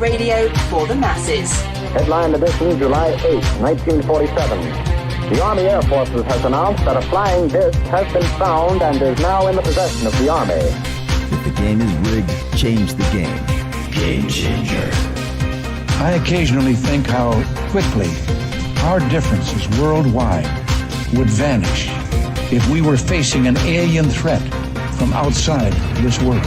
radio for the masses. Headline edition, July 8, 1947. The Army Air Forces has announced that a flying disc has been found and is now in the possession of the Army. If the game is rigged, change the game. Game changer. I occasionally think how quickly our differences worldwide would vanish if we were facing an alien threat from outside this world.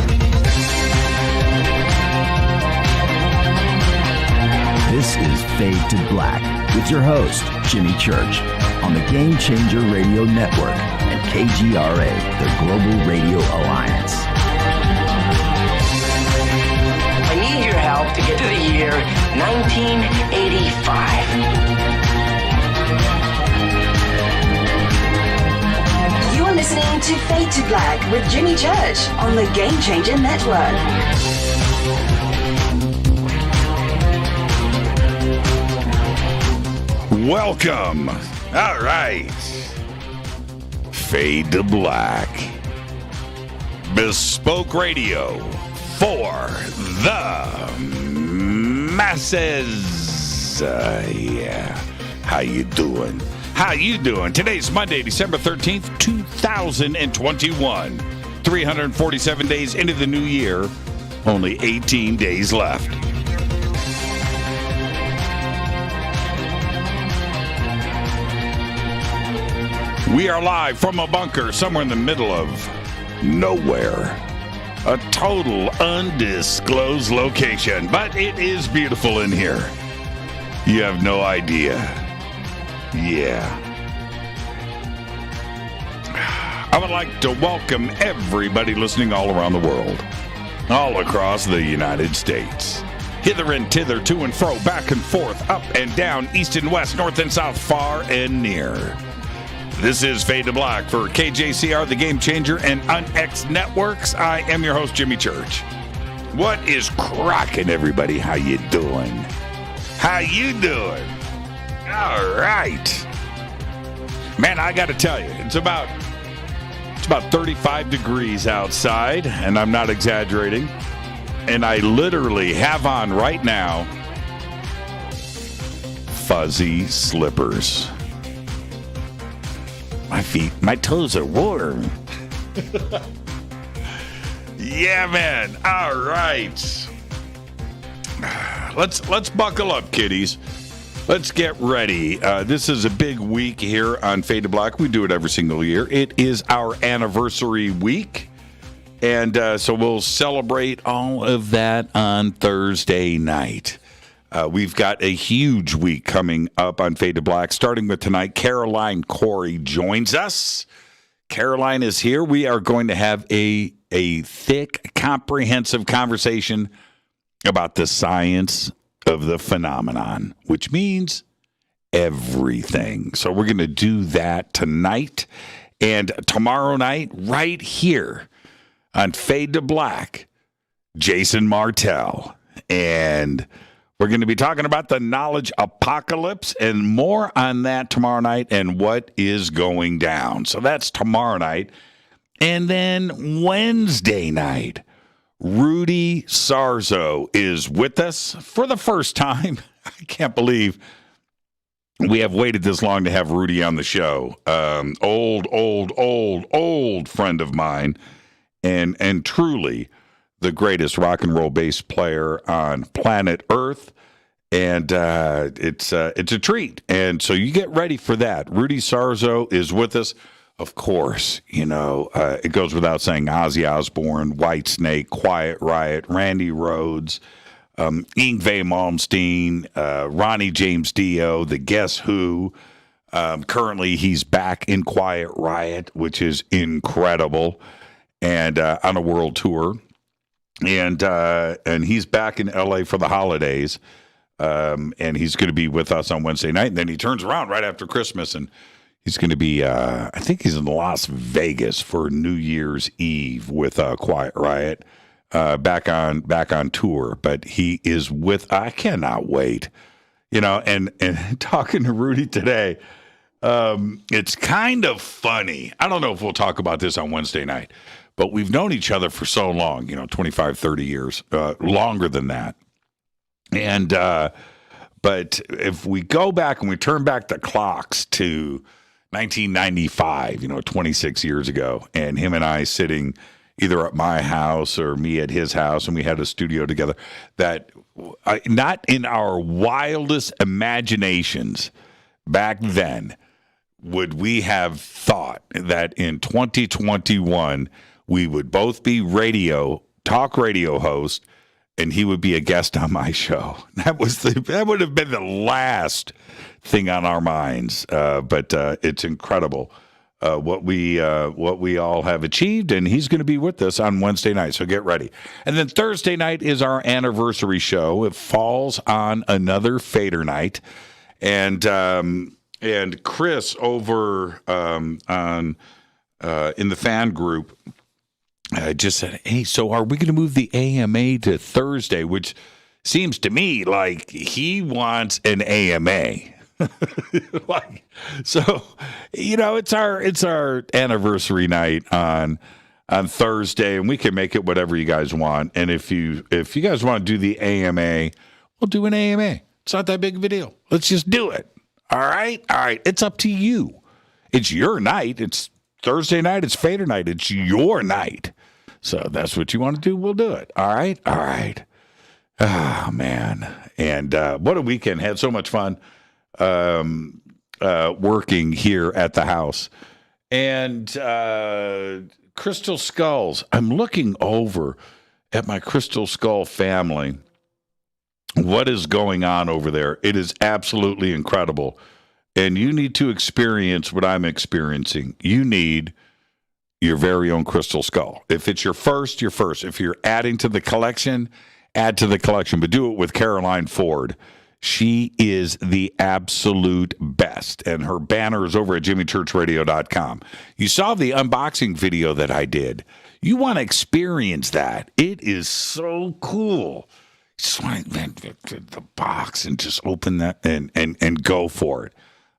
This is Fade to Black with your host, Jimmy Church, on the Game Changer Radio Network and KGRA, the Global Radio Alliance. I need your help to get to the year 1985. You're listening to Fade to Black with Jimmy Church on the Game Changer Network. Welcome. All right. Fade to Black. Bespoke radio for the masses. Yeah. How you doing? How you doing? Today's Monday, December 13th, 2021. 347 days into the new year. Only 18 days left. We are live from a bunker somewhere in the middle of nowhere. A total undisclosed location, but it is beautiful in here. You have no idea. Yeah. I would like to welcome everybody listening all around the world, all across the United States. Hither and thither, to and fro, back and forth, up and down, east and west, north and south, far and near. This is Fade to Black for KJCR, the Game Changer, and UnX Networks. I am your host, Jimmy Church. What is cracking, everybody? How you doing? How you doing? All right. Man, I got to tell you, it's about 35 degrees outside, and I'm not exaggerating. And I literally have on right now fuzzy slippers. My feet, my toes are warm. Yeah, man. All right. Let's buckle up, kiddies. Let's get ready. This is a big week here on Fade to Black. We do it every single year. It is our anniversary week. And so we'll celebrate all of that on Thursday night. We've got a huge week coming up on Fade to Black. Starting with tonight, Caroline Cory joins us. Caroline is here. We are going to have a thick, comprehensive conversation about the science of the phenomenon, which means everything. So we're going to do that tonight and tomorrow night right here on Fade to Black, Jason Martell. And we're going to be talking about the knowledge apocalypse and more on that tomorrow night and what is going down. So that's tomorrow night. And then Wednesday night, Rudy Sarzo is with us for the first time. I can't believe we have waited this long to have Rudy on the show. Old friend of mine and truly the greatest rock and roll bass player on planet Earth, and it's a treat. And so you get ready for that. Rudy Sarzo is with us. Of course, you know, it goes without saying, Ozzy Osbourne, Whitesnake, Quiet Riot, Randy Rhoads, Yngwie Malmsteen, Ronnie James Dio, the Guess Who. Currently, he's back in Quiet Riot, which is incredible, and on a world tour. And he's back in LA for the holidays, and he's going to be with us on Wednesday night. And then he turns around right after Christmas, and he's going to be, I think he's in Las Vegas for New Year's Eve with Quiet Riot, back on tour. But he is with. I cannot wait, you know. And talking to Rudy today, it's kind of funny. I don't know if we'll talk about this on Wednesday night. But we've known each other for so long, 25, 30 years, longer than that. And but if we go back and we turn back the clocks to 1995, 26 years ago, and him and I sitting either at my house or me at his house, and we had a studio together, that not in our wildest imaginations back then would we have thought that in 2021 we would both be talk radio hosts, and he would be a guest on my show. That would have been the last thing on our minds. But it's incredible what we all have achieved, and he's going to be with us on Wednesday night. So get ready. And then Thursday night is our anniversary show. It falls on another Fader night, and Chris over in the fan group just said, hey, so are we going to move the AMA to Thursday? Which seems to me like he wants an AMA. So, it's our anniversary night on Thursday, and we can make it whatever you guys want. And if you guys want to do the AMA, we'll do an AMA. It's not that big of a deal. Let's just do it. All right. It's up to you. It's your night. It's Thursday night. It's Fader night. It's your night. So that's what you want to do. We'll do it. All right. Oh, man. And what a weekend. Had so much fun working here at the house. And Crystal Skulls. I'm looking over at my Crystal Skull family. What is going on over there? It is absolutely incredible. And you need to experience what I'm experiencing. You need your very own Crystal Skull. If it's your first, you're first. If you're adding to the collection, add to the collection. But do it with Caroline Ford. She is the absolute best. And her banner is over at jimmychurchradio.com. You saw the unboxing video that I did. You want to experience that. It is so cool. Just want the box and just open that and go for it.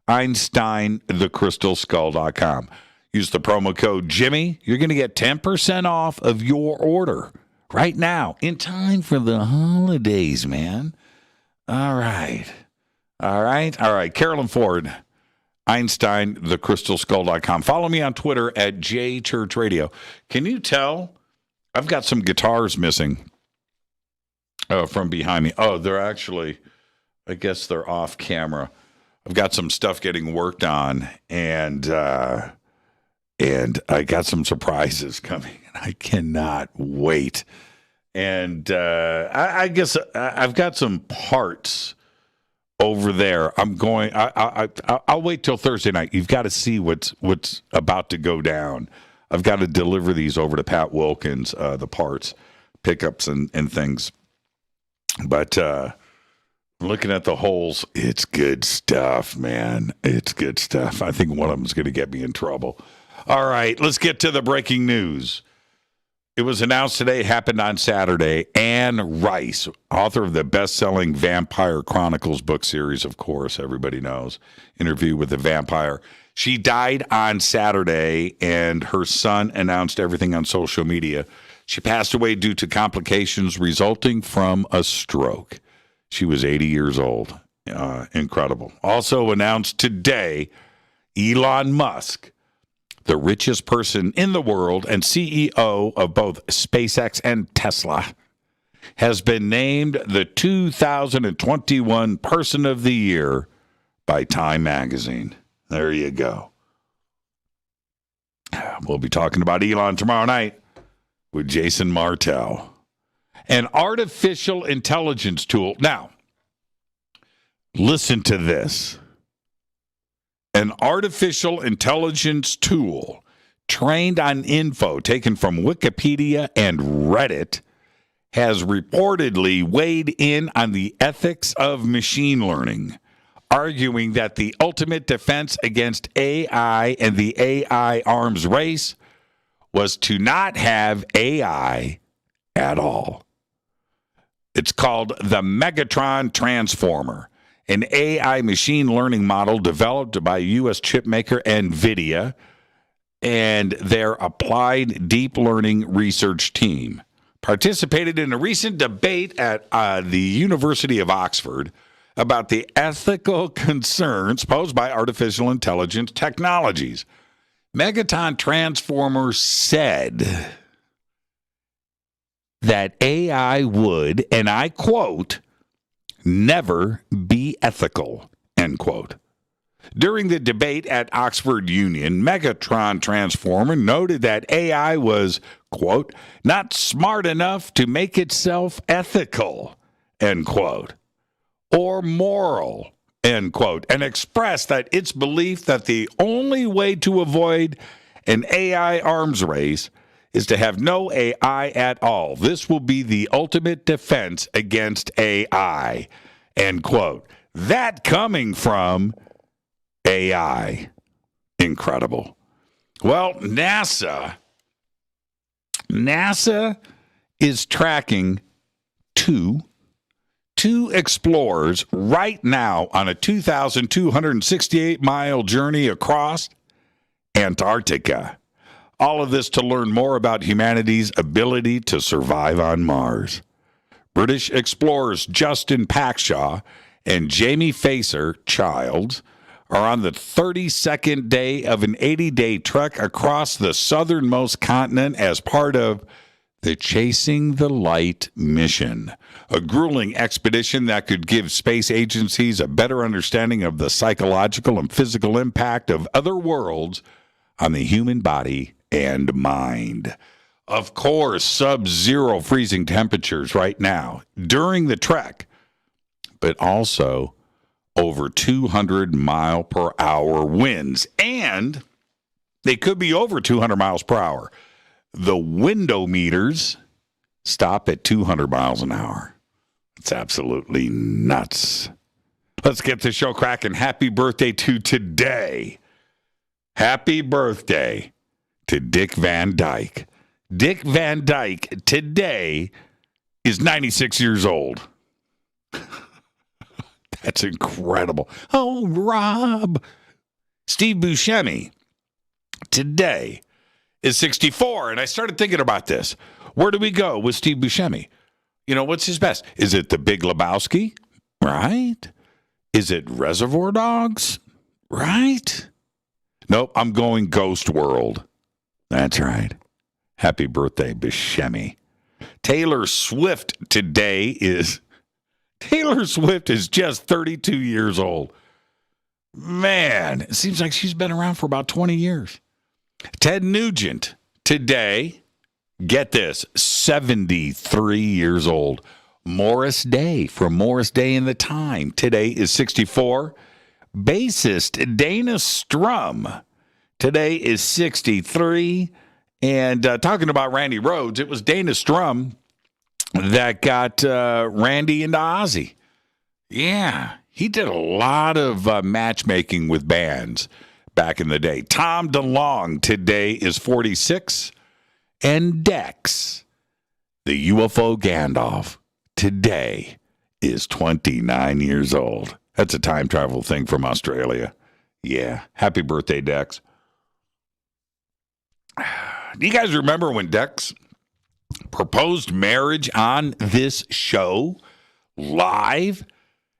EinsteinTheCrystalSkull.com. Use the promo code Jimmy. You're going to get 10% off of your order right now in time for the holidays, man. All right. Carolyn Ford, EinsteinTheCrystalSkull.com. Follow me on Twitter at JChurchRadio. Can you tell? I've got some guitars missing from behind me. Oh, they're actually, I guess they're off camera. I've got some stuff getting worked on, and I got some surprises coming, and I cannot wait. And I guess I've got some parts over there. I'll wait till Thursday night. You've got to see what's about to go down. I've got to deliver these over to Pat Wilkins, the parts, pickups, and things. But looking at the holes, it's good stuff, man. It's good stuff. I think one of them is going to get me in trouble. All right, let's get to the breaking news. It was announced today, it happened on Saturday. Anne Rice, author of the best-selling Vampire Chronicles book series, of course, everybody knows, Interview with the Vampire. She died on Saturday, and her son announced everything on social media. She passed away due to complications resulting from a stroke. She was 80 years old. Incredible. Also announced today, Elon Musk, the richest person in the world and CEO of both SpaceX and Tesla, has been named the 2021 Person of the Year by Time Magazine. There you go. We'll be talking about Elon tomorrow night with Jason Martell. An artificial intelligence tool. Now, listen to this. An artificial intelligence tool trained on info taken from Wikipedia and Reddit has reportedly weighed in on the ethics of machine learning, arguing that the ultimate defense against AI and the AI arms race was to not have AI at all. It's called the Megatron Transformer, an AI machine learning model developed by U.S. chipmaker NVIDIA and their applied deep learning research team. participated in a recent debate at the University of Oxford about the ethical concerns posed by artificial intelligence technologies. Megatron Transformer said that AI would, and I quote, never be ethical, end quote. During the debate at Oxford Union, Megatron Transformer noted that AI was, quote, not smart enough to make itself ethical, end quote, or moral, end quote, and expressed that its belief that the only way to avoid an AI arms race is to have no AI at all. This will be the ultimate defense against AI, end quote. That coming from AI. Incredible. Well, NASA is tracking two explorers right now on a 2,268-mile journey across Antarctica. All of this to learn more about humanity's ability to survive on Mars. British explorers Justin Paxshaw and Jamie Facer-Childs are on the 32nd day of an 80-day trek across the southernmost continent as part of the Chasing the Light mission, a grueling expedition that could give space agencies a better understanding of the psychological and physical impact of other worlds on the human body and mind. Of course, sub-zero freezing temperatures right now during the trek, but also over 200 mile per hour winds, and they could be over 200 miles per hour. The window meters stop at 200 miles an hour. It's absolutely nuts. Let's get the show cracking. Happy birthday to today. Happy birthday to Dick Van Dyke. Dick Van Dyke today is 96 years old. That's incredible. Oh, Rob. Steve Buscemi today is 64. And I started thinking about this. Where do we go with Steve Buscemi? You know, what's his best? Is it The Big Lebowski? Right? Is it Reservoir Dogs? Right? Nope, I'm going Ghost World. That's right. Happy birthday, Buscemi. Taylor Swift is just 32 years old. Man, it seems like she's been around for about 20 years. Ted Nugent today, get this, 73 years old. Morris Day from Morris Day and the Time today is 64. Bassist Dana Strum today is 63. And talking about Randy Rhoads, it was Dana Strum that got Randy into Ozzy. Yeah, he did a lot of matchmaking with bands back in the day. Tom DeLonge today is 46. And Dex, the UFO Gandalf, today is 29 years old. That's a time travel thing from Australia. Yeah, happy birthday, Dex. Do you guys remember when Dex proposed marriage on this show live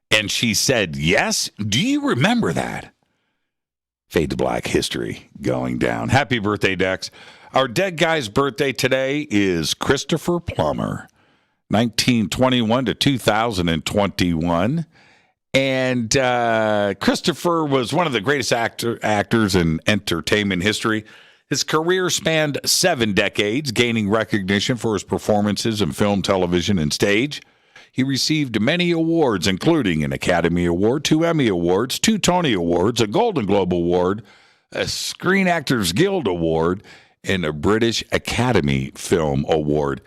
and she said yes? Do you remember that? Fade to Black history going down. Happy birthday, Dex. Our dead guy's birthday today is Christopher Plummer, 1921 to 2021. And Christopher was one of the greatest actors in entertainment history. His career spanned 7 decades, gaining recognition for his performances in film, television, and stage. He received many awards, including an Academy Award, 2 Emmy Awards, 2 Tony Awards, a Golden Globe Award, a Screen Actors Guild Award, and a British Academy Film Award.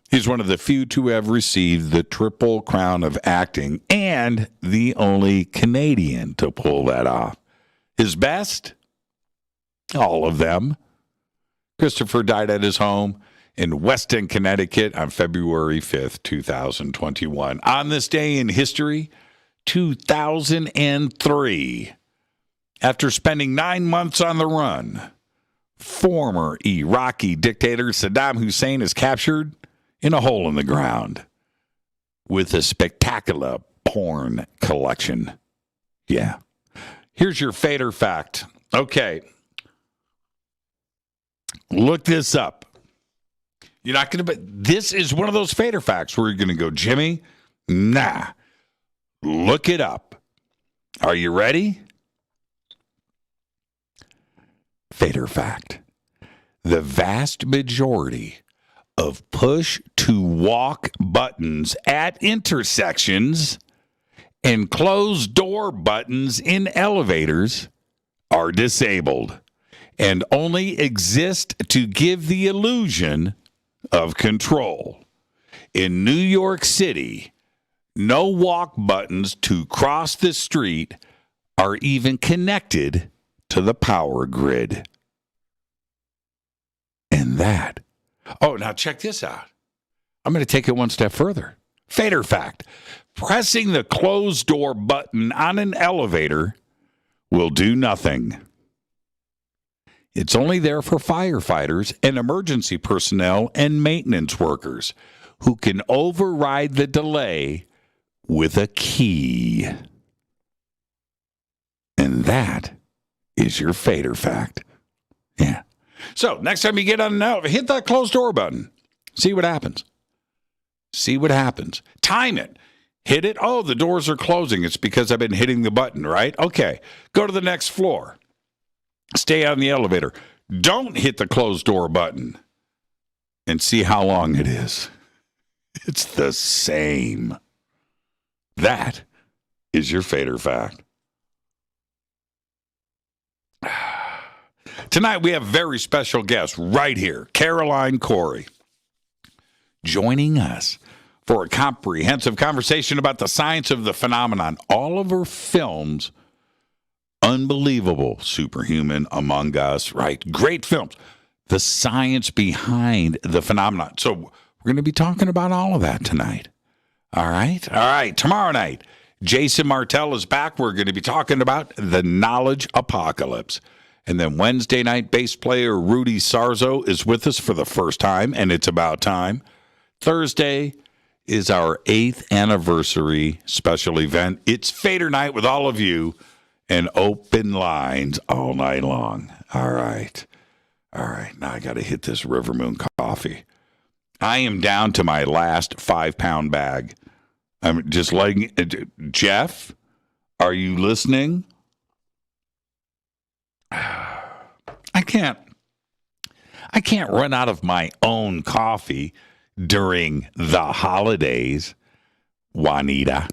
He's one of the few to have received the Triple Crown of Acting and the only Canadian to pull that off. His best? All of them. Christopher died at his home in Weston, Connecticut on February 5th, 2021. On this day in history, 2003, after spending 9 months on the run, former Iraqi dictator Saddam Hussein is captured in a hole in the ground with a spectacular porn collection. Yeah. Here's your fader fact. Okay. Look this up. You're not going to, but this is one of those fader facts where you're going to go, Jimmy, nah. Look it up. Are you ready? Fader fact. The vast majority of push-to-walk buttons at intersections and closed-door buttons in elevators are disabled and only exist to give the illusion of control. In New York City, no walk buttons to cross the street are even connected to the power grid. And that. Oh, now check this out. I'm going to take it one step further. Fader fact. Pressing the closed door button on an elevator will do nothing. It's only there for firefighters and emergency personnel and maintenance workers who can override the delay with a key. And that is your fader fact. Yeah. So next time you get on an elevator, hit that closed door button. See what happens. See what happens. Time it. Hit it. Oh, the doors are closing. It's because I've been hitting the button, right? Okay. Go to the next floor. Stay on the elevator. Don't hit the closed door button. And see how long it is. It's the same. That is your fader fact. Tonight we have a very special guest right here, Caroline Cory, joining us for a comprehensive conversation about the science of the phenomenon. All of her films, unbelievable, Superhuman, Among Us, right? Great films. The science behind the phenomenon. So we're going to be talking about all of that tonight. All right? All right. Tomorrow night, Jason Martell is back. We're going to be talking about the knowledge apocalypse. And then Wednesday night, bass player Rudy Sarzo is with us for the first time, and it's about time. Thursday is our 8th anniversary special event. It's Fader Night with all of you and open lines all night long. All right. All right. Now I got to hit this River Moon coffee. I am down to my last 5-pound bag. I'm just letting Jeff, are you listening? I can't run out of my own coffee during the holidays, Juanita.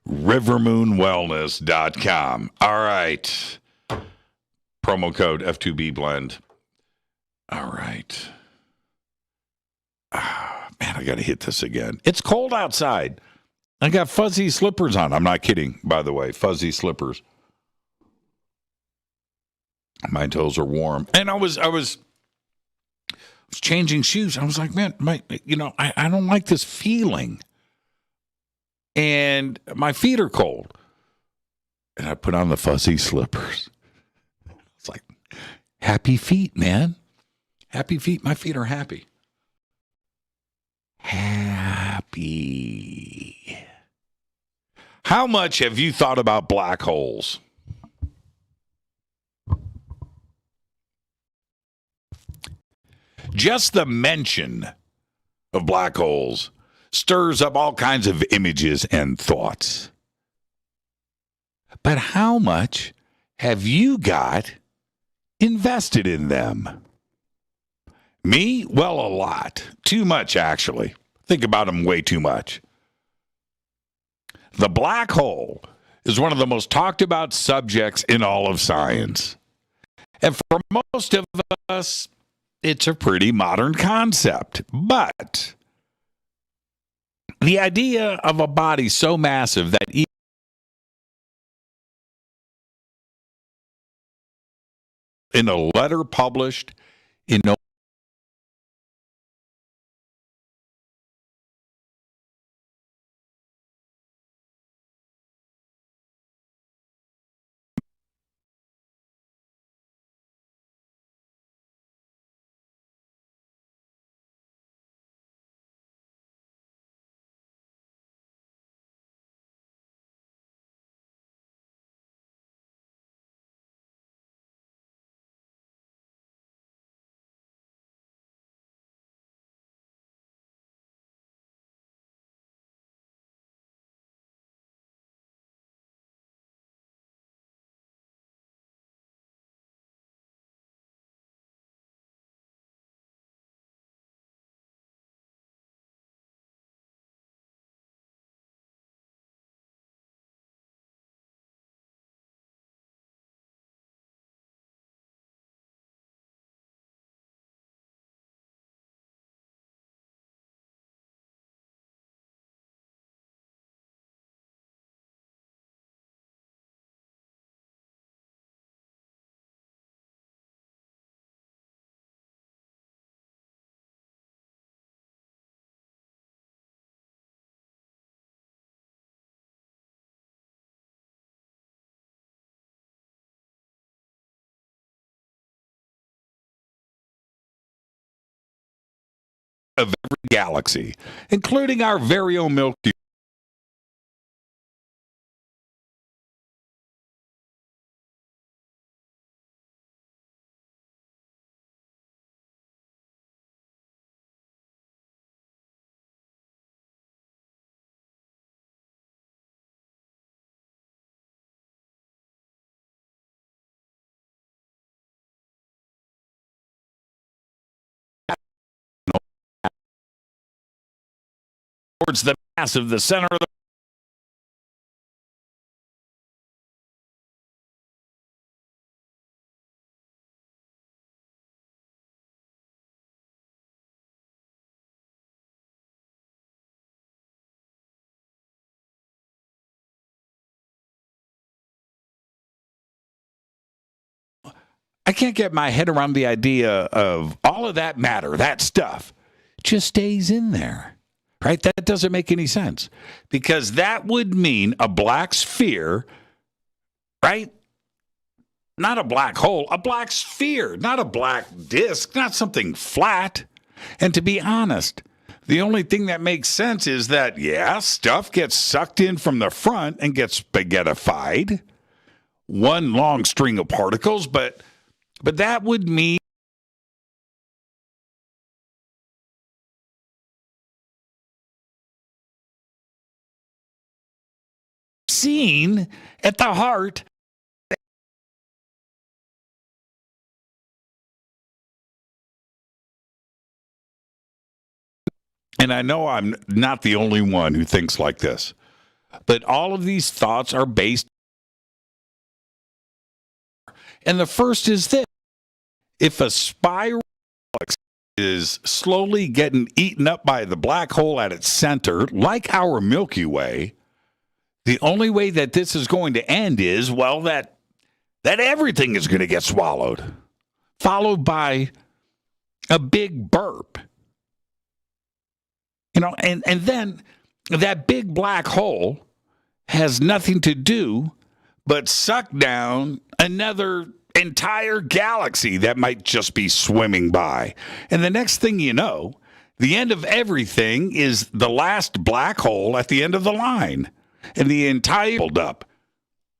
Rivermoonwellness.com. All right. Promo code F2B blend. All right. Man, I got to hit this again. It's cold outside. I got fuzzy slippers on. I'm not kidding, by the way. Fuzzy slippers. My toes are warm. And I was changing shoes. I was like, man, I don't like this feeling. And my feet are cold. And I put on the fuzzy slippers. It's like, happy feet, man. Happy feet. My feet are happy. Happy. How much have you thought about black holes? Just the mention of black holes stirs up all kinds of images and thoughts. But how much have you got invested in them? Me? Well, a lot. Too much, actually. Think about them way too much. The black hole is one of the most talked about subjects in all of science. And for most of us, it's a pretty modern concept. But the idea of a body so massive that in a letter published in of every galaxy, including our very own Milky Way. Towards the mass of the center of the I can't get my head around the idea of all of that matter, that stuff, just stays in there, right? That doesn't make any sense because that would mean a black sphere, right? Not a black hole, a black sphere, not a black disk, not something flat. And to be honest, the only thing that makes sense is that, yeah, stuff gets sucked in from the front and gets spaghettified, one long string of particles, but that would mean seen at the heart. And I know I'm not the only one who thinks like this, but all of these thoughts are based. And the first is this. If a spiral is slowly getting eaten up by the black hole at its center, like our Milky Way, the only way that this is going to end is, well, that everything is going to get swallowed, followed by a big burp. You know, and then that big black hole has nothing to do but suck down another entire galaxy that might just be swimming by. And the next thing you know, the end of everything is the last black hole at the end of the line. And the entire up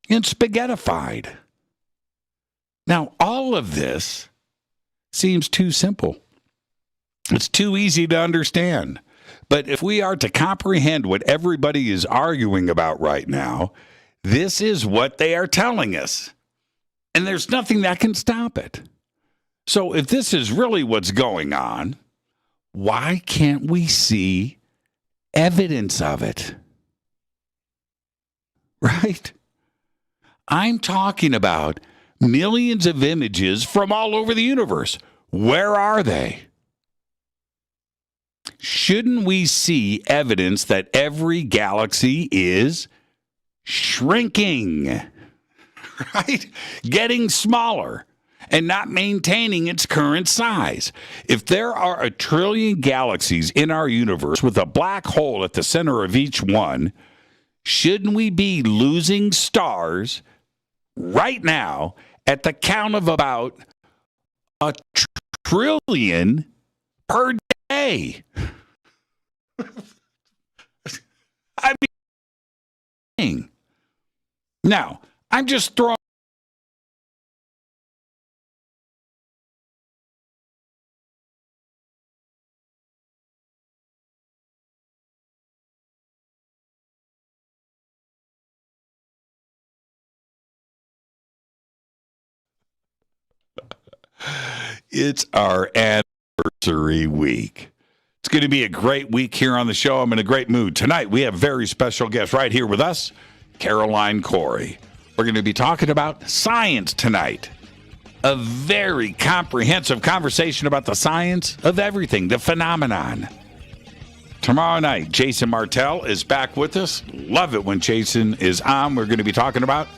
and spaghettified. Now, all of this seems too simple. It's too easy to understand. But if we are to comprehend what everybody is arguing about right now, this is what they are telling us. And there's nothing that can stop it. So if this is really what's going on, why can't we see evidence of it? Right? I'm talking about millions of images from all over the universe. Where are they? Shouldn't we see evidence that every galaxy is shrinking? Right? Getting smaller and not maintaining its current size. If there are 1 trillion galaxies in our universe with a black hole at the center of each one, shouldn't we be losing stars right now at the count of about 1 trillion per day? I mean, now, I'm just throwing. It's our anniversary week. It's going to be a great week here on the show. I'm in a great mood. Tonight, we have a very special guest right here with us, Caroline Cory. We're going to be talking about science tonight. A very comprehensive conversation about the science of everything, the phenomenon. Tomorrow night, Jason Martell is back with us. Love it when Jason is on. We're going to be talking about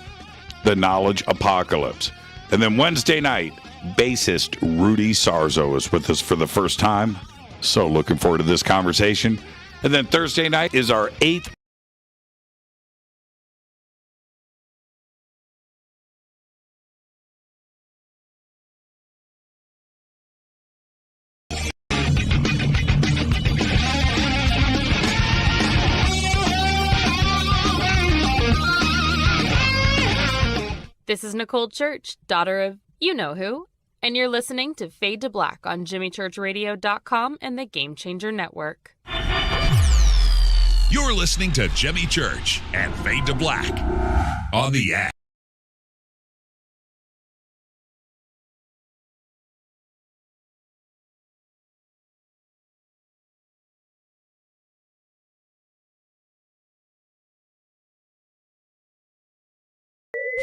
the knowledge apocalypse. And then Wednesday night, bassist Rudy Sarzo is with us for the first time. So looking forward to this conversation. And then Thursday night is our 8th This is Nicole Church, daughter of you-know-who, and you're listening to Fade to Black on JimmyChurchRadio.com and the Game Changer Network. You're listening to Jimmy Church and Fade to Black on the app.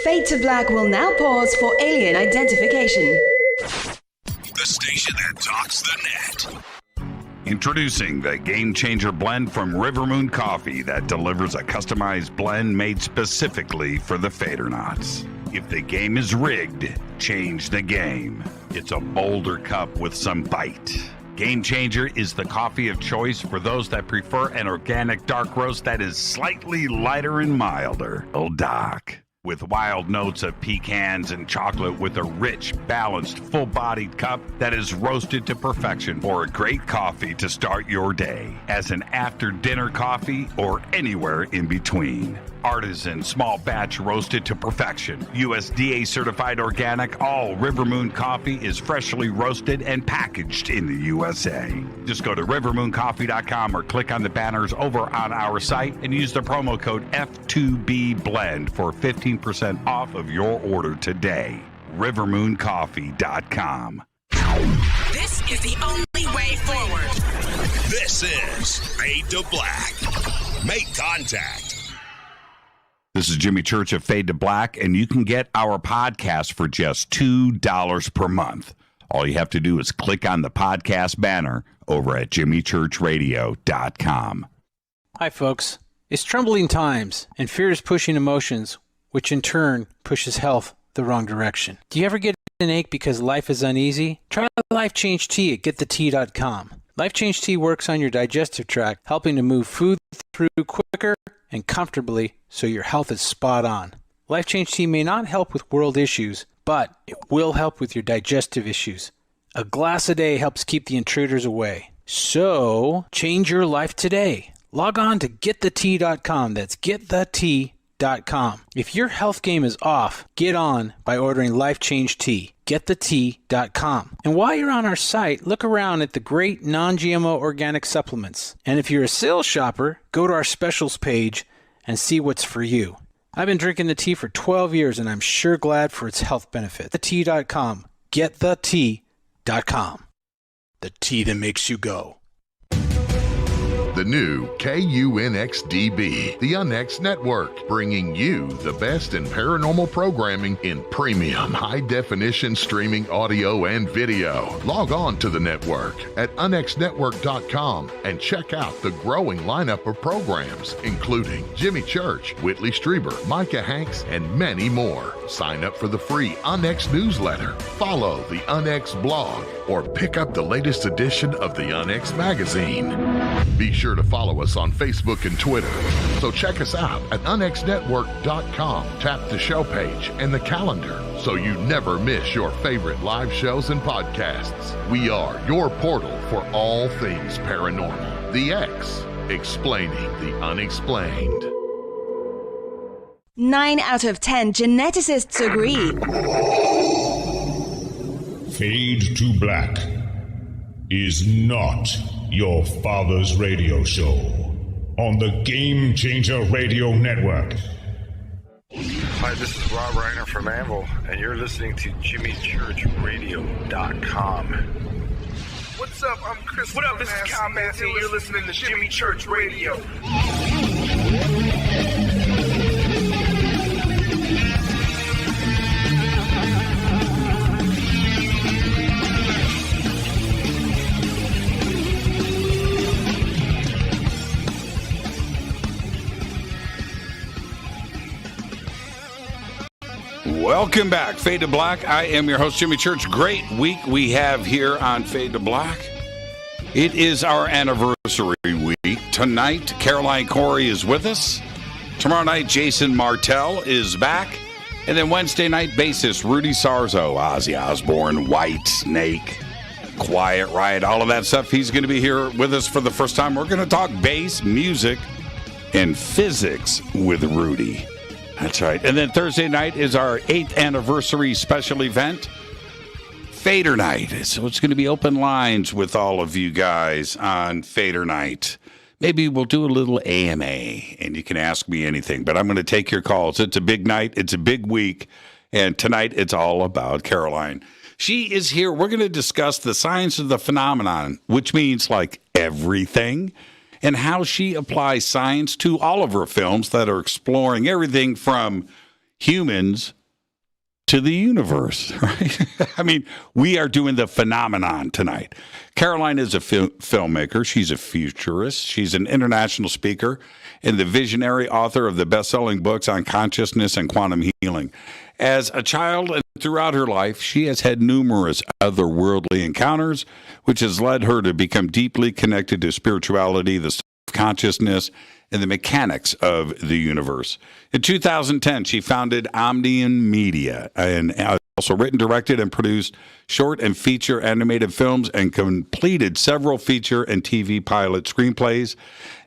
Fade to Black will now pause for alien identification. The station that talks the net. Introducing the Game Changer blend from Rivermoon Coffee that delivers a customized blend made specifically for the Fadernauts. If the game is rigged, change the game. It's a bolder cup with some bite. Game Changer is the coffee of choice for those that prefer an organic dark roast that is slightly lighter and milder. Oh, Doc. With wild notes of pecans and chocolate with a rich, balanced, full-bodied cup that is roasted to perfection for a great coffee to start your day, as an after-dinner coffee or anywhere in between. Artisan, small batch roasted to perfection. USDA certified organic, all Rivermoon coffee is freshly roasted and packaged in the USA. Just go to rivermooncoffee.com or click on the banners over on our site and use the promo code F2B Blend for 15% off of your order today. rivermooncoffee.com. This is the only way forward. This is Fade to Black. Make contact. This is Jimmy Church of Fade to Black, and you can get our podcast for just $2 per month. All you have to do is click on the podcast banner over at jimmychurchradio.com. Hi, folks. It's troubling times, and fear is pushing emotions, which in turn pushes health the wrong direction. Do you ever get an ache because life is uneasy? Try Life Change Tea at getthetea.com. Life Change Tea works on your digestive tract, helping to move food through quicker and comfortably so your health is spot on. Life Change Tea may not help with world issues, but it will help with your digestive issues. A glass a day helps keep the intruders away. So, change your life today. Log on to getthetea.com. That's getthetea.com. If your health game is off, get on by ordering Life Change Tea. Getthetea.com. And while you're on our site, look around at the great non-GMO organic supplements. And if you're a sales shopper, go to our specials page and see what's for you. I've been drinking the tea for 12 years and I'm sure glad for its health benefit. Thetea.com. Getthetea.com. The tea that makes you go. The new KUNXDB, the UNX Network, bringing you the best in paranormal programming in premium high-definition streaming audio and video. Log on to the network at unxnetwork.com and check out the growing lineup of programs, including Jimmy Church, Whitley Strieber, Micah Hanks, and many more. Sign up for the free UNX newsletter, follow the UNX blog, or pick up the latest edition of the UNX magazine. Be sure to follow us on Facebook and Twitter. So check us out at unxnetwork.com. Tap the show page and the calendar so you never miss your favorite live shows and podcasts. We are your portal for all things paranormal. The X, explaining the unexplained. 9 out of 10 geneticists agree. Fade to Black is not your father's radio show on the Game Changer Radio Network. Hi, this is Rob Reiner from Anvil, and you're listening to JimmyChurchRadio.com. What's up? I'm Chris. What up? This is Kyle Massey, and you're listening to Jimmy Church Radio. Welcome back, Fade to Black. I am your host, Jimmy Church. Great week we have here on Fade to Black. It is our anniversary week. Tonight, Caroline Cory is with us. Tomorrow night, Jason Martell is back. And then Wednesday night, bassist Rudy Sarzo, Ozzy Osbourne, White Snake, Quiet Riot, all of that stuff. He's going to be here with us for the first time. We're going to talk bass, music, and physics with Rudy. That's right. And then Thursday night is our 8th anniversary special event, Fader Night. So it's going to be open lines with all of you guys on Fader Night. Maybe we'll do a little AMA, and you can ask me anything. But I'm going to take your calls. It's a big night. It's a big week. And tonight it's all about Caroline. She is here. We're going to discuss the science of the phenomenon, which means like everything, and how she applies science to all of her films that are exploring everything from humans to the universe, right? I mean, we are doing the phenomenon tonight. Caroline is a filmmaker. She's a futurist. She's an international speaker and the visionary author of the best-selling books on consciousness and quantum healing. As a child and throughout her life, she has had numerous otherworldly encounters, which has led her to become deeply connected to spirituality, the consciousness, and the mechanics of the universe. In 2010, she founded Omnium Media and also written, directed, and produced short and feature animated films and completed several feature and TV pilot screenplays.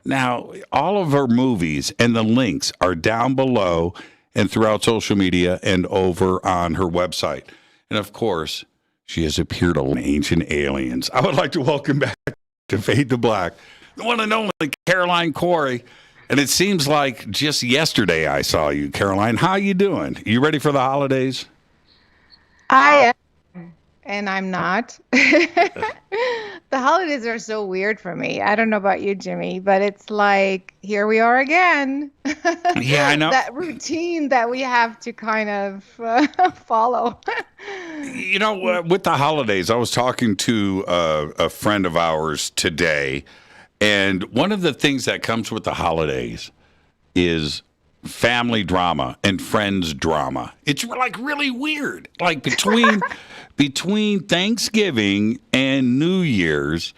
Now, all of her movies and the links are down below and throughout social media and over on her website. And of course, she has appeared on Ancient Aliens. I would like to welcome back to Fade to Black, the one and only Caroline Cory. And it seems like just yesterday I saw you, Caroline. How you doing? You ready for the holidays? I am, and I'm not. The holidays are so weird for me. I don't know about you, Jimmy, but it's like, here we are again. Yeah, I know. That routine that we have to kind of follow. You know, with the holidays, I was talking to a friend of ours today, and one of the things that comes with the holidays is family drama and friends drama. It's like really weird. Like between Thanksgiving and New Year's,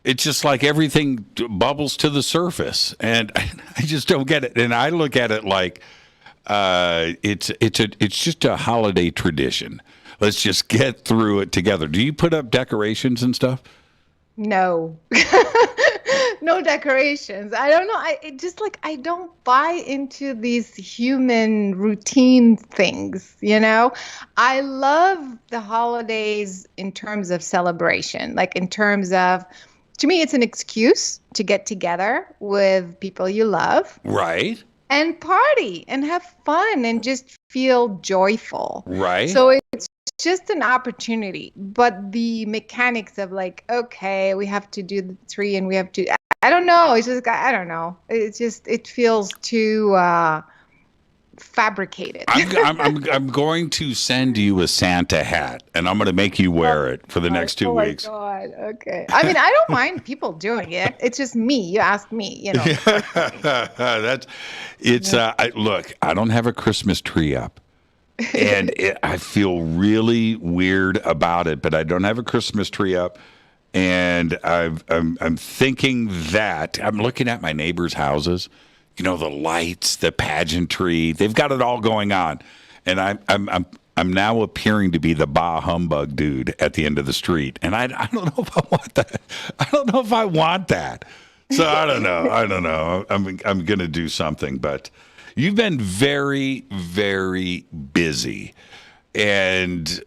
it's just like everything bubbles to the surface, and I just don't get it. And I look at it like it's just a holiday tradition. Let's just get through it together. Do you put up decorations and stuff? No. No decorations. I don't know. I don't buy into these human routine things, you know? I love the holidays in terms of celebration, like in terms of, to me, it's an excuse to get together with people you love. Right. And party and have fun and just feel joyful. Right. So it's just an opportunity. But the mechanics of like, okay, we have to do the tree and we have to, I don't know. It's just, I don't know. It's just, it feels too fabricated. I'm going to send you a Santa hat, and I'm going to make you wear it for the next 2 weeks. Oh my God. Okay. I mean, I don't mind people doing it. It's just me. You ask me, you know. Look, I don't have a Christmas tree up. And I feel really weird about it, but I don't have a Christmas tree up. And I'm thinking that I'm looking at my neighbors' houses, you know, the lights, the pageantry, they've got it all going on. And I'm now appearing to be the bah humbug dude at the end of the street. And I don't know if I want that. I don't know if I want that. So I don't know. I'm going to do something, but you've been very, very busy. And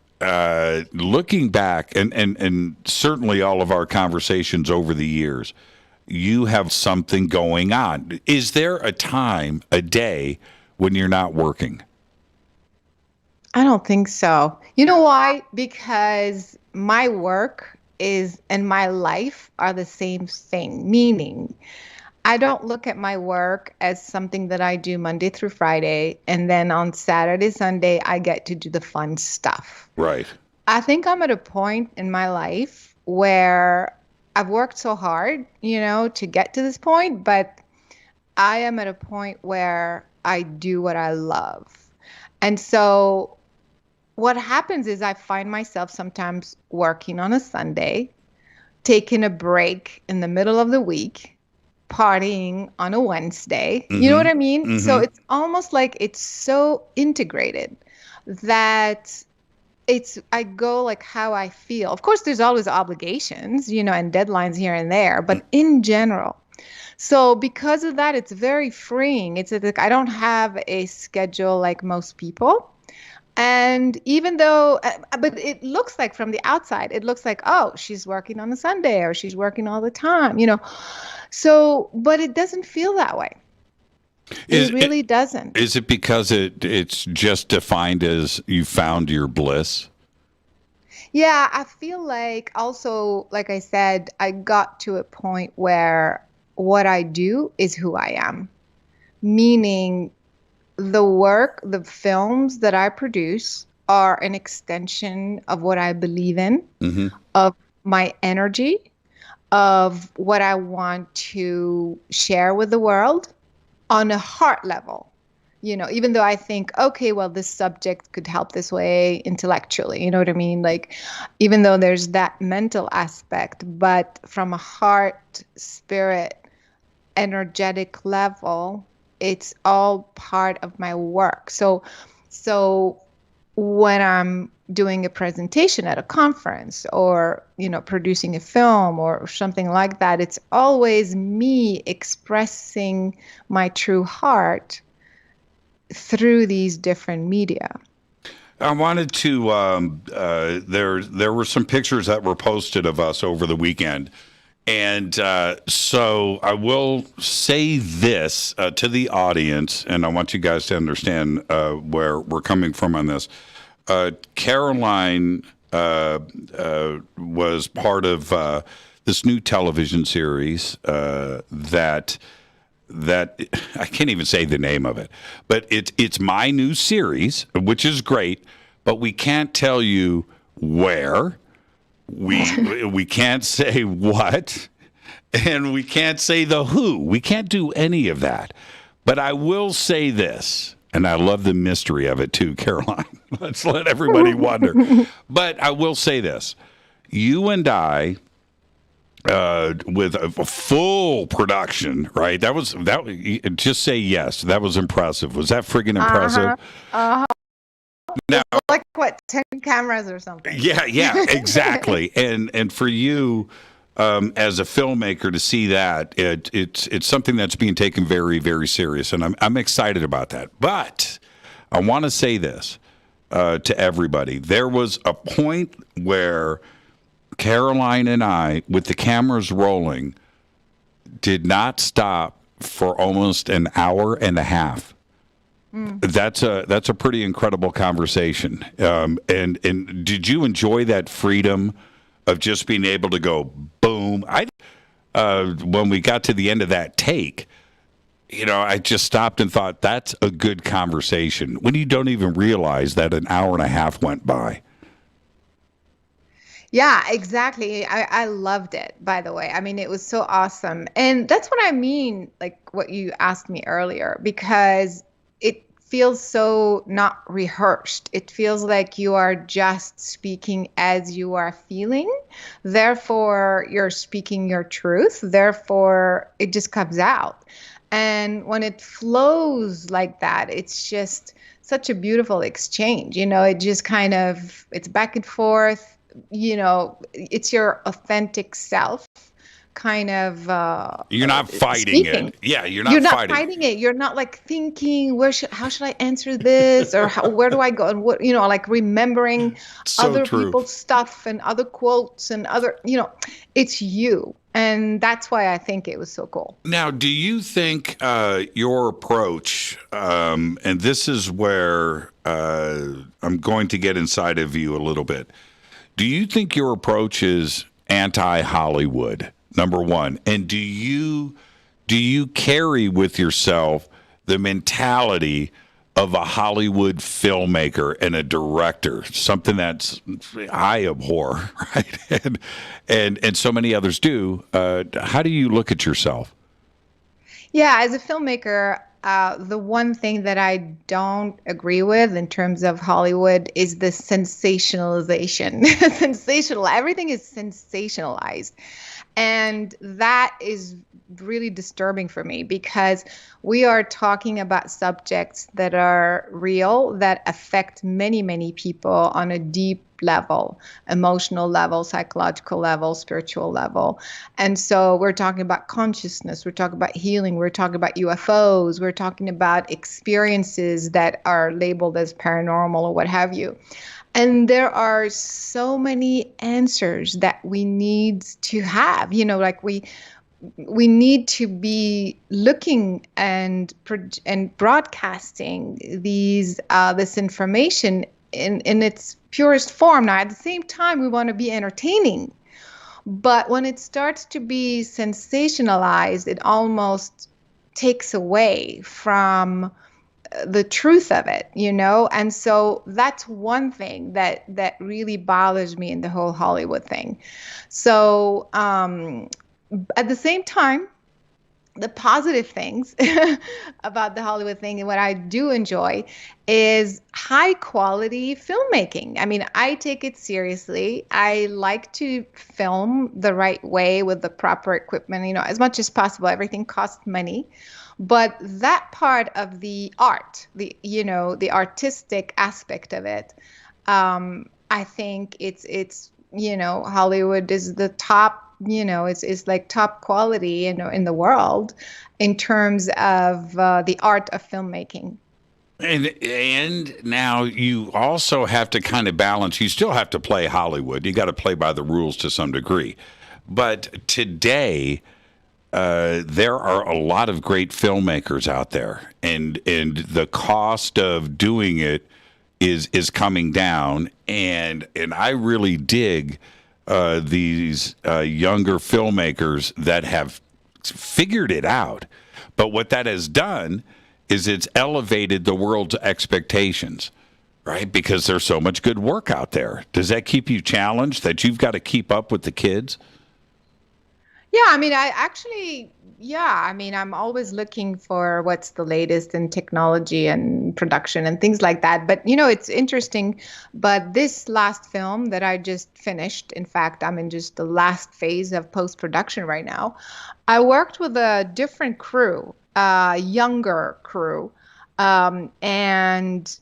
looking back, and certainly all of our conversations over the years, you have something going on. Is there a time, a day, when you're not working? I don't think so. You know why? Because my work and my life are the same thing, meaning I don't look at my work as something that I do Monday through Friday, and then on Saturday, Sunday, I get to do the fun stuff. Right. I think I'm at a point in my life where I've worked so hard, you know, to get to this point, but I am at a point where I do what I love. And so what happens is I find myself sometimes working on a Sunday, taking a break in the middle of the week, partying on a Wednesday. Mm-hmm. You know what I mean? Mm-hmm. So it's almost like it's so integrated that I go like how I feel. Of course, there's always obligations, you know, and deadlines here and there. But in general, So because of that, it's very freeing. It's like I don't have a schedule like most people. And even though, but it looks like from the outside, it looks like, oh, she's working on a Sunday or she's working all the time, So, but it doesn't feel that way. It really doesn't. Is it because it's just defined as you found your bliss? Yeah, I feel like also, like I said, I got to a point where what I do is who I am, meaning the work, the films that I produce are an extension of what I believe in, of my energy, of what I want to share with the world on a heart level. Even though I think, okay, well, this subject could help this way intellectually, you know what I mean? Like, even though there's that mental aspect, but from a heart, spirit, energetic level, it's all part of my work. So when I'm doing a presentation at a conference or, producing a film or something like that, it's always me expressing my true heart through these different media. I wanted to, there were some pictures that were posted of us over the weekend. And so I will say this to the audience, and I want you guys to understand where we're coming from on this. Caroline was part of this new television series that I can't even say the name of it, but it's my new series, which is great, but we can't tell you where. We can't say what, and we can't say the who. We can't do any of that. But I will say this, and I love the mystery of it too, Caroline. Let's let everybody wonder. But I will say this. You and I, with a full production, right? That just say yes. That was impressive. Was that friggin' impressive? Now, like what, 10 cameras or something? Yeah, exactly. And for you, as a filmmaker, to see that it's something that's being taken very, very serious, and I'm excited about that. But I want to say this to everybody: there was a point where Caroline and I, with the cameras rolling, did not stop for almost an hour and a half. That's a pretty incredible conversation. And did you enjoy that freedom of just being able to go boom? When we got to the end of that take, I just stopped and thought, that's a good conversation when you don't even realize that an hour and a half went by. Yeah, exactly. I loved it, by the way. I mean, it was so awesome. And that's what I mean, like what you asked me earlier, because it feels so not rehearsed. It feels like you are just speaking as you are feeling. Therefore, you're speaking your truth. Therefore, it just comes out. And when it flows like that, it's just such a beautiful exchange. It just kind of, it's back and forth. It's your authentic self kind of you're not fighting speaking. it. Yeah, you're not fighting it. You're not like thinking how should I answer this, or where do I go, and what, like remembering other people's stuff and other quotes and other, it's you. And that's why I think it was so cool. Now, do you think your approach, and this is where I'm going to get inside of you a little bit, do you think your approach is anti-Hollywood, number one? And do you carry with yourself the mentality of a Hollywood filmmaker and a director, something that's I abhor, right? And so many others do. How do you look at yourself? Yeah, as a filmmaker, the one thing that I don't agree with in terms of Hollywood is the sensationalization. Everything is sensationalized. And that is really disturbing for me, because we are talking about subjects that are real, that affect many, many people on a deep level, emotional level, psychological level, spiritual level. And so we're talking about consciousness, we're talking about healing, we're talking about UFOs, we're talking about experiences that are labeled as paranormal or what have you. And there are so many answers that we need to have, like we need to be looking and broadcasting this information in its purest form. Now, at the same time, we want to be entertaining, but when it starts to be sensationalized, it almost takes away from the truth of it, and so that's one thing that really bothers me in the whole Hollywood thing. So at the same time, the positive things about the Hollywood thing and what I do enjoy is high quality filmmaking. I mean, I take it seriously. I like to film the right way with the proper equipment, as much as possible. Everything costs money. But that part of the art, the artistic aspect of it, I think it's Hollywood is the top, it's like top quality, in the world in terms of the art of filmmaking. And now you also have to kind of balance. You still have to play Hollywood. You got to play by the rules to some degree. But today, there are a lot of great filmmakers out there, and the cost of doing it is coming down. And I really dig these younger filmmakers that have figured it out. But what that has done is it's elevated the world's expectations, right? Because there's so much good work out there. Does that keep you challenged that you've got to keep up with the kids? Yeah, I mean, I'm always looking for what's the latest in technology and production and things like that. But, it's interesting. But this last film that I just finished, in fact, I'm in just the last phase of post-production right now. I worked with a different crew, younger crew, and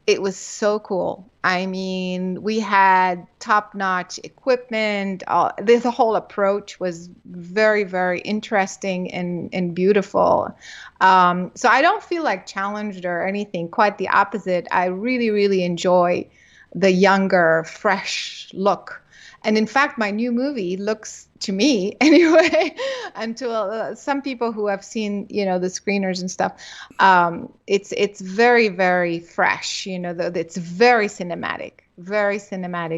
it was so cool. I mean, we had top-notch equipment. The whole approach was very, very interesting and beautiful. So I don't feel like challenged or anything. Quite the opposite. I really, really enjoy the younger, fresh look. And in fact, my new movie looks, to me anyway, and to some people who have seen, the screeners and stuff, it's very, very fresh. It's very cinematic,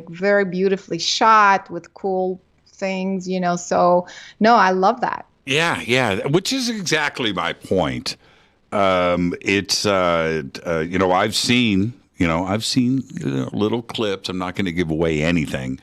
very beautifully shot with cool things. So no, I love that. Yeah, which is exactly my point. It's I've seen little clips. I'm not going to give away anything.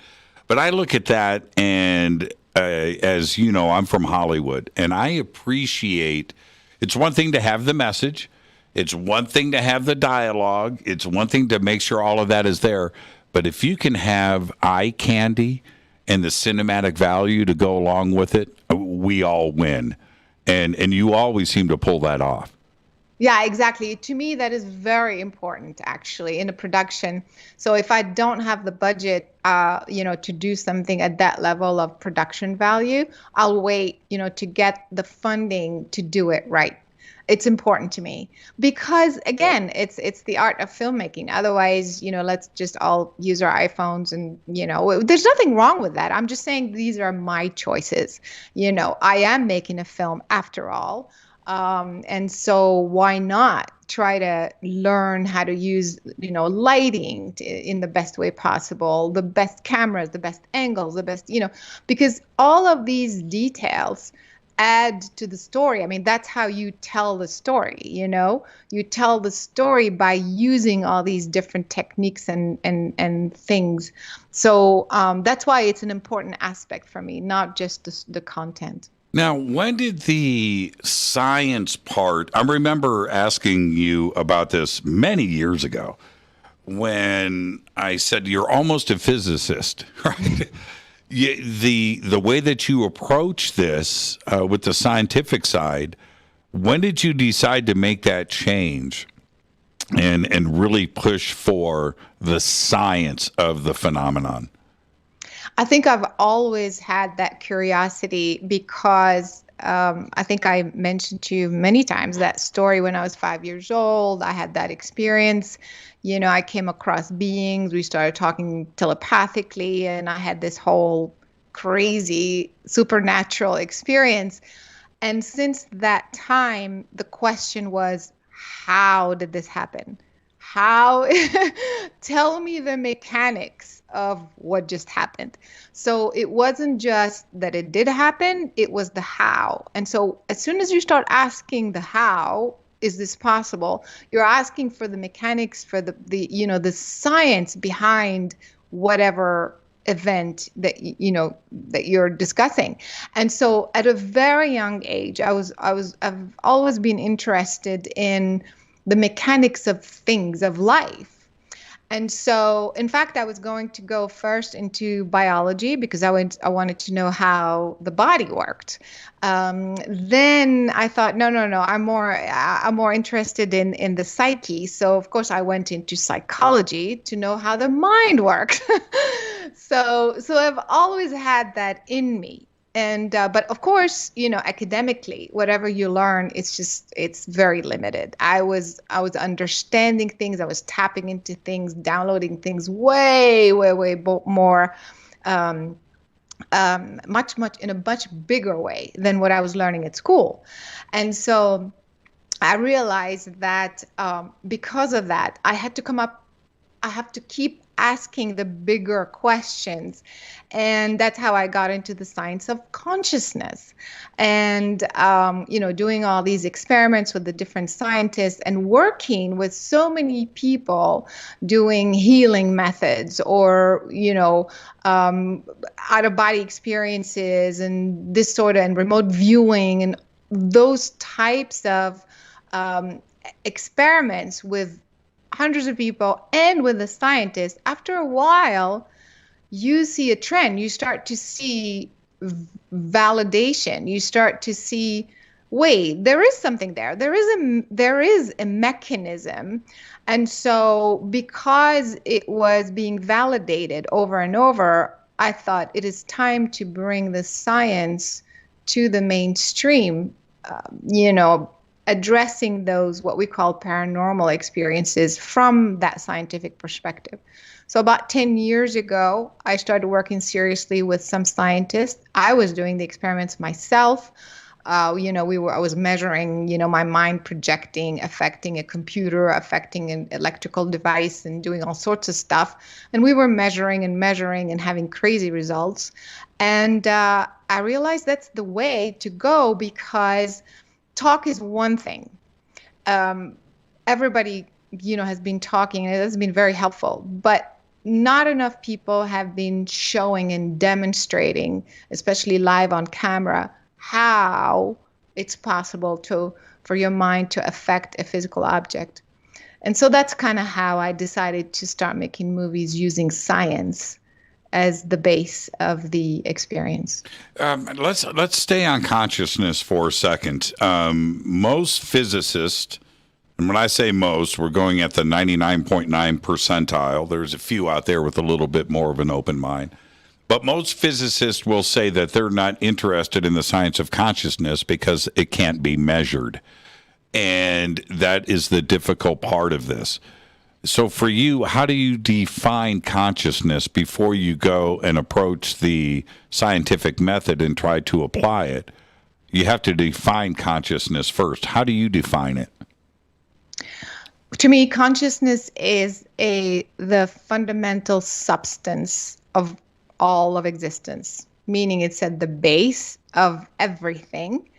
But I look at that, and as you know, I'm from Hollywood, and I appreciate, it's one thing to have the message, it's one thing to have the dialogue, it's one thing to make sure all of that is there, but if you can have eye candy and the cinematic value to go along with it, we all win. And you always seem to pull that off. Yeah, exactly. To me, that is very important, actually, in a production. So if I don't have the budget, to do something at that level of production value, I'll wait, to get the funding to do it right. It's important to me because, again, it's the art of filmmaking. Otherwise, let's just all use our iPhones and, there's nothing wrong with that. I'm just saying these are my choices. I am making a film after all. And so why not try to learn how to use, lighting in the best way possible, the best cameras, the best angles, the best, because all of these details add to the story. I mean, that's how you tell the story, you tell the story by using all these different techniques and things. So that's why it's an important aspect for me, not just the content. Now, when did the science part, I remember asking you about this many years ago when I said you're almost a physicist, right? The way that you approach this with the scientific side, when did you decide to make that change and really push for the science of the phenomenon? I think I've always had that curiosity because I think I mentioned to you many times that story when I was 5 years old. I had that experience. You know, I came across beings. We started talking telepathically, and I had this whole crazy supernatural experience. And since that time, the question was, how did this happen? How? Tell me the mechanics of what just happened. So it wasn't just that it did happen, it was the how. And so as soon as you start asking the how, is this possible? You're asking for the mechanics, for the science behind whatever event that that you're discussing. And so at a very young age, I've always been interested in the mechanics of things, of life. And so, in fact, I was going to go first into biology because I wanted to know how the body worked. Then I thought, no, I'm more interested in the psyche. So, of course, I went into psychology to know how the mind works. So I've always had that in me. And but of course, academically, whatever you learn, it's very limited. I was understanding things. I was tapping into things, downloading things way more, much in a much bigger way than what I was learning at school. And so I realized that because of that, I have to keep asking the bigger questions. And that's how I got into the science of consciousness and, doing all these experiments with the different scientists and working with so many people doing healing methods or, out of body experiences and this sort of, and remote viewing and those types of experiments with hundreds of people and with the scientists. After a while, you see a trend. You start to see validation. You start to see, wait, there is something there. There is a mechanism. And so because it was being validated over and over, I thought it is time to bring the science to the mainstream, addressing those, what we call paranormal experiences from that scientific perspective. So about 10 years ago, I started working seriously with some scientists. I was doing the experiments myself. I was measuring, my mind projecting, affecting a computer, affecting an electrical device and doing all sorts of stuff. And we were measuring and having crazy results. And I realized that's the way to go because talk is one thing. Everybody, has been talking, and it has been very helpful, but not enough people have been showing and demonstrating, especially live on camera, how it's possible for your mind to affect a physical object. And so that's kind of how I decided to start making movies using science as the base of the experience. Let's stay on consciousness for a second. Most physicists, and when I say most, we're going at the 99.9 percentile. There's a few out there with a little bit more of an open mind. But most physicists will say that they're not interested in the science of consciousness because it can't be measured. And that is the difficult part of this. So for you, how do you define consciousness before you go and approach the scientific method and try to apply it? You have to define consciousness first. How do you define it? To me, consciousness is the fundamental substance of all of existence, meaning it's at the base of everything.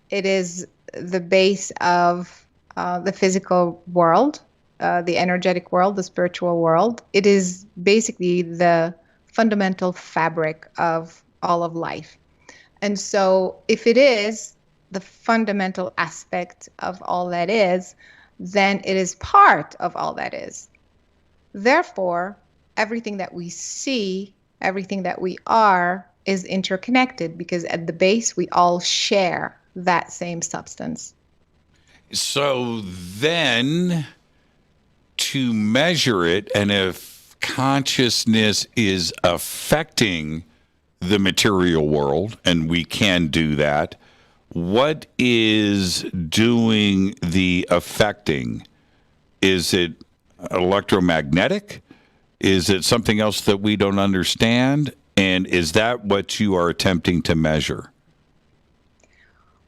It is the base of the physical world, the energetic world, the spiritual world. It is basically the fundamental fabric of all of life. And so if it is the fundamental aspect of all that is, then it is part of all that is. Therefore, everything that we see, everything that we are, is interconnected because at the base, we all share that same substance. So then to measure it, and if consciousness is affecting the material world, and we can do that, what is doing the affecting? Is it electromagnetic? Is it something else that we don't understand? And is that what you are attempting to measure?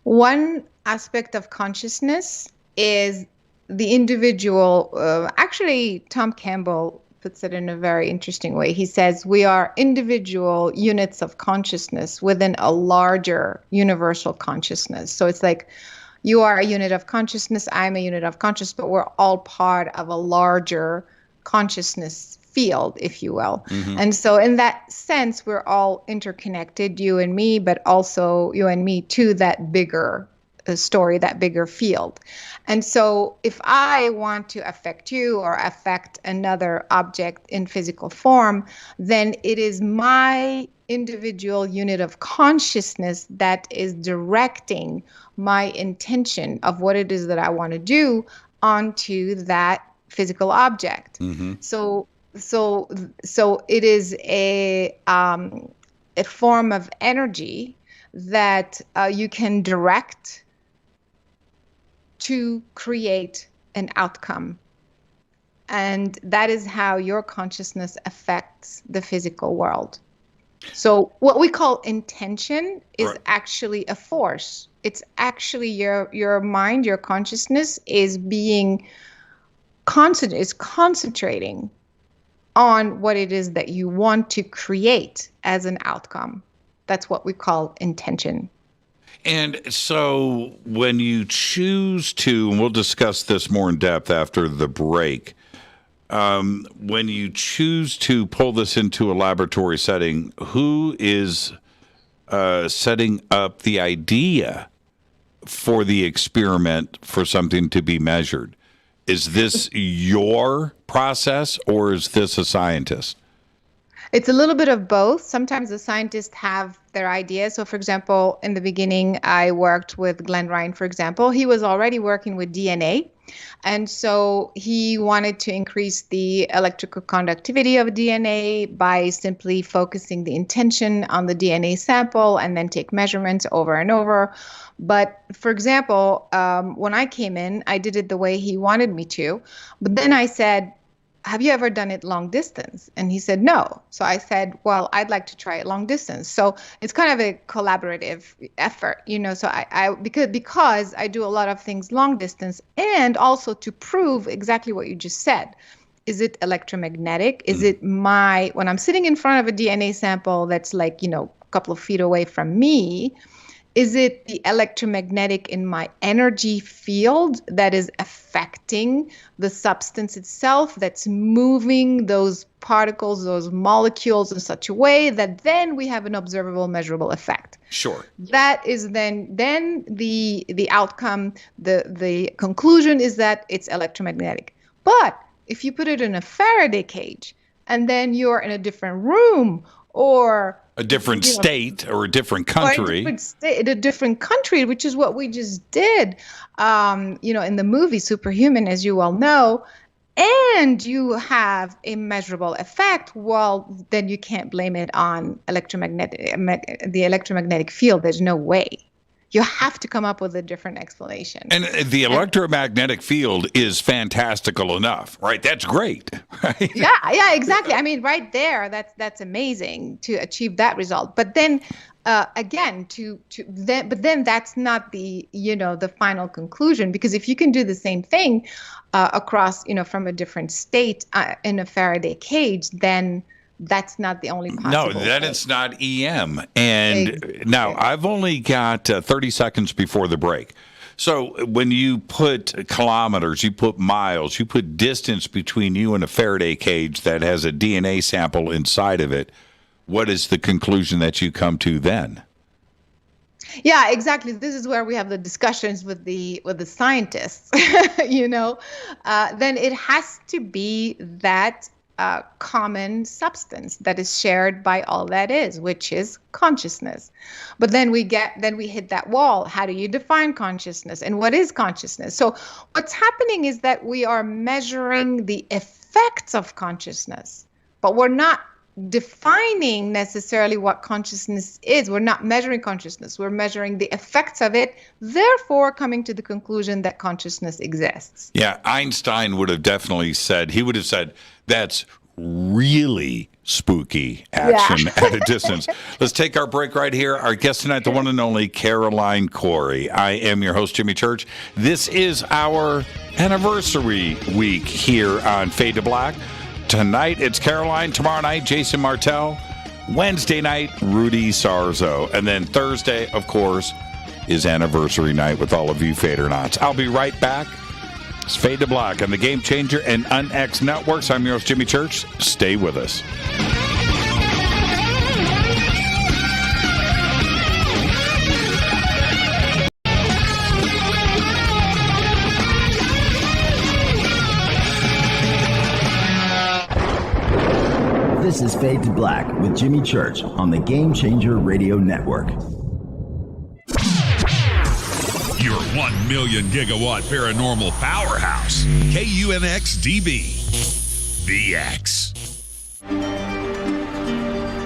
One aspect of consciousness is the individual. Actually, Tom Campbell puts it in a very interesting way. He says we are individual units of consciousness within a larger universal consciousness. So it's like you are a unit of consciousness, I'm a unit of consciousness, but we're all part of a larger consciousness field, if you will. And so in that sense, we're all interconnected, you and me, but also you and me to that bigger story, that bigger field. And so if I want to affect you or affect another object in physical form, then it is my individual unit of consciousness that is directing my intention of what it is that I want to do onto that physical object. So it is a form of energy that you can direct to create an outcome. And that is how your consciousness affects the physical world. So what we call intention is actually a force. It's actually your mind, your consciousness is being concentrating on what it is that you want to create as an outcome. That's what we call intention. And so when you choose to, and we'll discuss this more in depth after the break, when you choose to pull this into a laboratory setting, who is setting up the idea for the experiment for something to be measured? Is this your process or is this a scientist? It's a little bit of both. Sometimes the scientists have their ideas. So, for example, in the beginning, I worked with Glenn Ryan, for example. He was already working with DNA. And so he wanted to increase the electrical conductivity of DNA by simply focusing the intention on the DNA sample and then take measurements over and over. But for example, when I came in, I did it the way he wanted me to. But then I said, have you ever done it long distance? And he said, no. So I said, well, I'd like to try it long distance. So it's kind of a collaborative effort, so because I do a lot of things long distance, and also to prove exactly what you just said. Is it electromagnetic? Is it when I'm sitting in front of a DNA sample that's like, a couple of feet away from me, is it the electromagnetic in my energy field that is affecting the substance itself, that's moving those particles, those molecules in such a way that then we have an observable, measurable effect? Sure. That is then the outcome, the conclusion is that it's electromagnetic. But if you put it in a Faraday cage and then you're in a different room or a different state or a different country. A different country, which is what we just did, in the movie Superhuman, as you all know, and you have a measurable effect, well, then you can't blame it on the electromagnetic field. There's no way. You have to come up with a different explanation. And the electromagnetic field is fantastical enough, right? That's great, right? Yeah, exactly. I mean, right there, that's amazing to achieve that result. But then, again, but then that's not the the final conclusion, because if you can do the same thing across from a different state in a Faraday cage, then that's not the only possible. No, then it's not EM. And now I've only got 30 seconds before the break. So when you put kilometers, you put miles, you put distance between you and a Faraday cage that has a DNA sample inside of it, what is the conclusion that you come to then? Yeah, exactly. This is where we have the discussions with the scientists, then it has to be that common substance that is shared by all that is, which is consciousness. But then we hit that wall. How do you define consciousness, and what is consciousness? So what's happening is that we are measuring the effects of consciousness, but we're not defining necessarily what consciousness is. We're not measuring consciousness. We're measuring the effects of it, therefore coming to the conclusion that consciousness exists. Yeah, Einstein would have definitely said, that's really spooky action at a distance. Let's take our break right here. Our guest tonight, the one and only Caroline Cory. I am your host, Jimmy Church. This is our anniversary week here on Fade to Black. Tonight, it's Caroline. Tomorrow night, Jason Martell. Wednesday night, Rudy Sarzo. And then Thursday, of course, is anniversary night with all of you Fadernauts. I'll be right back. It's Fade to Black on the Game Changer and UnX Networks. I'm your host, Jimmy Church. Stay with us. This is Fade to Black with Jimmy Church on the Game Changer Radio Network. Your 1 million gigawatt paranormal powerhouse, KUNX-DB, VX.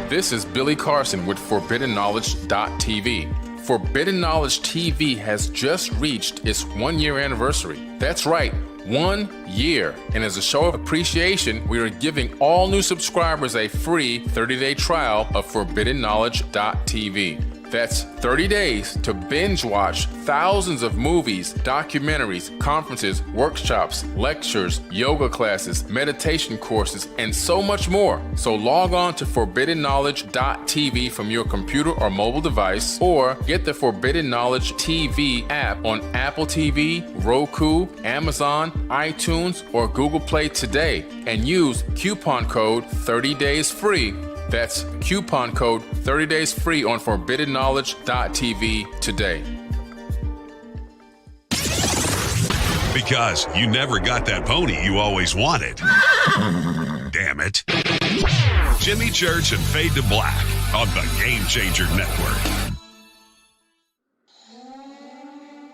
This is Billy Carson with ForbiddenKnowledge.tv. Forbidden Knowledge TV has just reached its 1-year anniversary. That's right, 1 year. And as a show of appreciation, we are giving all new subscribers a free 30-day trial of ForbiddenKnowledge.tv. That's 30 days to binge watch thousands of movies, documentaries, conferences, workshops, lectures, yoga classes, meditation courses, and so much more. So log on to ForbiddenKnowledge.tv from your computer or mobile device, or get the Forbidden Knowledge TV app on Apple TV, Roku, Amazon, iTunes, or Google Play today, and use coupon code 30daysfree. That's coupon code 30 days free on ForbiddenKnowledge.tv today. Because you never got that pony you always wanted. Damn it. Jimmy Church and Fade to Black on the Game Changer Network.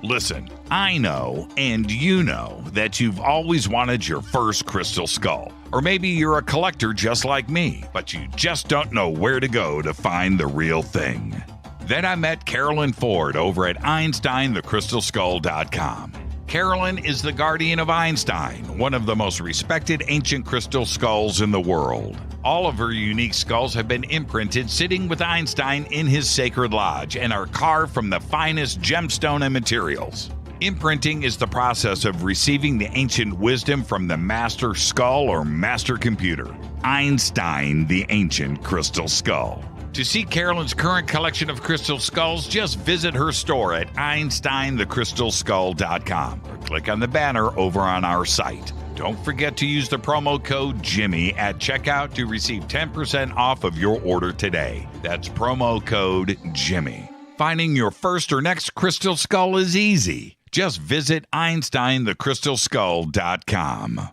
Listen, I know, and you know, that you've always wanted your first crystal skull. Or maybe you're a collector just like me, but you just don't know where to go to find the real thing. Then I met Carolyn Ford over at EinsteinTheCrystalSkull.com. Carolyn is the guardian of Einstein, one of the most respected ancient crystal skulls in the world. All of her unique skulls have been imprinted sitting with Einstein in his sacred lodge and are carved from the finest gemstone and materials. Imprinting is the process of receiving the ancient wisdom from the master skull or master computer, Einstein, the ancient crystal skull. To see Carolyn's current collection of crystal skulls, just visit her store at EinsteinTheCrystalSkull.com or click on the banner over on our site. Don't forget to use the promo code Jimmy at checkout to receive 10% off of your order today. That's promo code Jimmy. Finding your first or next crystal skull is easy. Just visit EinsteinTheCrystalSkull.com.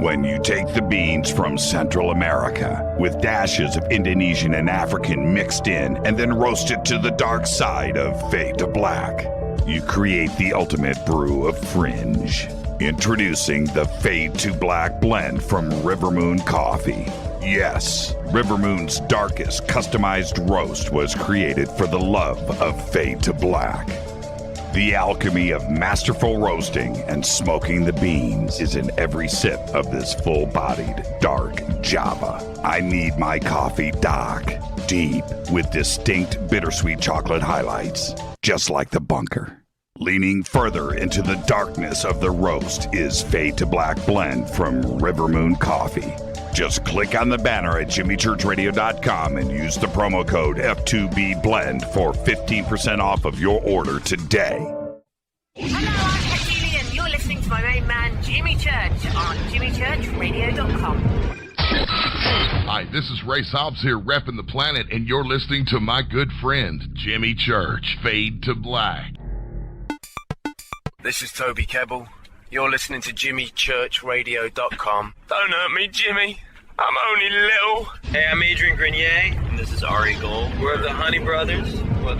When you take the beans from Central America with dashes of Indonesian and African mixed in and then roast it to the dark side of Fade to Black, you create the ultimate brew of fringe. Introducing the Fade to Black blend from Rivermoon Coffee. Yes, Rivermoon's darkest customized roast was created for the love of Fade to Black. The alchemy of masterful roasting and smoking the beans is in every sip of this full-bodied, dark Java. I need my coffee dark, deep, with distinct bittersweet chocolate highlights, just like the bunker. Leaning further into the darkness of the roast is Fade to Black blend from Rivermoon Coffee. Just click on the banner at jimmychurchradio.com and use the promo code F2B Blend for 15% off of your order today. Hello, I'm Katie, and you're listening to my main man, Jimmy Church, on jimmychurchradio.com. Hi, this is Ray Hobbs here, repping the planet, and you're listening to my good friend, Jimmy Church, Fade to Black. This is Toby Kebbell. You're listening to JimmyChurchRadio.com. Don't hurt me, Jimmy. I'm only little. Hey, I'm Adrian Grenier, and this is Ari Gold. We're the Honey Brothers. We're both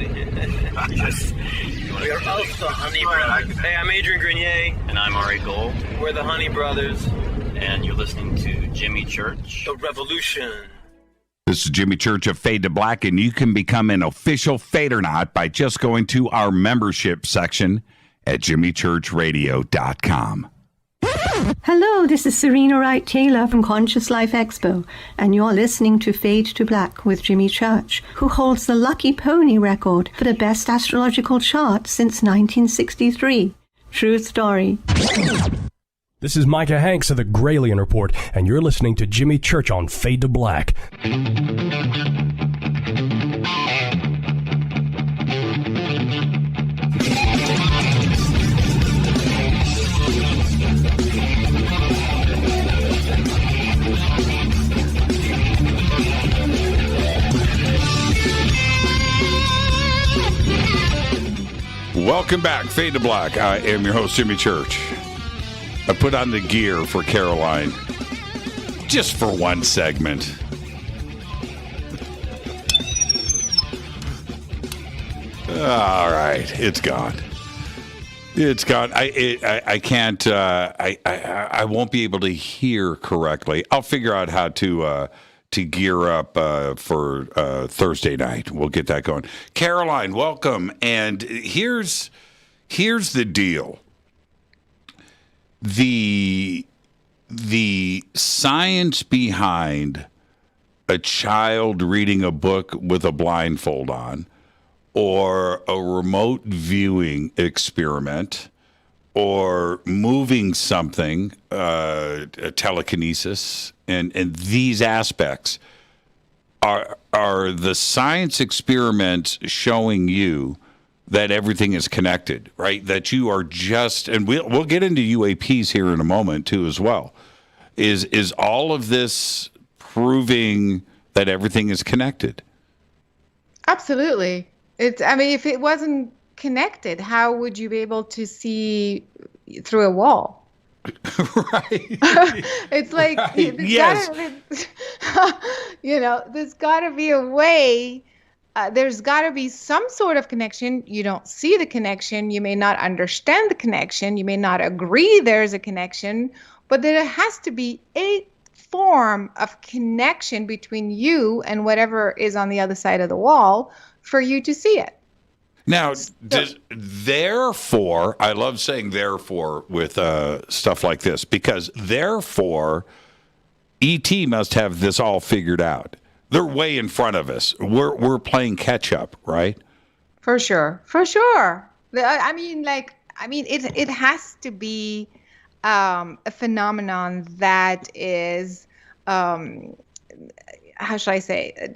the Honey Brothers. Hey, I'm Adrian Grenier, and I'm Ari Gold. We're the Honey Brothers, and you're listening to Jimmy Church. The Revolution. This is Jimmy Church of Fade to Black, and you can become an official Fadernaut by just going to our membership section at jimmychurchradio.com. Hello, this is Serena Wright Taylor from Conscious Life Expo, and you're listening to Fade to Black with Jimmy Church, who holds the Lucky Pony record for the best astrological chart since 1963. True story. This is Micah Hanks of the Gralien Report, and you're listening to Jimmy Church on Fade to Black. Welcome back, Fade to Black. I am your host, Jimmy Church. I put on the gear for Caroline just for one segment. All right, it's gone. It's gone. I can't. I won't be able to hear correctly. I'll figure out how to gear up for Thursday night. We'll get that going. Caroline, welcome. And here's the deal. The science behind a child reading a book with a blindfold on, or a remote viewing experiment, or moving something, telekinesis, and these aspects are the science experiments showing you that everything is connected, right? That you are just, and we'll get into UAPs here in a moment too as well. Is all of this proving that everything is connected? Absolutely. If it wasn't connected, how would you be able to see through a wall? Right. It's like, right. Yes. There's got to be a way. There's got to be some sort of connection. You don't see the connection. You may not understand the connection. You may not agree there's a connection, but there has to be a form of connection between you and whatever is on the other side of the wall for you to see it. Now, therefore, I love saying therefore with stuff like this, because therefore, E.T. must have this all figured out. They're way in front of us. We're playing catch up, right? For sure. It has to be a phenomenon that is, how shall I say,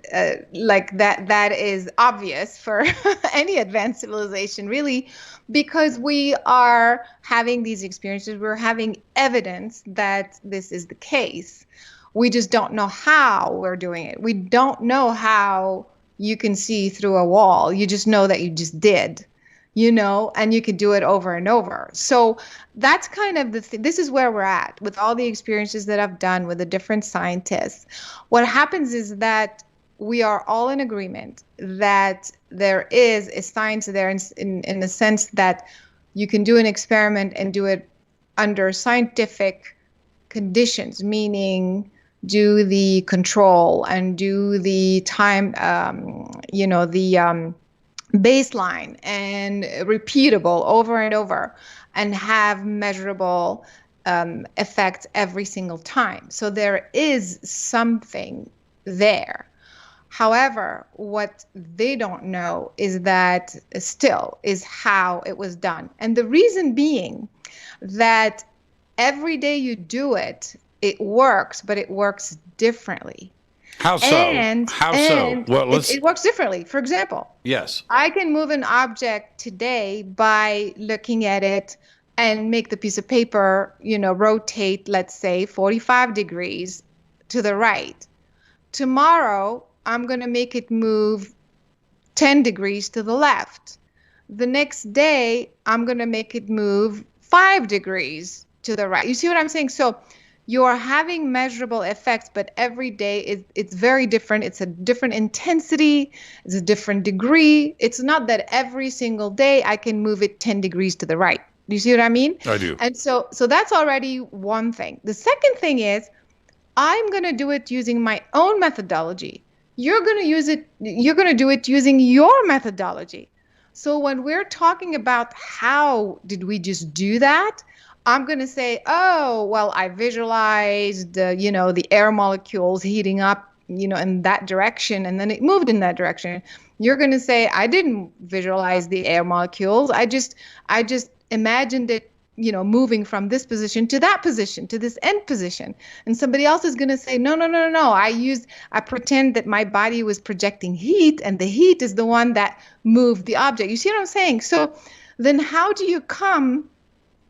that is obvious for any advanced civilization, really, because we are having these experiences. We're having evidence that this is the case. We just don't know how we're doing it. We don't know how you can see through a wall. You just know that you just did, and you could do it over and over. So that's kind of the thing. This is where we're at with all the experiences that I've done with the different scientists. What happens is that we are all in agreement that there is a science there in the sense that you can do an experiment and do it under scientific conditions, meaning do the control and do the time, baseline and repeatable over and over, and have measurable effects every single time. So there is something there. However, what they don't know is that still is how it was done. And the reason being that every day you do it, it works, but it works differently. How so? Well, it works differently. For example, yes, I can move an object today by looking at it and make the piece of paper, rotate, let's say, 45 degrees to the right. Tomorrow, I'm going to make it move 10 degrees to the left. The next day, I'm going to make it move 5 degrees to the right. You see what I'm saying? So you are having measurable effects, but every day it's very different. It's a different intensity. It's a different degree. It's not that every single day I can move it 10 degrees to the right. Do you see what I mean? I do. And so that's already one thing. The second thing is I'm going to do it using my own methodology. You're going to do it using your methodology. So when we're talking about how did we just do that, I'm going to say, oh, well, I visualized, the air molecules heating up, in that direction, and then it moved in that direction. You're going to say, I didn't visualize the air molecules. I just imagined it, moving from this position to that position, to this end position. And somebody else is going to say, no. I pretend that my body was projecting heat, and the heat is the one that moved the object. You see what I'm saying? So then how do you come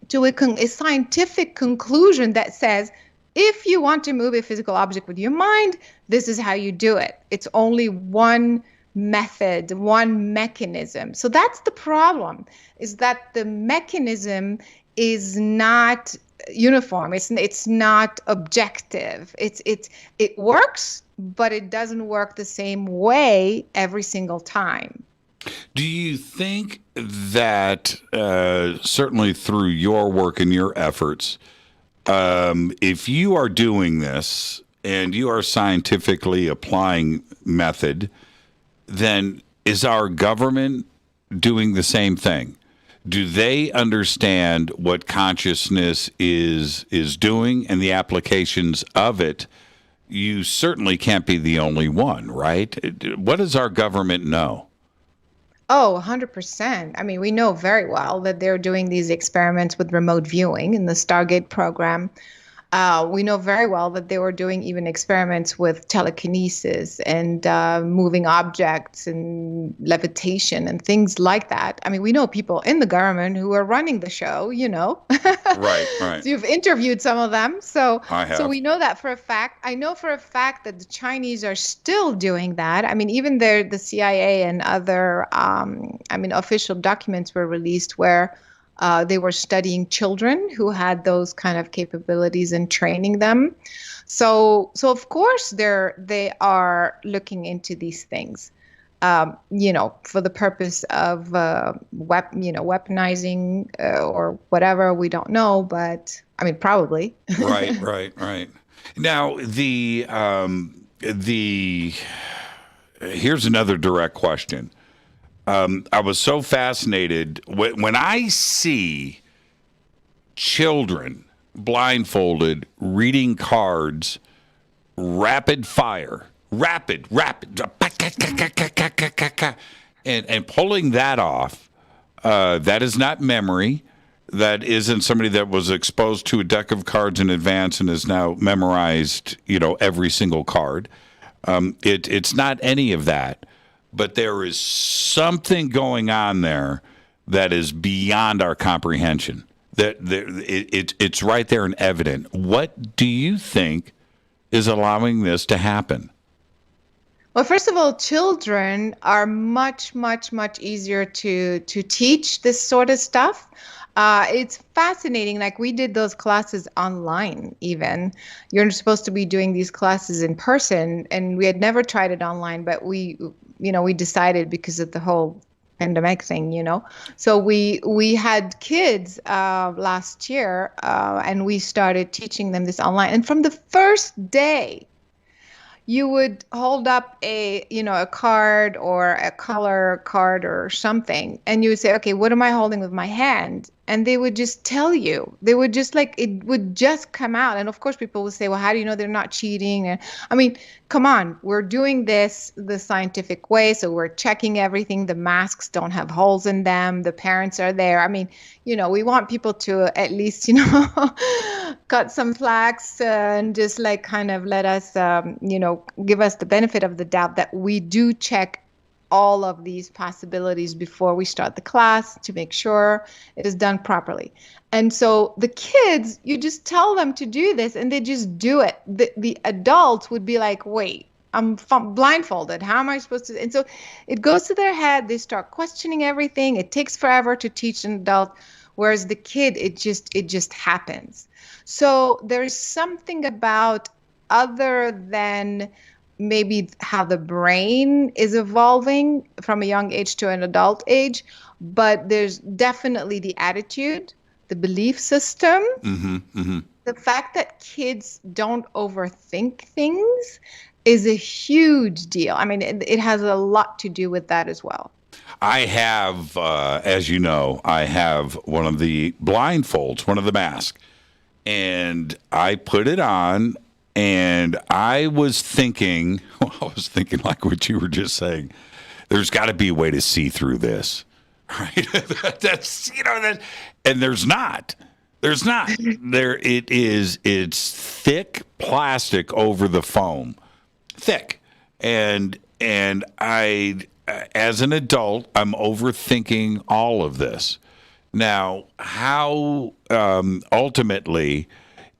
to a scientific conclusion that says, if you want to move a physical object with your mind, this is how you do it. It's only one method, one mechanism. So that's the problem, is that the mechanism is not uniform. It's not objective. It works, but it doesn't work the same way every single time. Do you think that, certainly through your work and your efforts, if you are doing this and you are scientifically applying method, then is our government doing the same thing? Do they understand what consciousness is doing and the applications of it? You certainly can't be the only one, right? What does our government know? Oh, 100%. I mean, we know very well that they're doing these experiments with remote viewing in the Stargate program. We know very well that they were doing even experiments with telekinesis and moving objects and levitation and things like that. I mean, we know people in the government who are running the show, Right. So you've interviewed some of them. So, I have. So we know that for a fact. I know for a fact that the Chinese are still doing that. I mean, even the CIA and other, official documents were released where they were studying children who had those kind of capabilities and training them. So of course they are looking into these things, for the purpose of weaponizing or whatever. We don't know, but I mean, probably. Right. Now here's another direct question. I was so fascinated when I see children blindfolded reading cards, rapid, and pulling that off. That is not memory. That isn't somebody that was exposed to a deck of cards in advance and has now memorized, every single card. It's not any of that. But there is something going on there that is beyond our comprehension. It's right there and evident. What do you think is allowing this to happen? Well, first of all, children are much, much, much easier to teach this sort of stuff. It's fascinating. Like, we did those classes online even. You're supposed to be doing these classes in person, and we had never tried it online, but we decided because of the whole pandemic thing, So we had kids last year, and we started teaching them this online. And from the first day, you would hold up a card or a color card or something, and you would say, okay, what am I holding with my hand? And they would just tell you. They would just it would just come out. And of course, people would say, well, how do you know they're not cheating? And I mean, come on, we're doing this the scientific way. So we're checking everything. The masks don't have holes in them. The parents are there. I mean, we want people to at least, cut some flags and just kind of let us, give us the benefit of the doubt that we do check all of these possibilities before we start the class to make sure it is done properly. And so the kids, you just tell them to do this and they just do it. The adults would be like, wait, I'm blindfolded. How am I supposed to? And so it goes to their head. They start questioning everything. It takes forever to teach an adult. whereas the kid, it just happens. So there's something about, other than maybe how the brain is evolving from a young age to an adult age, but there's definitely the attitude, the belief system, the fact that kids don't overthink things is a huge deal. I mean, it has a lot to do with that as well. I have, as you know, I have one of the blindfolds, one of the masks, and I put it on, and I was thinking like what you were just saying. There's got to be a way to see through this, right? And there's not. There's not. There it is. It's thick plastic over the foam, thick, and I, as an adult, I'm overthinking all of this. Now, how ultimately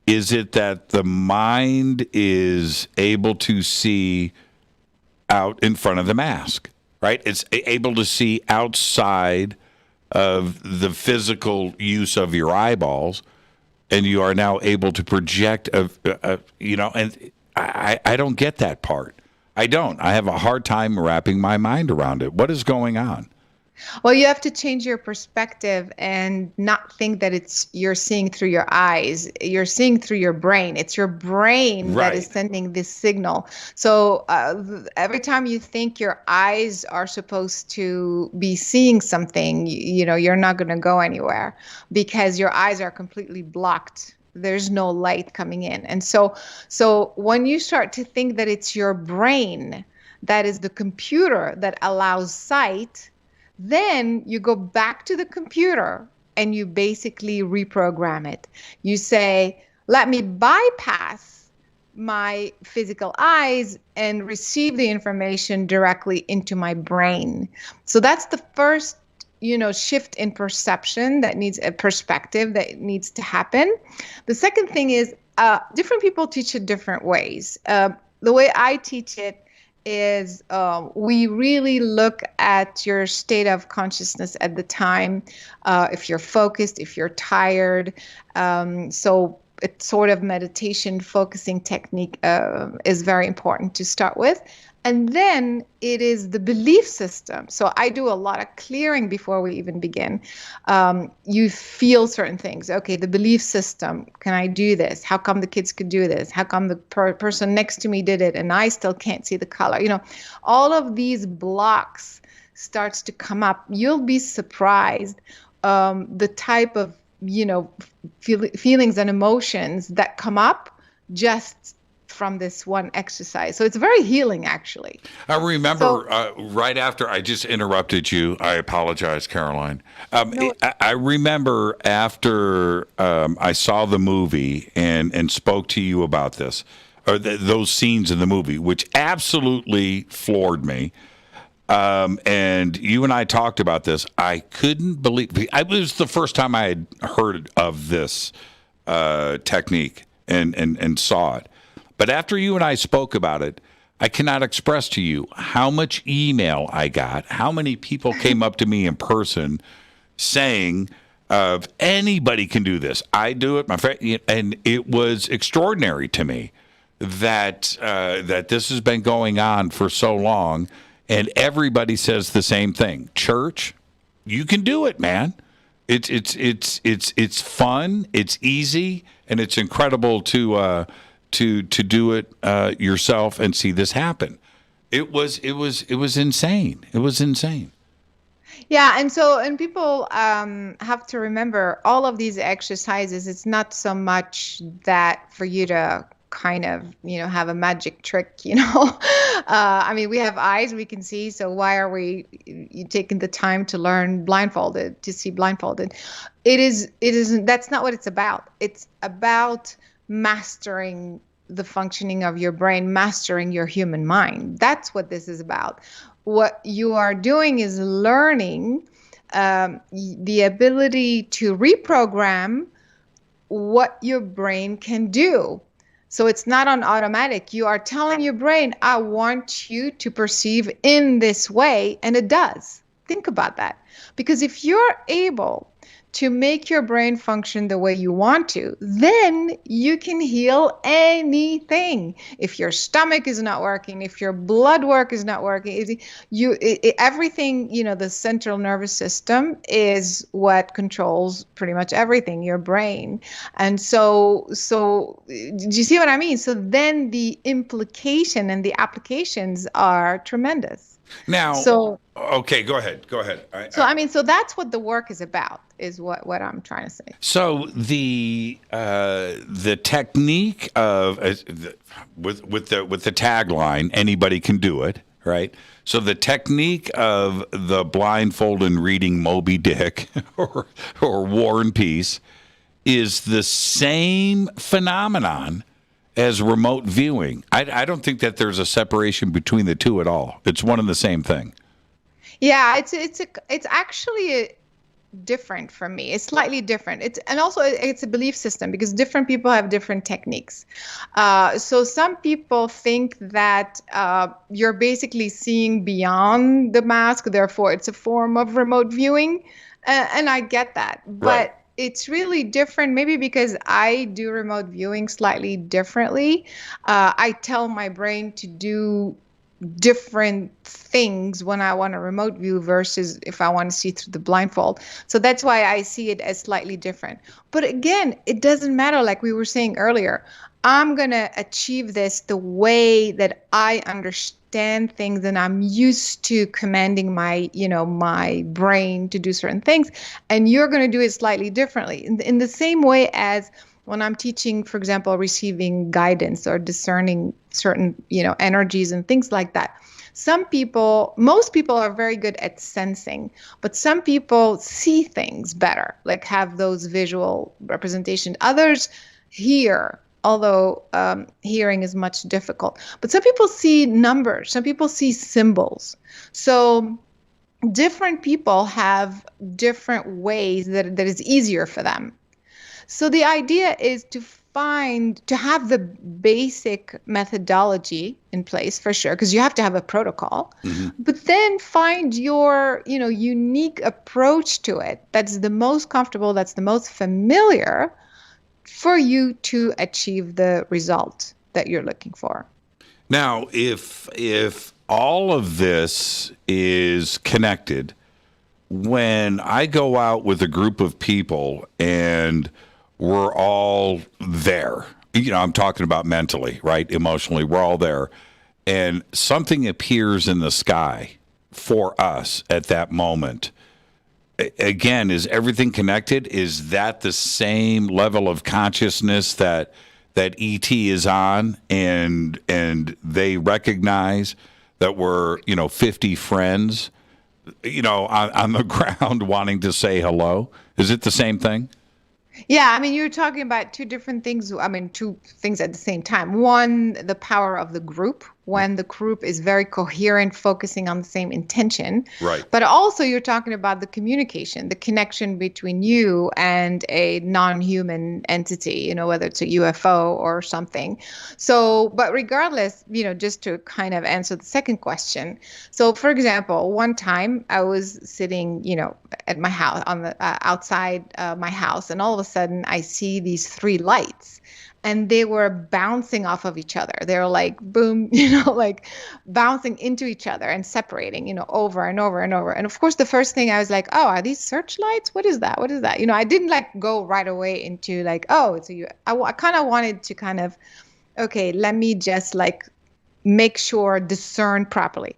is it that the mind is able to see out in front of the mask, right? It's able to see outside of the physical use of your eyeballs, and you are now able to project, and I don't get that part. I don't. I have a hard time wrapping my mind around it. What is going on? Well, you have to change your perspective and not think that you're seeing through your eyes. You're seeing through your brain. It's your brain that is sending this signal. So every time you think your eyes are supposed to be seeing something, you're not going to go anywhere because your eyes are completely blocked. There's no light coming in. And so when you start to think that it's your brain that is the computer that allows sight, then you go back to the computer and you basically reprogram it. You say, let me bypass my physical eyes and receive the information directly into my brain. So that's the first, shift in perception that needs a perspective that needs to happen. The second thing is different people teach it different ways. The way I teach it is we really look at your state of consciousness at the time, if you're focused, if you're tired. So it's sort of meditation focusing technique is very important to start with. And then it is the belief system. So I do a lot of clearing before we even begin. You feel certain things. Okay, the belief system. Can I do this? How come the kids could do this? How come the person next to me did it and I still can't see the color? All of these blocks starts to come up. You'll be surprised the type of, feelings and emotions that come up just from this one exercise. So it's very healing, actually. I remember right after I just interrupted you. I apologize, Caroline. I remember after I saw the movie and spoke to you about this, or those scenes in the movie, which absolutely floored me. And you and I talked about this. I couldn't believe it was the first time I had heard of this technique and saw it. But after you and I spoke about it, I cannot express to you how much email I got, how many people came up to me in person saying, anybody can do this. I do it, my friend, and it was extraordinary to me that this has been going on for so long, and everybody says the same thing. Church, you can do it, man. It's fun, it's easy, and it's incredible to do it yourself and see this happen. It was insane. It was insane. Yeah, and people have to remember all of these exercises. It's not so much that for you to kind of have a magic trick. I mean, we have eyes, we can see. So why are we taking the time to learn blindfolded, to see blindfolded? It isn't. That's not what it's about. It's about mastering the functioning of your brain, mastering your human mind. That's what this is about. What you are doing is learning the ability to reprogram what your brain can do. So it's not on automatic. You are telling your brain, I want you to perceive in this way, and it does. Think about that. Because if you're able to make your brain function the way you want to, then you can heal anything. If your stomach is not working, if your blood work is not working, everything, the central nervous system is what controls pretty much everything, your brain. And so do you see what I mean? So then the implication and the applications are tremendous. Now, okay, go ahead. So that's what the work is about, is what I'm trying to say. So the technique of with the tagline, anybody can do it, right? So the technique of the blindfold and reading Moby Dick or War and Peace is the same phenomenon as remote viewing. I don't think that there's a separation between the two at all. It's one and the same thing. Yeah, it's actually different for me. It's slightly different. It's a belief system, because different people have different techniques. So some people think that you're basically seeing beyond the mask, therefore it's a form of remote viewing, and I get that, but. Right. It's really different, maybe because I do remote viewing slightly differently. I tell my brain to do different things when I want a remote view versus if I want to see through the blindfold. So that's why I see it as slightly different. But again, it doesn't matter, like we were saying earlier. I'm going to achieve this the way that I understand things, and I'm used to commanding my brain to do certain things, and you're going to do it slightly differently. In the same way as when I'm teaching, for example, receiving guidance or discerning certain, energies and things like that. Most people are very good at sensing, but some people see things better, like have those visual representation. Others hear, although hearing is much difficult. But some people see numbers, some people see symbols. So different people have different ways that is easier for them. So the idea is to have the basic methodology in place, for sure, because you have to have a protocol, but then find your, unique approach to it. That's the most comfortable, that's the most familiar for you to achieve the result that you're looking for. Now, if all of this is connected, when I go out with a group of people and we're all there, I'm talking about mentally, right? Emotionally, we're all there, and something appears in the sky for us at that moment. Again, is everything connected? Is that the same level of consciousness that ET is on, and they recognize that we're 50 friends, on the ground wanting to say hello? Is it the same thing? Yeah, you're talking about two different things. Two things at the same time. One, the power of the group, when the group is very coherent, focusing on the same intention. Right. But also you're talking about the communication, the connection between you and a non-human entity, whether it's a UFO or something. So, but regardless, just to kind of answer the second question. So, for example, one time I was sitting, at my house, on the outside my house, and all of a sudden I see these 3 lights. And they were bouncing off of each other. They were like, boom, like bouncing into each other and separating, over and over and over. And of course, the first thing I was like, oh, are these searchlights? What is that? What is that? I didn't go right away into oh, it's I kind of wanted to okay, let me just make sure, discern properly.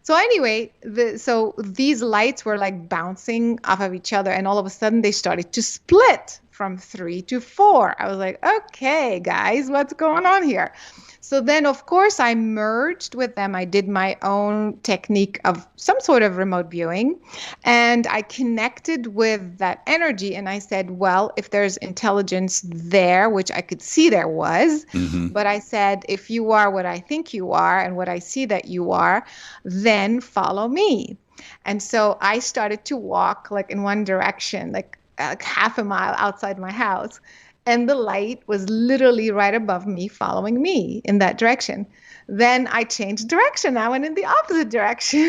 So anyway, so these lights were bouncing off of each other, and all of a sudden they started to split from 3 to 4. I was like, okay, guys, what's going on here? So then, of course, I merged with them. I did my own technique of some sort of remote viewing, and I connected with that energy. And I said, well, if there's intelligence there, which I could see there was, but I said, if you are what I think you are and what I see that you are, then follow me. And so I started to walk in one direction, half a mile outside my house, and the light was literally right above me, following me in that direction. Then I changed direction. I went in the opposite direction.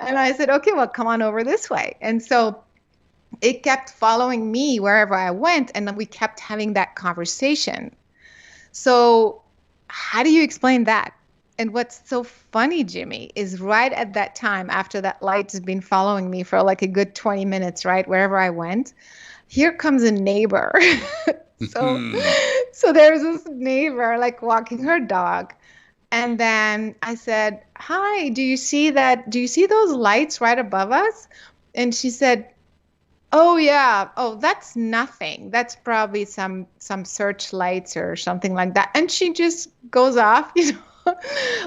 And I said, okay, well, come on over this way. And so it kept following me wherever I went, and we kept having that conversation. So how do you explain that? And what's so funny, Jimmy, is right at that time, after that light has been following me for like a good 20 minutes, right, wherever I went, here comes a neighbor. So there's this neighbor like walking her dog. And then I said, "Hi, do you see that? Do you see those lights right above us?" And she said, "Oh yeah. Oh, that's nothing. That's probably some searchlights or something like that." And she just goes off,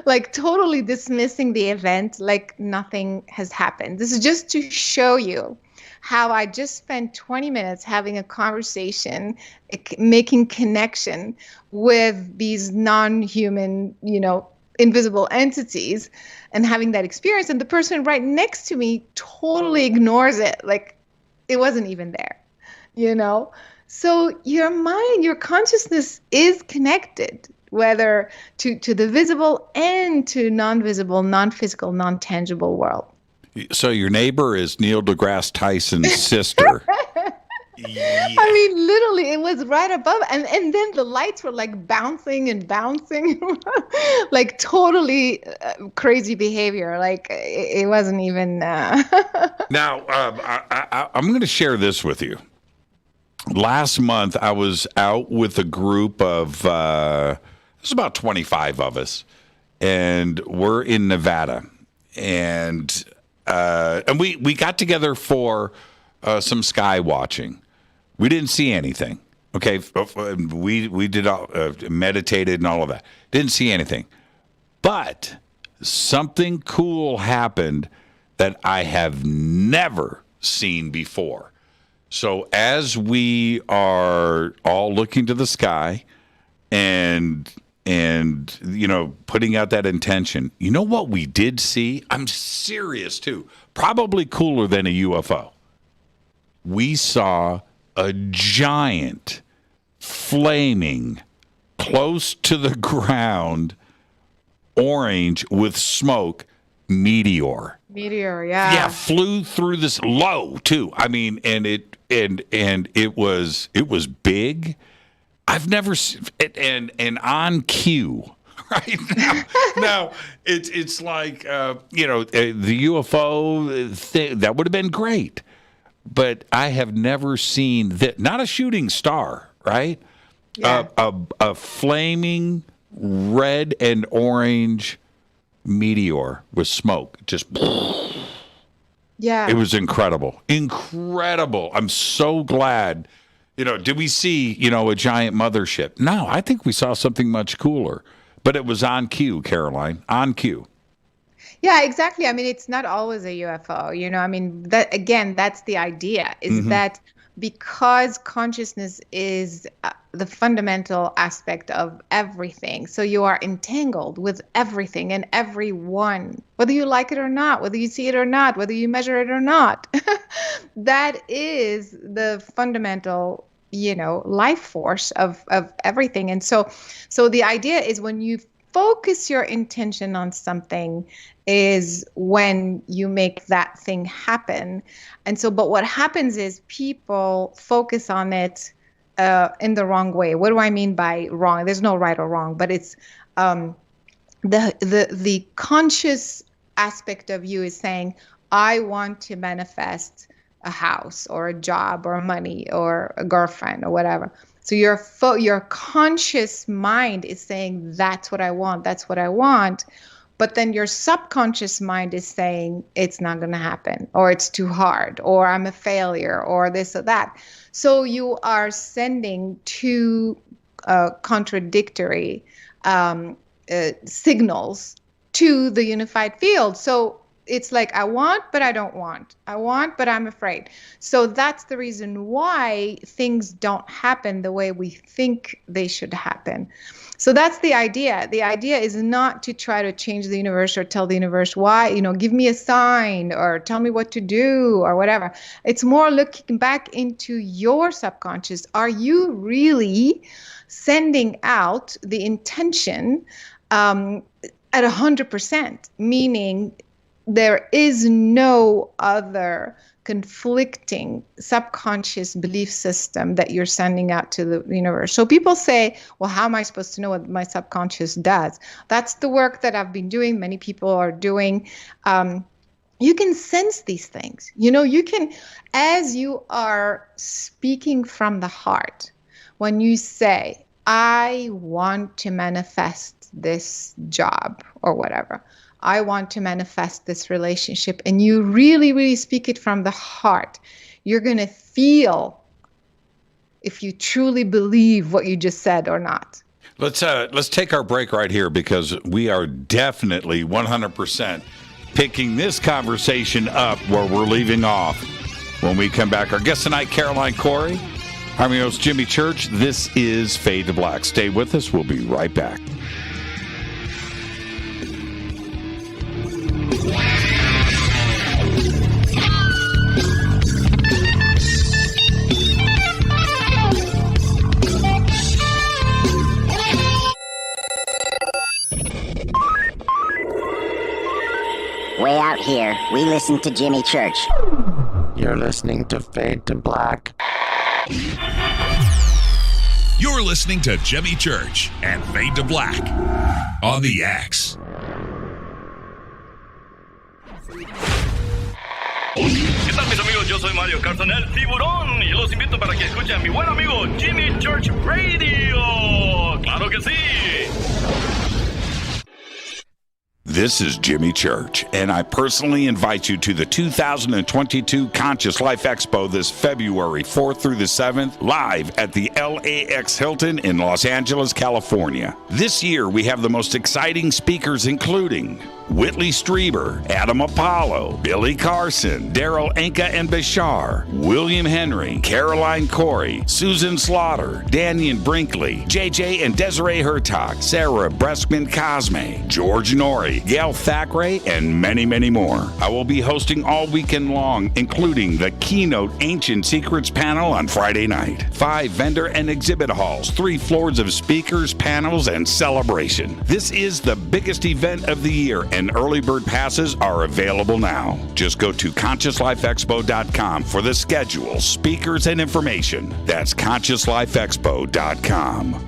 like totally dismissing the event, like nothing has happened. This is just to show you how I just spent 20 minutes having a conversation, making connection with these non-human, invisible entities, and having that experience. And the person right next to me totally ignores it, like it wasn't even there, So your mind, your consciousness is connected, whether to the visible and to non-visible, non-physical, non-tangible world. So your neighbor is Neil deGrasse Tyson's sister. Yeah. I mean, literally, it was right above. And then the lights were like bouncing and bouncing, like totally crazy behavior. Like it wasn't even. Now, I'm going to share this with you. Last month, I was out with a group of, there's about 25 of us, and we're in Nevada. And we got together for some sky watching. We didn't see anything. Okay, we did meditated and all of that. Didn't see anything, but something cool happened that I have never seen before. So as we are all looking to the sky and putting out that intention, you know what we did see? I'm serious too. Probably cooler than a UFO. We saw a giant, flaming, close to the ground, orange with smoke meteor. Meteor, yeah. Yeah, flew through this low too. I mean, and it was big. I've never seen it, and on cue. Right now it's like the UFO thing that would have been great, but I have never seen that. Not a shooting star, right? Yeah. A flaming red and orange meteor with smoke, just. Yeah, it was incredible. I'm so glad. Did we see a giant mothership? No, I think we saw something much cooler. But it was on cue, Caroline, on cue. Yeah, exactly. I mean, it's not always a UFO, I mean, that's the idea, is that because consciousness is the fundamental aspect of everything. So you are entangled with everything and everyone, whether you like it or not, whether you see it or not, whether you measure it or not. That is the fundamental life force of everything. And so the idea is when you focus your intention on something is when you make that thing happen. And so, but what happens is people focus on it in the wrong way. What do I mean by wrong? There's no right or wrong, but it's the conscious aspect of you is saying, I want to manifest a house or a job or money or a girlfriend or whatever. So your conscious mind is saying, that's what I want. That's what I want. But then your subconscious mind is saying, it's not going to happen, or it's too hard, or I'm a failure, or this or that. So you are sending two contradictory signals to the unified field. So it's like, I want, but I don't want. I want, but I'm afraid. So that's the reason why things don't happen the way we think they should happen. So that's the idea. The idea is not to try to change the universe or tell the universe why, give me a sign or tell me what to do or whatever. It's more looking back into your subconscious. Are you really sending out the intention at 100%? Meaning, there is no other conflicting subconscious belief system that you're sending out to the universe. So people say, well, how am I supposed to know what my subconscious does? That's the work that I've been doing. Many people are doing. You can sense these things. You can, as you are speaking from the heart, when you say, I want to manifest this job or whatever, I want to manifest this relationship, and you really, really speak it from the heart, you're going to feel if you truly believe what you just said or not. Let's take our break right here, because we are definitely 100% picking this conversation up where we're leaving off when we come back. Our guest tonight, Caroline Cory. I'm your host, Jimmy Church. This is Fade to Black. Stay with us. We'll be right back. Way out here, we listen to Jimmy Church. You're listening to Fade to Black. You're listening to Jimmy Church and Fade to Black on the X. ¿Qué tal, mis amigos? Yo soy Mario Carson, el tiburón, y los invito para que escuchen a mi buen amigo Jimmy Church Radio. ¡Claro que sí! This is Jimmy Church, and I personally invite you to the 2022 Conscious Life Expo this February 4th through the 7th, live at the LAX Hilton in Los Angeles, California. This year, we have the most exciting speakers, including Whitley Strieber, Adam Apollo, Billy Carson, Daryl Anka and Bashar, William Henry, Caroline Cory, Susan Slaughter, Daniel Brinkley, JJ and Desiree Hertog, Sarah Breskman-Cosme, George Norrie, Gail Thackeray, and many, many more. I will be hosting all weekend long, including the keynote Ancient Secrets panel on Friday night, 5 vendor and exhibit halls, 3 floors of speakers, panels, and celebration. This is the biggest event of the year, and early bird passes are available now. Just go to ConsciousLifeExpo.com for the schedule, speakers, and information. That's ConsciousLifeExpo.com.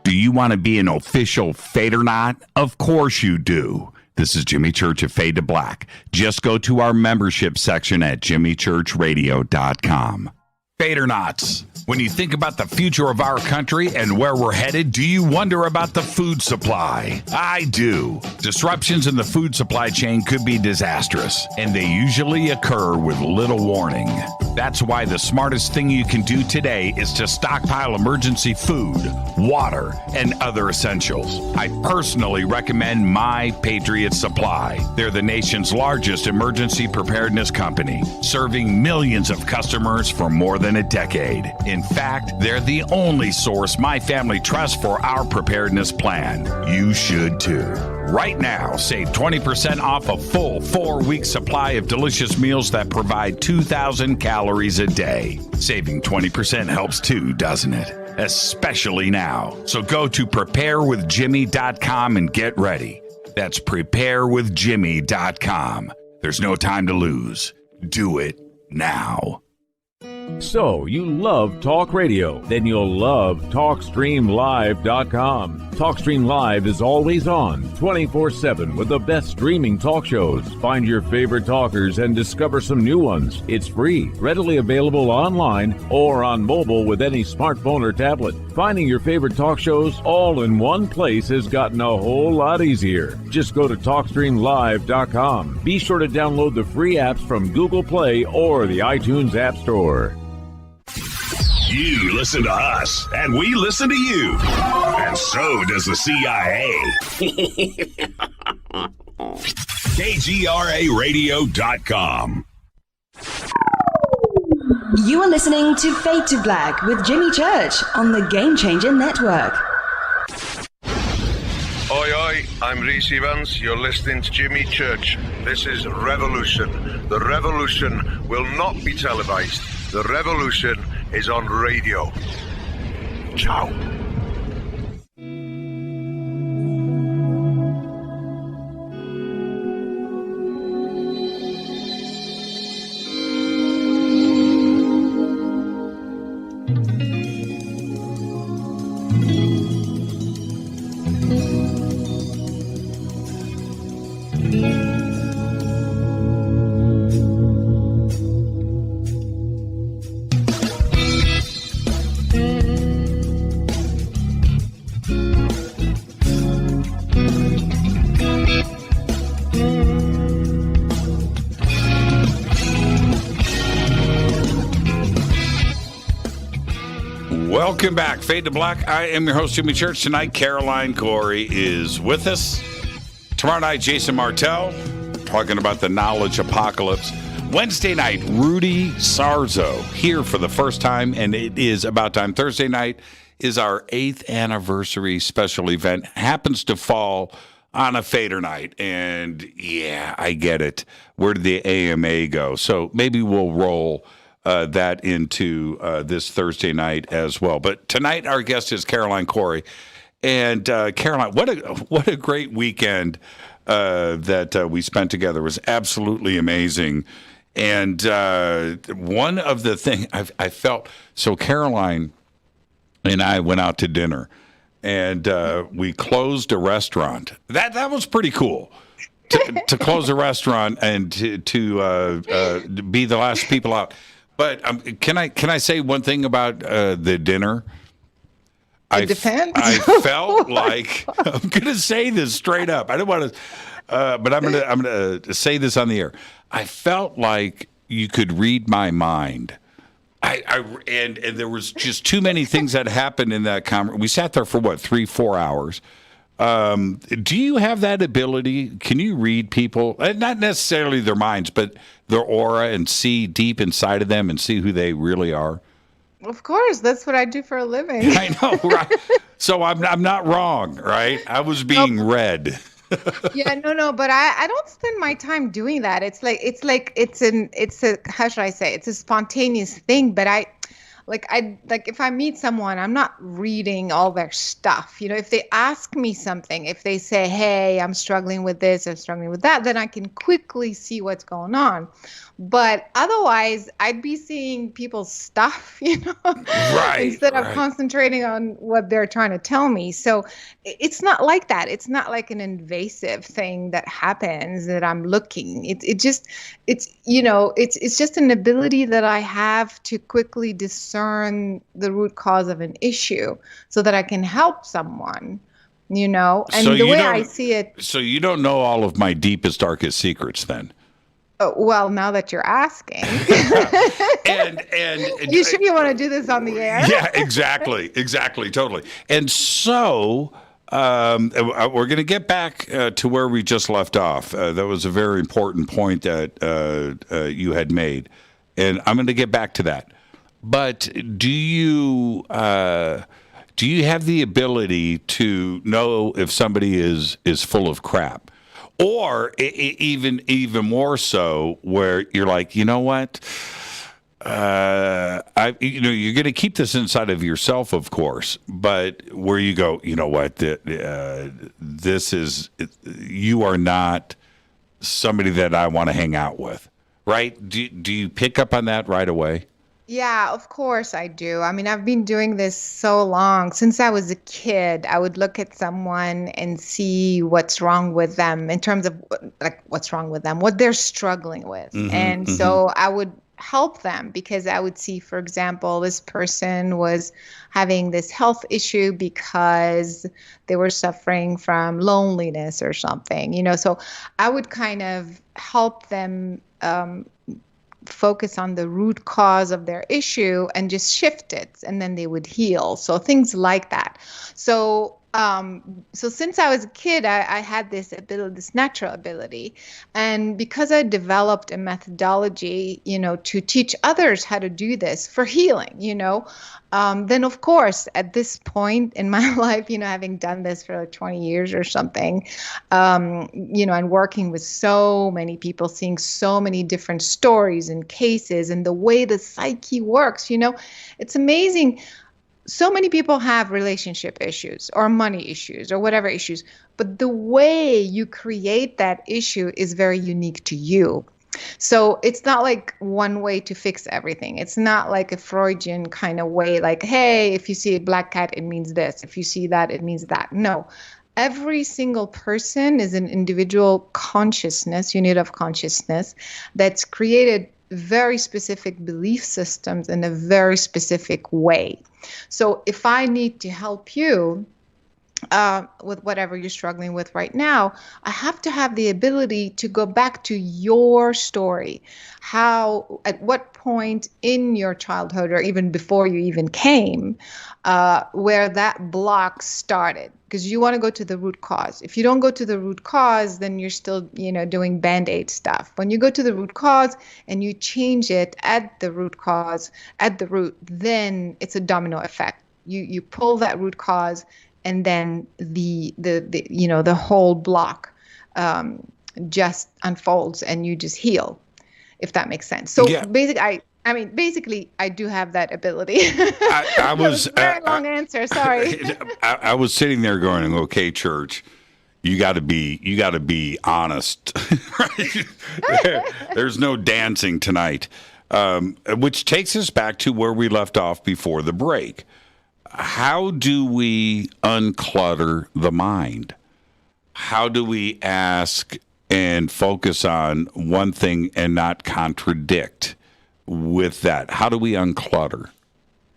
Do you want to be an official Fadernaut? Of course you do. This is Jimmy Church of Fade to Black. Just go to our membership section at JimmyChurchRadio.com. Fadernauts. When you think about the future of our country and where we're headed, do you wonder about the food supply? I do. Disruptions in the food supply chain could be disastrous, and they usually occur with little warning. That's why the smartest thing you can do today is to stockpile emergency food, water, and other essentials. I personally recommend My Patriot Supply. They're the nation's largest emergency preparedness company, serving millions of customers for more than a decade. In fact, they're the only source my family trusts for our preparedness plan. You should too. Right now, save 20% off a full 4-week supply of delicious meals that provide 2,000 calories a day. Saving 20% helps too, doesn't it? Especially now. So go to preparewithjimmy.com and get ready. That's preparewithjimmy.com. There's no time to lose. Do it now. So, you love talk radio? Then you'll love TalkStreamLive.com. TalkStream Live is always on, 24/7 with the best streaming talk shows. Find your favorite talkers and discover some new ones. It's free, readily available online or on mobile with any smartphone or tablet. Finding your favorite talk shows all in one place has gotten a whole lot easier. Just go to TalkStreamLive.com. Be sure to download the free apps from Google Play or the iTunes App Store. You listen to us, and we listen to you. And so does the CIA. KGRARadio.com. You are listening to Fade to Black with Jimmy Church on the Game Changer Network. Oi, oi, I'm Reese Evans. You're listening to Jimmy Church. This is Revolution. The revolution will not be televised. The revolution is on radio. Ciao. Welcome back. Fade to Black. I am your host, Jimmy Church. Tonight, Caroline Cory is with us. Tomorrow night, Jason Martell talking about the knowledge apocalypse. Wednesday night, Rudy Sarzo here for the first time, and it is about time. Thursday night is our 8th anniversary special event. Happens to fall on a fader night, and yeah, I get it. Where did the AMA go? So maybe we'll roll that into this Thursday night as well. But tonight, our guest is Caroline Cory. And Caroline, what a great weekend that we spent together. It was absolutely amazing. And one of the things I felt, so Caroline and I went out to dinner, and we closed a restaurant. That was pretty cool. To close a restaurant and to be the last people out. But can I say one thing about the dinner? It depends. I felt like I'm going to say this straight up. I don't want to, but I'm going to say this on the air. I felt like you could read my mind. And there was just too many things that happened in that conversation. We sat there for 3-4 hours. Do you have that ability? Can you read people? Not necessarily their minds, but their aura, and see deep inside of them and see who they really are? Of course, that's what I do for a living. I know, right? So I'm not wrong, right? I was being read. Yeah, no, but I don't spend my time doing that. It's a how should I say? It's a spontaneous thing, but I if I meet someone, I'm not reading all their stuff. You know, if they ask me something, if they say, "Hey, I'm struggling with this, I'm struggling with that," then I can quickly see what's going on. But otherwise, I'd be seeing people's stuff, right, instead of concentrating on what they're trying to tell me. So it's not like that. It's not like an invasive thing that happens that I'm looking. It's just an ability that I have to quickly discern the root cause of an issue so that I can help someone. And so the way I see it. So you don't know all of my deepest, darkest secrets, then? Well, now that you're asking, and you sure you want to do this on the air? Yeah, exactly, totally. And so we're going to get back to where we just left off. That was a very important point that you had made, and I'm going to get back to that. But do you have the ability to know if somebody is full of crap? Or even more so, where you're like, you know what? You're going to keep this inside of yourself, of course, but where you go, you know what? You are not somebody that I want to hang out with, right? Do you pick up on that right away? Yeah, of course I do. I mean, I've been doing this so long. Since I was a kid, I would look at someone and see what's wrong with them in terms of what's wrong with them, what they're struggling with. So I would help them because I would see, for example, this person was having this health issue because they were suffering from loneliness or something, so I would kind of help them focus on the root cause of their issue and just shift it, and then they would heal. So things like that. So since I was a kid, I had this ability, this natural ability. And because I developed a methodology, to teach others how to do this for healing, then of course, at this point in my life, having done this for 20 years or something, and working with so many people, seeing so many different stories and cases and the way the psyche works, it's amazing. So many people have relationship issues or money issues or whatever issues, but the way you create that issue is very unique to you. So it's not like one way to fix everything. It's not like a Freudian kind of way, like, hey, if you see a black cat, it means this. If you see that, it means that. No. Every single person is an individual consciousness, unit of consciousness that's created very specific belief systems in a very specific way. So if I need to help you, with whatever you're struggling with right now, I have to have the ability to go back to your story. How, at what point in your childhood, or even before you even came, where that block started. Because you want to go to the root cause. If you don't go to the root cause, then you're still, doing Band-Aid stuff. When you go to the root cause and you change it at the root cause, at the root, then it's a domino effect. You pull that root cause, and then the whole block just unfolds, and you just heal, if that makes sense. So basically, I do have that ability. I was very long answer. Sorry. I was sitting there going, "Okay, church, you got to be honest. There's no dancing tonight," which takes us back to where we left off before the break. How do we unclutter the mind? How do we ask and focus on one thing and not contradict with that? How do we unclutter?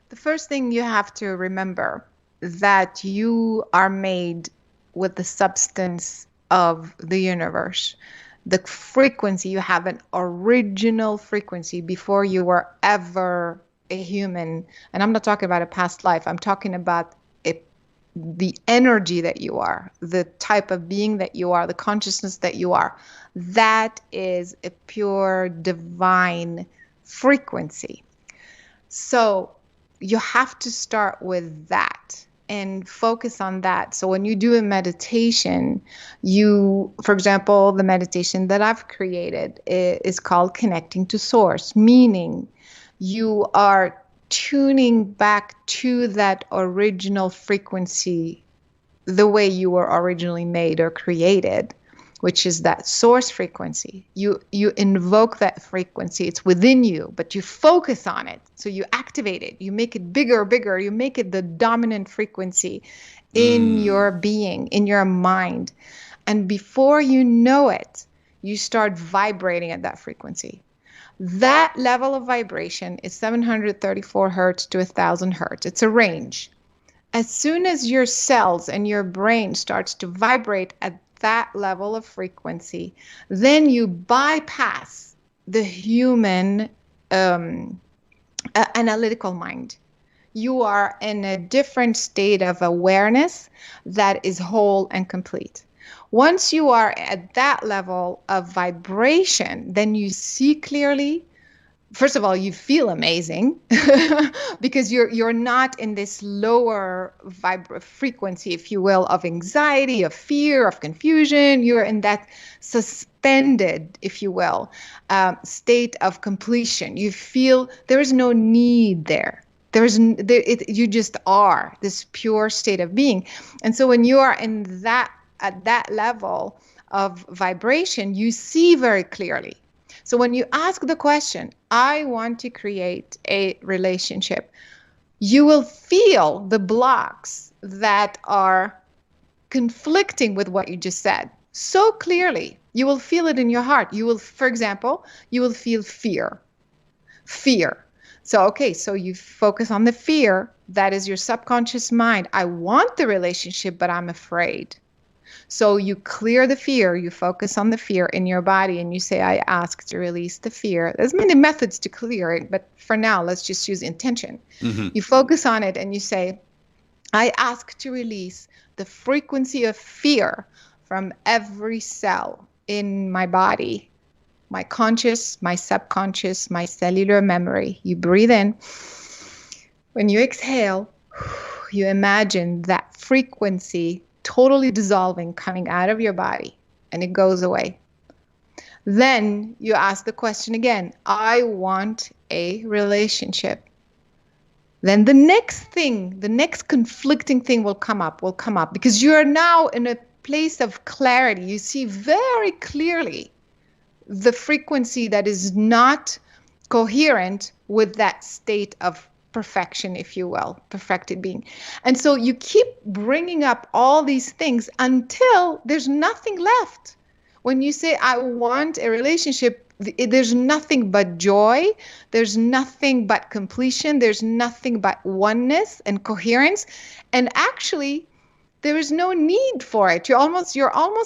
The first thing you have to remember that you are made with the substance of the universe. The frequency, you have an original frequency before you were ever a human. And I'm not talking about a past life. I'm talking about the energy that you are, the type of being that you are, the consciousness that you are. That is a pure divine frequency. So you have to start with that and focus on that. So when you do a meditation, for example, the meditation that I've created is called Connecting to Source, meaning you are tuning back to that original frequency, the way you were originally made or created, which is that source frequency. You invoke that frequency. It's within you, but you focus on it. So you activate it. You make it bigger. You make it the dominant frequency in your being, in your mind. And before you know it, you start vibrating at that frequency. That level of vibration is 734 hertz to 1,000 hertz. It's a range. As soon as your cells and your brain starts to vibrate at that level of frequency, then you bypass the human analytical mind. You are in a different state of awareness that is whole and complete. Once you are at that level of vibration, then you see clearly. First of all, you feel amazing because you're not in this lower frequency, if you will, of anxiety, of fear, of confusion. You're in that suspended, if you will, state of completion. You feel there is no need there. You just are this pure state of being. And so when you are in at that level of vibration, you see very clearly. So when you ask the question, I want to create a relationship, you will feel the blocks that are conflicting with what you just said so clearly. You will feel it in your heart. You will, for example, you will feel fear. So you focus on the fear. That is your subconscious mind. I want the relationship, but I'm afraid. So you clear the fear, you focus on the fear in your body, and you say, I ask to release the fear. There's many methods to clear it, but for now, let's just use intention. Mm-hmm. You focus on it and you say, I ask to release the frequency of fear from every cell in my body, my conscious, my subconscious, my cellular memory. You breathe in. When you exhale, you imagine that frequency totally dissolving, coming out of your body, and it goes away. Then you ask the question again, I want a relationship. Then the next conflicting thing will come up because you are now in a place of clarity. You see very clearly the frequency that is not coherent with that state of perfection, if you will, perfected being. And so you keep bringing up all these things until there's nothing left. When you say, I want a relationship, there's nothing but joy. There's nothing but completion. There's nothing but oneness and coherence. And actually, there is no need for it. You're almost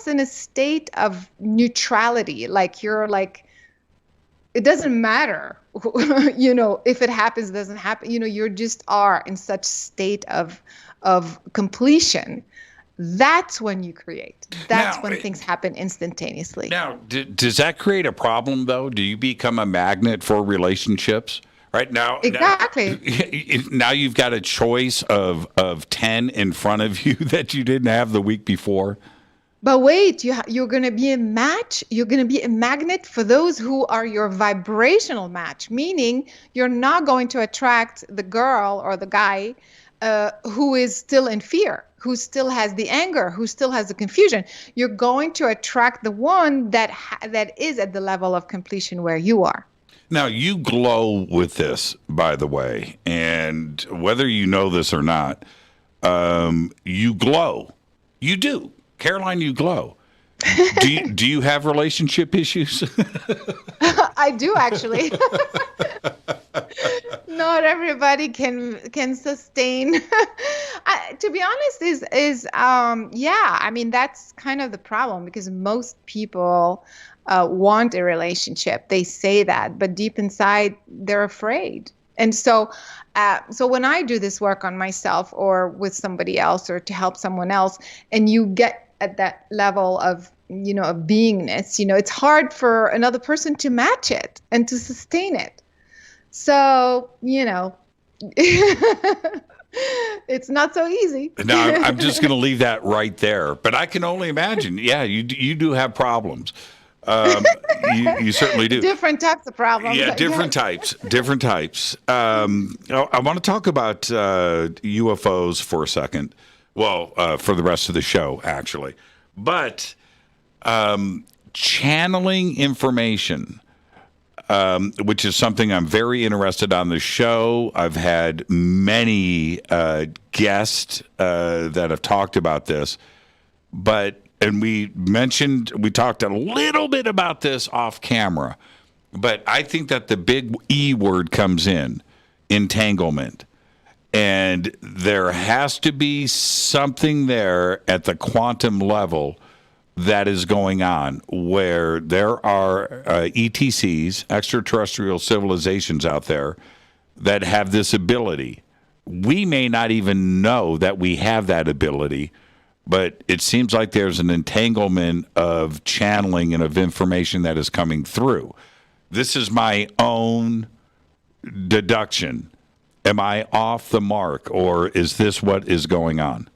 in a state of neutrality. Like you're like, it doesn't matter, if it happens, it doesn't happen. You just are in such state of completion. That's when you create. That's when things happen instantaneously. Now, does that create a problem, though? Do you become a magnet for relationships? Right now, exactly. Now you've got a choice of 10 in front of you that you didn't have the week before. But wait, you're going to be a match. You're going to be a magnet for those who are your vibrational match, meaning you're not going to attract the girl or the guy who is still in fear, who still has the anger, who still has the confusion. You're going to attract the one that is at the level of completion where you are. Now, you glow with this, by the way, and whether you know this or not, you glow. You do. Caroline, you glow. Do you have relationship issues? I do, actually. Not everybody can sustain. To be honest, I mean, that's kind of the problem, because most people want a relationship. They say that, but deep inside, they're afraid. And so when I do this work on myself or with somebody else or to help someone else, and you get at that level of, of beingness, it's hard for another person to match it and to sustain it. So, it's not so easy. No, I'm just going to leave that right there. But I can only imagine. Yeah, you do have problems. You certainly do. Different types of problems. Yeah, different types. I want to talk about UFOs for a second. Well, for the rest of the show, actually. But channeling information, which is something I'm very interested on the show. I've had many guests that have talked about this. And we talked a little bit about this off camera. But I think that the big E word comes in, entanglement. And there has to be something there at the quantum level that is going on, where there are ETCs, extraterrestrial civilizations out there, that have this ability. We may not even know that we have that ability, but it seems like there's an entanglement of channeling and of information that is coming through. This is my own deduction. Am I off the mark, or is this what is going on?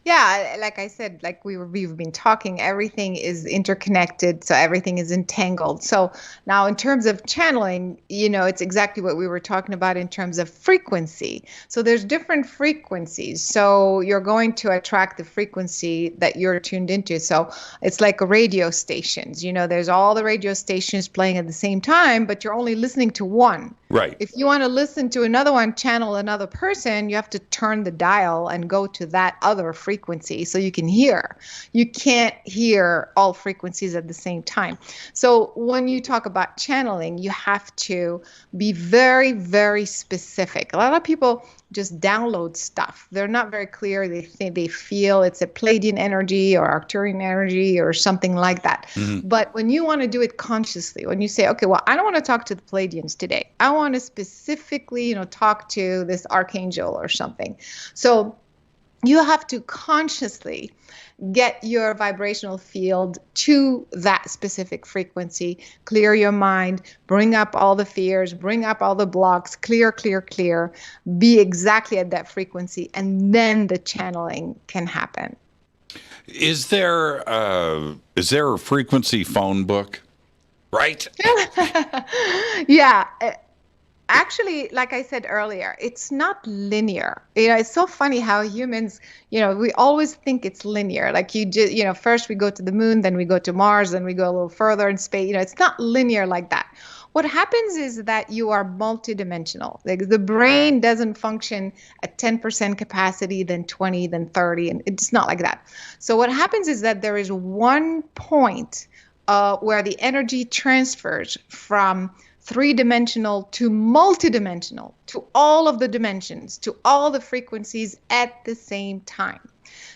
Yeah, like I said, like we've been talking, everything is interconnected, so everything is entangled. So now in terms of channeling, it's exactly what we were talking about in terms of frequency. So there's different frequencies. So you're going to attract the frequency that you're tuned into. So it's like radio stations. There's all the radio stations playing at the same time, but you're only listening to one. Right. If you want to listen to another one, channel another person, you have to turn the dial and go to that other frequency so you can hear. You can't hear all frequencies at the same time. So when you talk about channeling, you have to be very, very specific. A lot of people just download stuff. They're not very clear. They feel it's a Pleiadian energy or Arcturian energy or something like that. Mm-hmm. But when you want to do it consciously, when you say, okay, well, I don't want to talk to the Pleiadians today. I want to specifically, talk to this archangel or something. So you have to consciously get your vibrational field to that specific frequency, clear your mind, bring up all the fears, bring up all the blocks, clear, be exactly at that frequency, and then the channeling can happen. Is there a frequency phone book? Right? Yeah. Actually, like I said earlier, it's not linear. It's so funny how humans, we always think it's linear. Like you just, first we go to the moon, then we go to Mars, then we go a little further in space. It's not linear like that. What happens is that you are multidimensional. Like the brain doesn't function at 10% capacity, then 20, then 30, and it's not like that. So what happens is that there is one point where the energy transfers from three-dimensional to multidimensional, to all of the dimensions, to all the frequencies at the same time.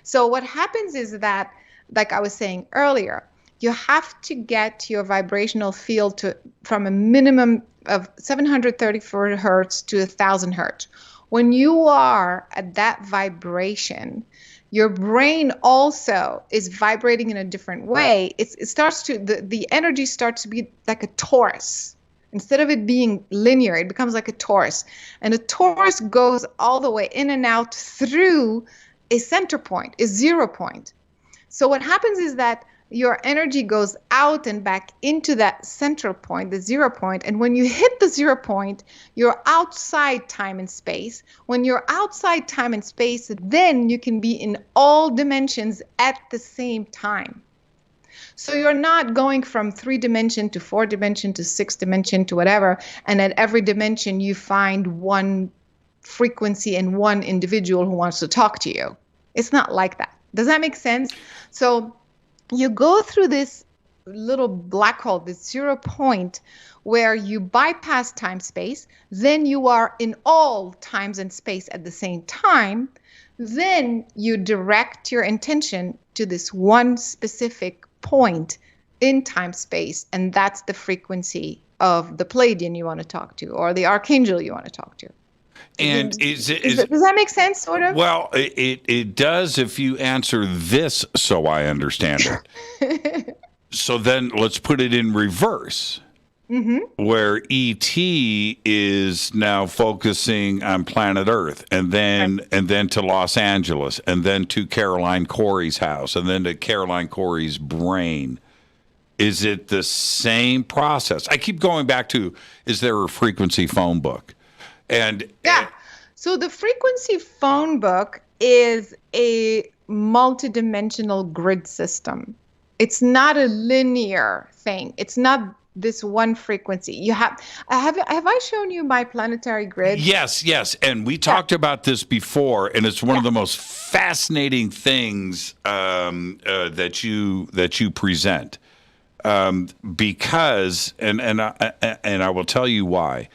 So what happens is that, like I was saying earlier, you have to get your vibrational field from a minimum of 734 hertz to 1,000 hertz. When you are at that vibration, your brain also is vibrating in a different way. The energy starts to be like a torus. Instead of it being linear, it becomes like a torus. And a torus goes all the way in and out through a center point, a 0 point. So what happens is that your energy goes out and back into that central point, the 0 point. And when you hit the 0 point, you're outside time and space. When you're outside time and space, then you can be in all dimensions at the same time. So you're not going from 3 dimension to 4 dimension to 6 dimension to whatever. And at every dimension, you find one frequency and one individual who wants to talk to you. It's not like that. Does that make sense? So you go through this little black hole, this 0 point, where you bypass time space, then you are in all times and space at the same time, then you direct your intention to this one specific point in time space, and that's the frequency of the Pleiadian you want to talk to, or the Archangel you want to talk to. And does that make sense, sort of? Well, it does if you answer this, so I understand it. So then let's put it in reverse, where E.T. is now focusing on planet Earth, and then to Los Angeles, and then to Caroline Cory's house, and then to Caroline Cory's brain. Is it the same process? I keep going back to, is there a frequency phone book? And yeah, so the frequency phone book is a multidimensional grid system. It's not a linear thing. It's not this one frequency. Have I shown you my planetary grid? Yes, and we talked about this before, and it's one of the most fascinating things that you present, because and I will tell you why.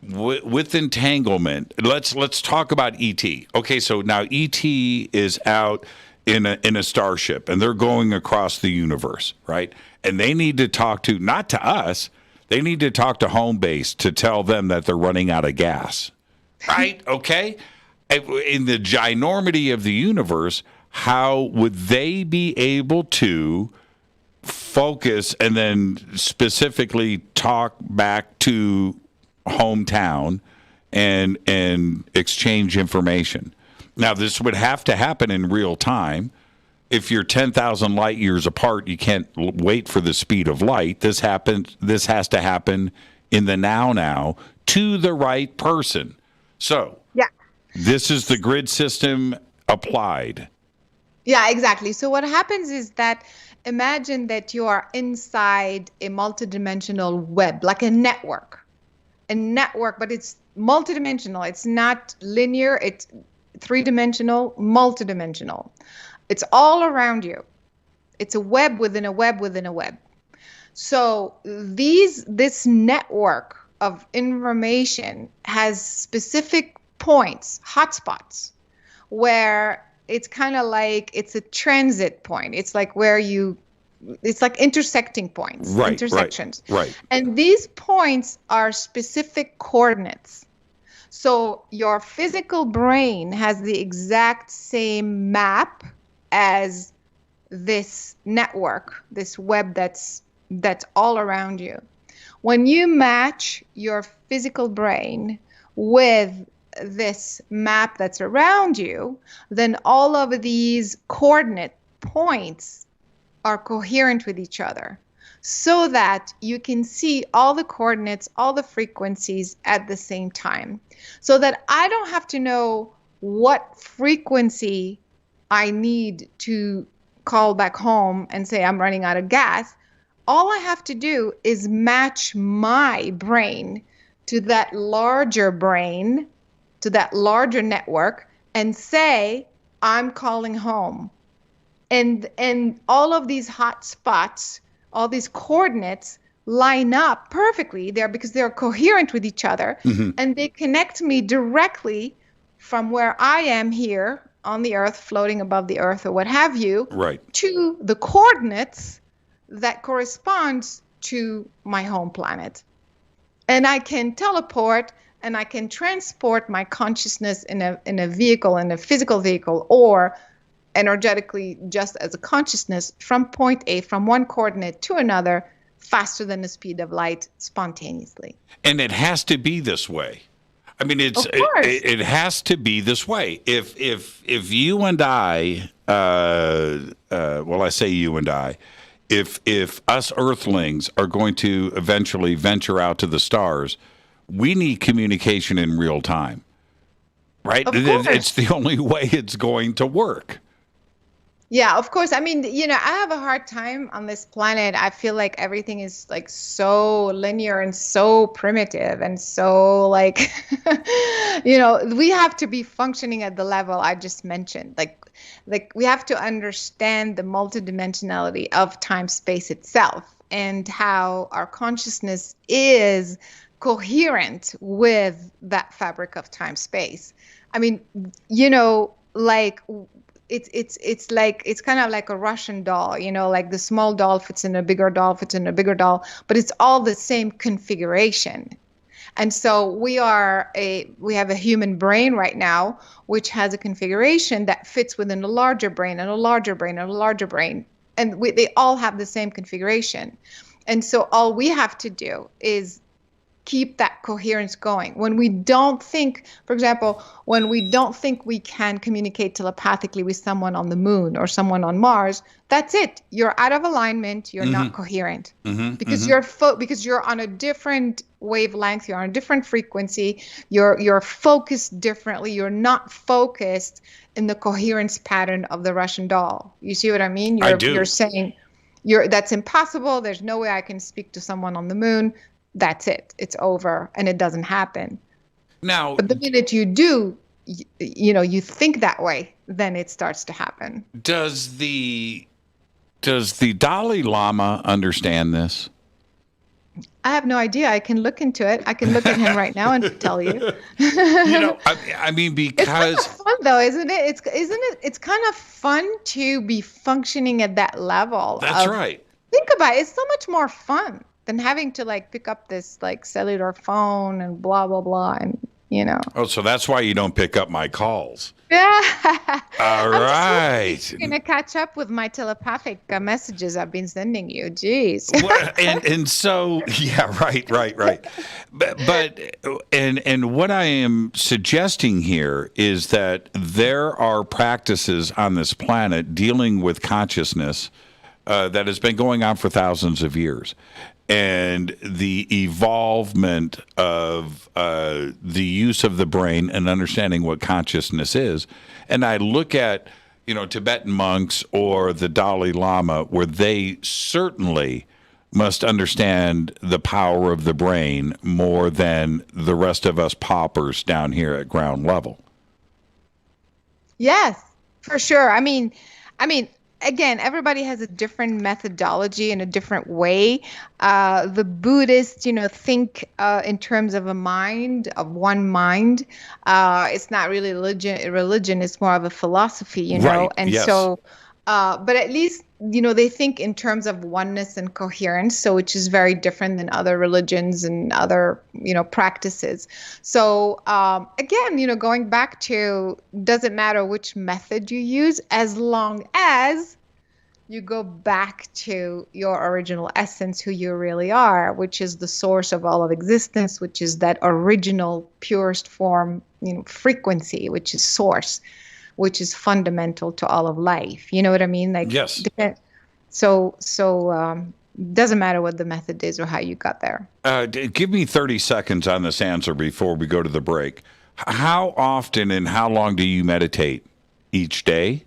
With Entanglement, let's talk about E.T. Okay, so now E.T. is out in a starship, and they're going across the universe, right? And they need to talk to, not to us, they need to talk to home base to tell them that they're running out of gas, right? Okay? In the ginormity of the universe, how would they be able to focus and then specifically talk back to hometown and exchange information? Now, this would have to happen in real time. If you're 10,000 light years apart, you can't wait for the speed of light. This has to happen in the now to the right person. So this is the grid system applied. Yeah, exactly. So what happens is that imagine that you are inside a multidimensional web, like a network, but it's multidimensional. It's not linear. It's 3-dimensional, multidimensional. It's all around you. It's a web within a web within a web. So this network of information has specific points, hotspots, where it's kind of like it's a transit point. It's like it's like intersecting points, intersections. Right. And these points are specific coordinates. So your physical brain has the exact same map as this network, this web that's all around you. When you match your physical brain with this map that's around you, then all of these coordinate points are coherent with each other, so that you can see all the coordinates, all the frequencies at the same time. So that I don't have to know what frequency I need to call back home and say I'm running out of gas. All I have to do is match my brain to that larger brain, to that larger network, and say I'm calling home. And all of these hot spots, all these coordinates line up perfectly there because they're coherent with each other, and they connect me directly from where I am here on the Earth, floating above the Earth or what have you, right, to the coordinates that corresponds to my home planet. And I can teleport and I can transport my consciousness in a vehicle, in a physical vehicle, or energetically just as a consciousness from point A, from one coordinate to another, faster than the speed of light, spontaneously. And it has to be this way. I mean, it has to be this way. If you and I, well, I say you and I, if us Earthlings are going to eventually venture out to the stars, we need communication in real time, right? It's the only way it's going to work. Yeah, of course. I mean, I have a hard time on this planet. I feel like everything is like so linear and so primitive and so like, we have to be functioning at the level I just mentioned. Like we have to understand the multidimensionality of time space itself and how our consciousness is coherent with that fabric of time space. I mean, like it's kind of like a Russian doll, like the small doll fits in a bigger doll, but it's all the same configuration. And so we have a human brain right now, which has a configuration that fits within a larger brain and a larger brain and a larger brain. And they all have the same configuration. And so all we have to do is keep that coherence going. When we don't think, for example, when we don't think we can communicate telepathically with someone on the moon or someone on Mars, that's it. You're out of alignment. You're not coherent because you're on a different wavelength. You're on a different frequency. You're focused differently. You're not focused in the coherence pattern of the Russian doll. You see what I mean? I do. You're saying that's impossible. There's no way I can speak to someone on the moon. That's it. It's over, and it doesn't happen. Now, but the minute you do, you think that way, then it starts to happen. Does the Dalai Lama understand this? I have no idea. I can look into it. I can look at him right now and tell you. I mean, because it's kind of fun, though, isn't it? It's kind of fun to be functioning at that level. That's right. Think about it. It's so much more fun than having to pick up this cellular phone and blah, blah, blah. And, Oh, so that's why you don't pick up my calls. Yeah. All right. I'm going to catch up with my telepathic messages I've been sending you. Jeez. and so, yeah, right. But what I am suggesting here is that there are practices on this planet dealing with consciousness that has been going on for thousands of years. And the evolvement of the use of the brain and understanding what consciousness is. And I look at, Tibetan monks or the Dalai Lama, where they certainly must understand the power of the brain more than the rest of us paupers down here at ground level. Yes, for sure. I mean, again, everybody has a different methodology and a different way. The Buddhists, think in terms of one mind. It's not really religion. It's more of a philosophy, Right. And yes. so, but at least, they think in terms of oneness and coherence, so which is very different than other religions and other, practices. So again, going back to, doesn't matter which method you use, as long as you go back to your original essence, who you really are, which is the source of all of existence, which is that original purest form, frequency, which is source, which is fundamental to all of life. You know what I mean? Yes. So doesn't matter what the method is or how you got there. Give me 30 seconds on this answer before we go to the break. How often and how long do you meditate each day?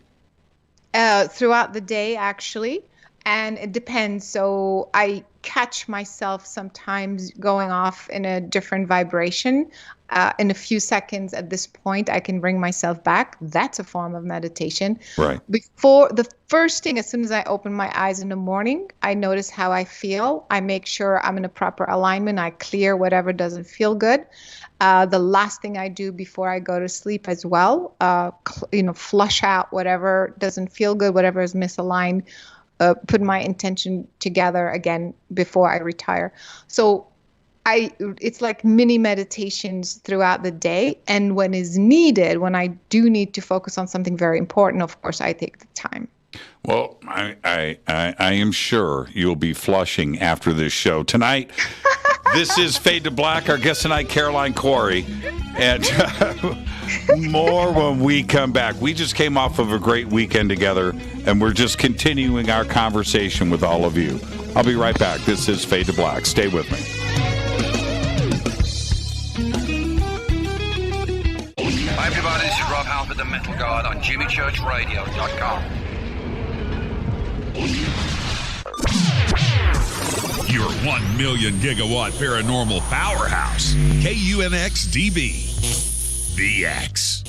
Throughout the day, actually. And it depends. So I catch myself sometimes going off in a different vibration. In a few seconds at this point, I can bring myself back. That's a form of meditation. Right. Before the first thing, as soon as I open my eyes in the morning, I notice how I feel. I make sure I'm in a proper alignment. I clear whatever doesn't feel good. The last thing I do before I go to sleep as well, flush out whatever doesn't feel good, whatever is misaligned, put my intention together again before I retire. So it's like mini meditations throughout the day. And when is needed, when I do need to focus on something very important, of course, I take the time. Well, I am sure you'll be flushing after this show. Tonight, this is Fade to Black. Our guest tonight, Caroline Cory. And more when we come back. We just came off of a great weekend together, and we're just continuing our conversation with all of you. I'll be right back. This is Fade to Black. Stay with me. Hi everybody, this is Rob Halford, the Metal God on JimmyChurchRadio.com. Your 1 million gigawatt paranormal powerhouse, KUNX-DB, VX.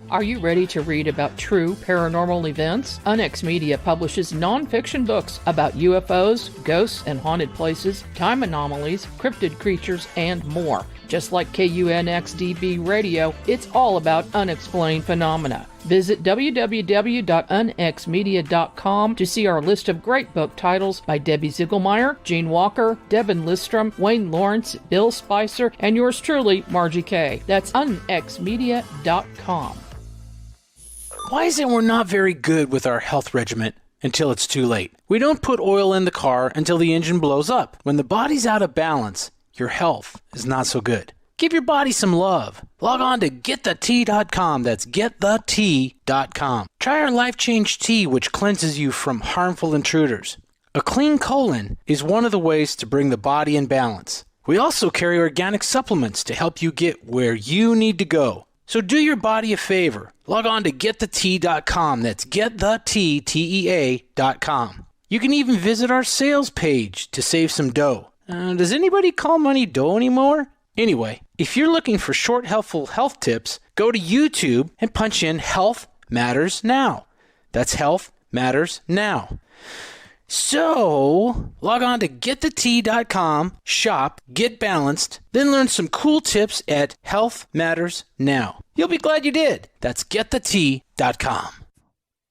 Are you ready to read about true paranormal events? Unx Media publishes non-fiction books about UFOs, ghosts and haunted places, time anomalies, cryptid creatures, and more. Just like KUNX-DB Radio, it's all about unexplained phenomena. Visit www.unxmedia.com to see our list of great book titles by Debbie Ziegelmeyer, Gene Walker, Devin Listrom, Wayne Lawrence, Bill Spicer, and yours truly, Margie Kay. That's unxmedia.com. Why is it we're not very good with our health regimen until it's too late? We don't put oil in the car until the engine blows up. When the body's out of balance, your health is not so good. Give your body some love. Log on to GetTheT.com. That's GetTheT.com. Try our Life Change Tea, which cleanses you from harmful intruders. A clean colon is one of the ways to bring the body in balance. We also carry organic supplements to help you get where you need to go. So do your body a favor. Log on to GetTheT.com. That's GetTheT.com. You can even visit our sales page to save some dough. Does anybody call money dough anymore? Anyway, if you're looking for short, helpful health tips, go to YouTube and punch in Health Matters Now. That's Health Matters Now. So, log on to GetTheT.com, shop, get balanced, then learn some cool tips at Health Matters Now. You'll be glad you did. That's GetTheT.com.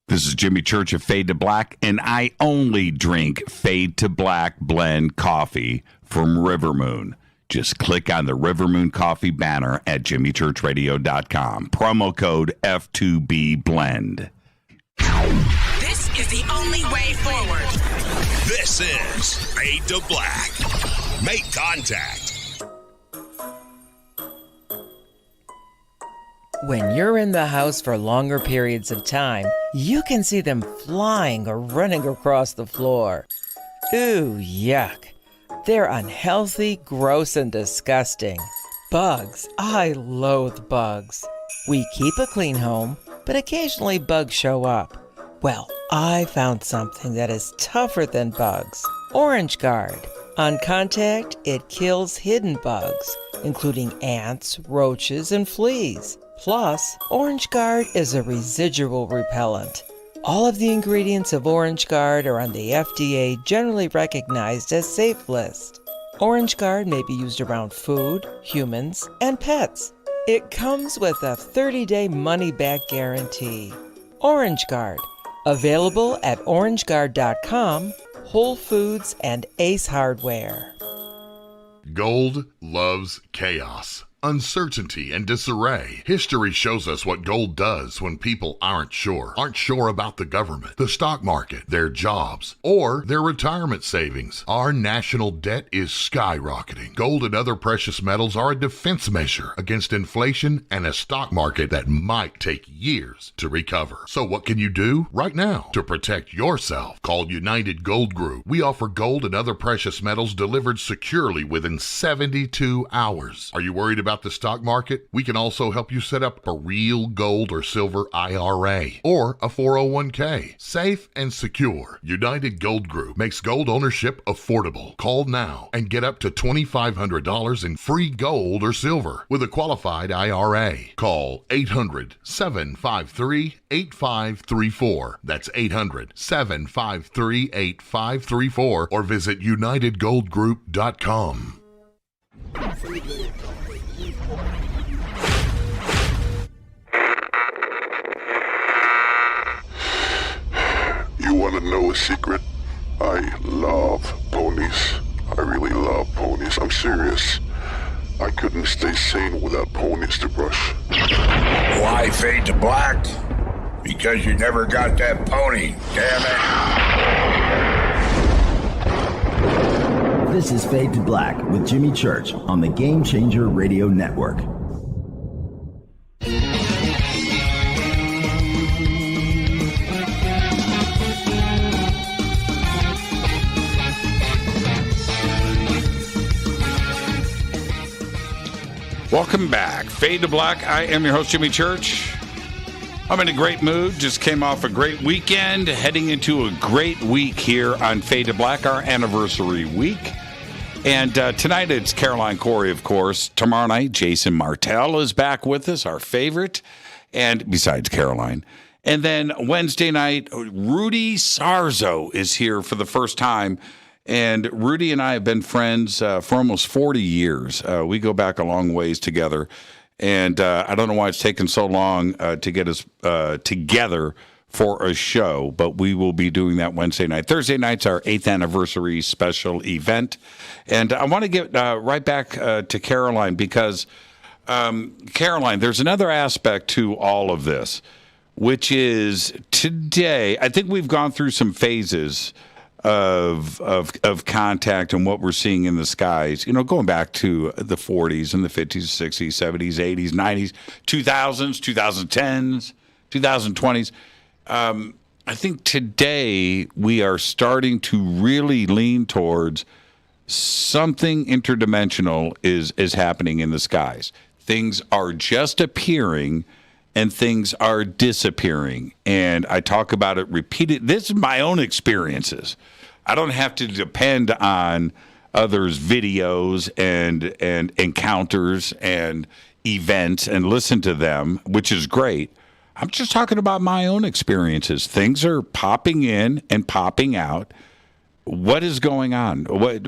This is Jimmy Church of Fade to Black, and I only drink Fade to Black blend coffee from River Moon. Just click on the River Moon coffee banner at JimmyChurchRadio.com. Promo code F2B Blend. This is the only way forward. This is Fade to Black. Make contact. When you're in the house for longer periods of time, you can see them flying or running across the floor. Ooh, yuck. They're unhealthy, gross, and disgusting. Bugs. I loathe bugs. We keep a clean home, but occasionally bugs show up. Well, I found something that is tougher than bugs. Orange Guard. On contact, it kills hidden bugs, including ants, roaches, and fleas. Plus, Orange Guard is a residual repellent. All of the ingredients of Orange Guard are on the FDA generally recognized as safe list. Orange Guard may be used around food, humans, and pets. It comes with a 30-day money-back guarantee. Orange Guard, available at orangeguard.com, Whole Foods, and Ace Hardware. Gold loves chaos, uncertainty, and disarray. History shows us what gold does when people aren't sure about the government, the stock market, their jobs, or their retirement savings. Our national debt is skyrocketing. Gold and other precious metals are a defense measure against inflation and a stock market that might take years to recover. So what can you do right now to protect yourself? Call United Gold Group. We offer gold and other precious metals delivered securely within 72 hours. Are you worried about about the stock market? We can also help you set up a real gold or silver IRA or a 401k. Safe and secure. United Gold Group makes gold ownership affordable. Call now and get up to $2,500 in free gold or silver with a qualified IRA. Call 800-753-8534. That's 800-753-8534 or visit UnitedGoldGroup.com. You want to know a secret? I love ponies. I really love ponies. I'm serious. I couldn't stay sane without ponies to brush. Why fade to black? Because you never got that pony, damn it. This is Fade to Black with Jimmy Church on the Game Changer Radio Network. Welcome back. Fade to Black. I am your host, Jimmy Church. I'm in a great mood. Just came off a great weekend, heading into a great week here on Fade to Black, our anniversary week. And tonight it's Caroline Cory, of course. Tomorrow night, Jason Martell is back with us, our favorite, and besides Caroline. And then Wednesday night, Rudy Sarzo is here for the first time. And Rudy and I have been friends for almost 40 years. We go back a long ways together. And I don't know why it's taken so long to get us together for a show, but we will be doing that Wednesday night. Thursday night's our 8th anniversary special event. And I want to get right back to Caroline because, Caroline, there's another aspect to all of this, which is today, I think we've gone through some phases of contact and what we're seeing in the skies, you know, going back to the 40s and the 50s, 60s, 70s, 80s, 90s, 2000s, 2010s, 2020s. I think today we are starting to really lean towards something interdimensional is happening in the skies. Things are just appearing and things are disappearing. And I talk about it repeated. This is my own experiences. I don't have to depend on others' videos and encounters and events and listen to them, which is great. I'm just talking about my own experiences. Things are popping in and popping out. What is going on? What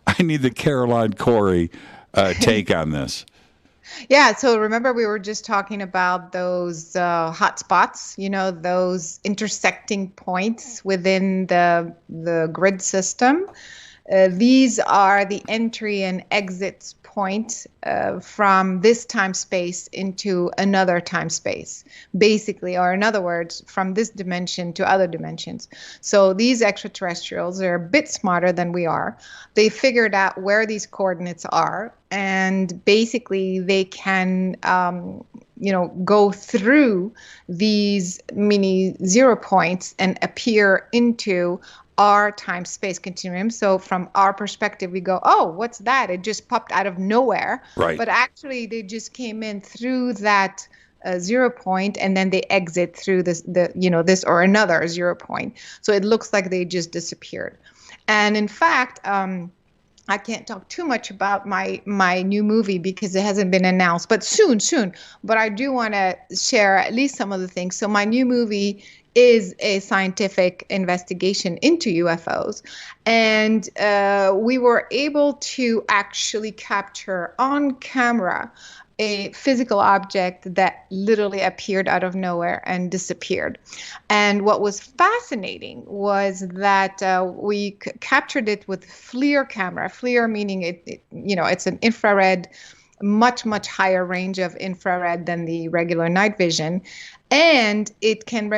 I need the Caroline Cory take on this. Yeah, so remember we were just talking about those hot spots, you know, those intersecting points within the grid system. These are the entry and exit points from this time space into another time space, basically, or in other words, from this dimension to other dimensions. So these extraterrestrials are a bit smarter than we are. They figured out where these coordinates are, and basically they can go through these mini 0 points and appear into our time-space continuum. So from our perspective, we go, oh, what's that? It just popped out of nowhere. Right. But actually, they just came in through that 0 point, and then they exit through this or another 0 point. So it looks like they just disappeared. And in fact, I can't talk too much about my new movie because it hasn't been announced, but soon. But I do want to share at least some of the things. So my new movie is a scientific investigation into UFOs. And we were able to actually capture on camera a physical object that literally appeared out of nowhere and disappeared. And what was fascinating was that we captured it with FLIR camera. FLIR meaning it's an infrared, much higher range of infrared than the regular night vision. And it can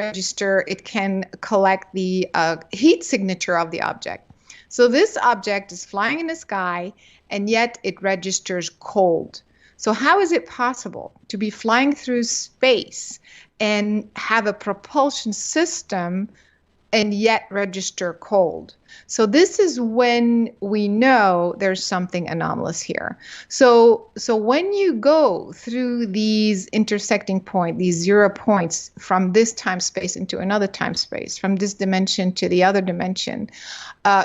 collect the heat signature of the object. So this object is flying in the sky, and yet it registers cold. So how is it possible to be flying through space and have a propulsion system and yet register cold. So this is when we know there's something anomalous here. So when you go through these intersecting points, these 0 points from this time space into another time space, from this dimension to the other dimension,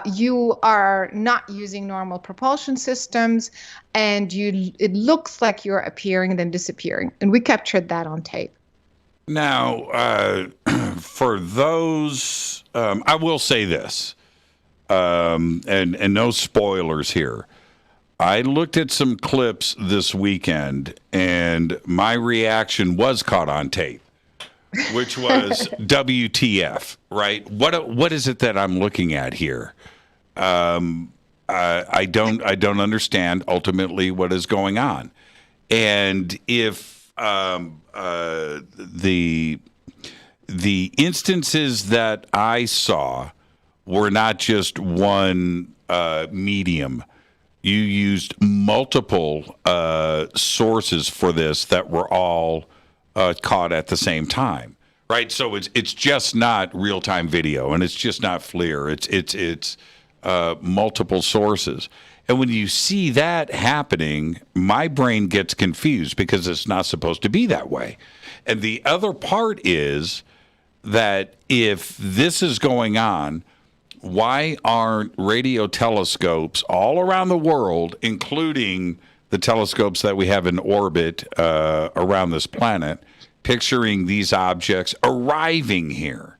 you are not using normal propulsion systems, and it looks like you're appearing and then disappearing. And we captured that on tape. Now, for those, I will say this, and no spoilers here. I looked at some clips this weekend, and my reaction was caught on tape, which was WTF, right? What is it that I'm looking at here? I don't understand ultimately what is going on, and if the instances that I saw were not just one medium. You used multiple sources for this that were all caught at the same time, right? So it's just not real-time video, and it's just not FLIR. It's multiple sources. And when you see that happening, my brain gets confused because it's not supposed to be that way. And the other part is that if this is going on, why aren't radio telescopes all around the world, including the telescopes that we have in orbit around this planet, picturing these objects arriving here?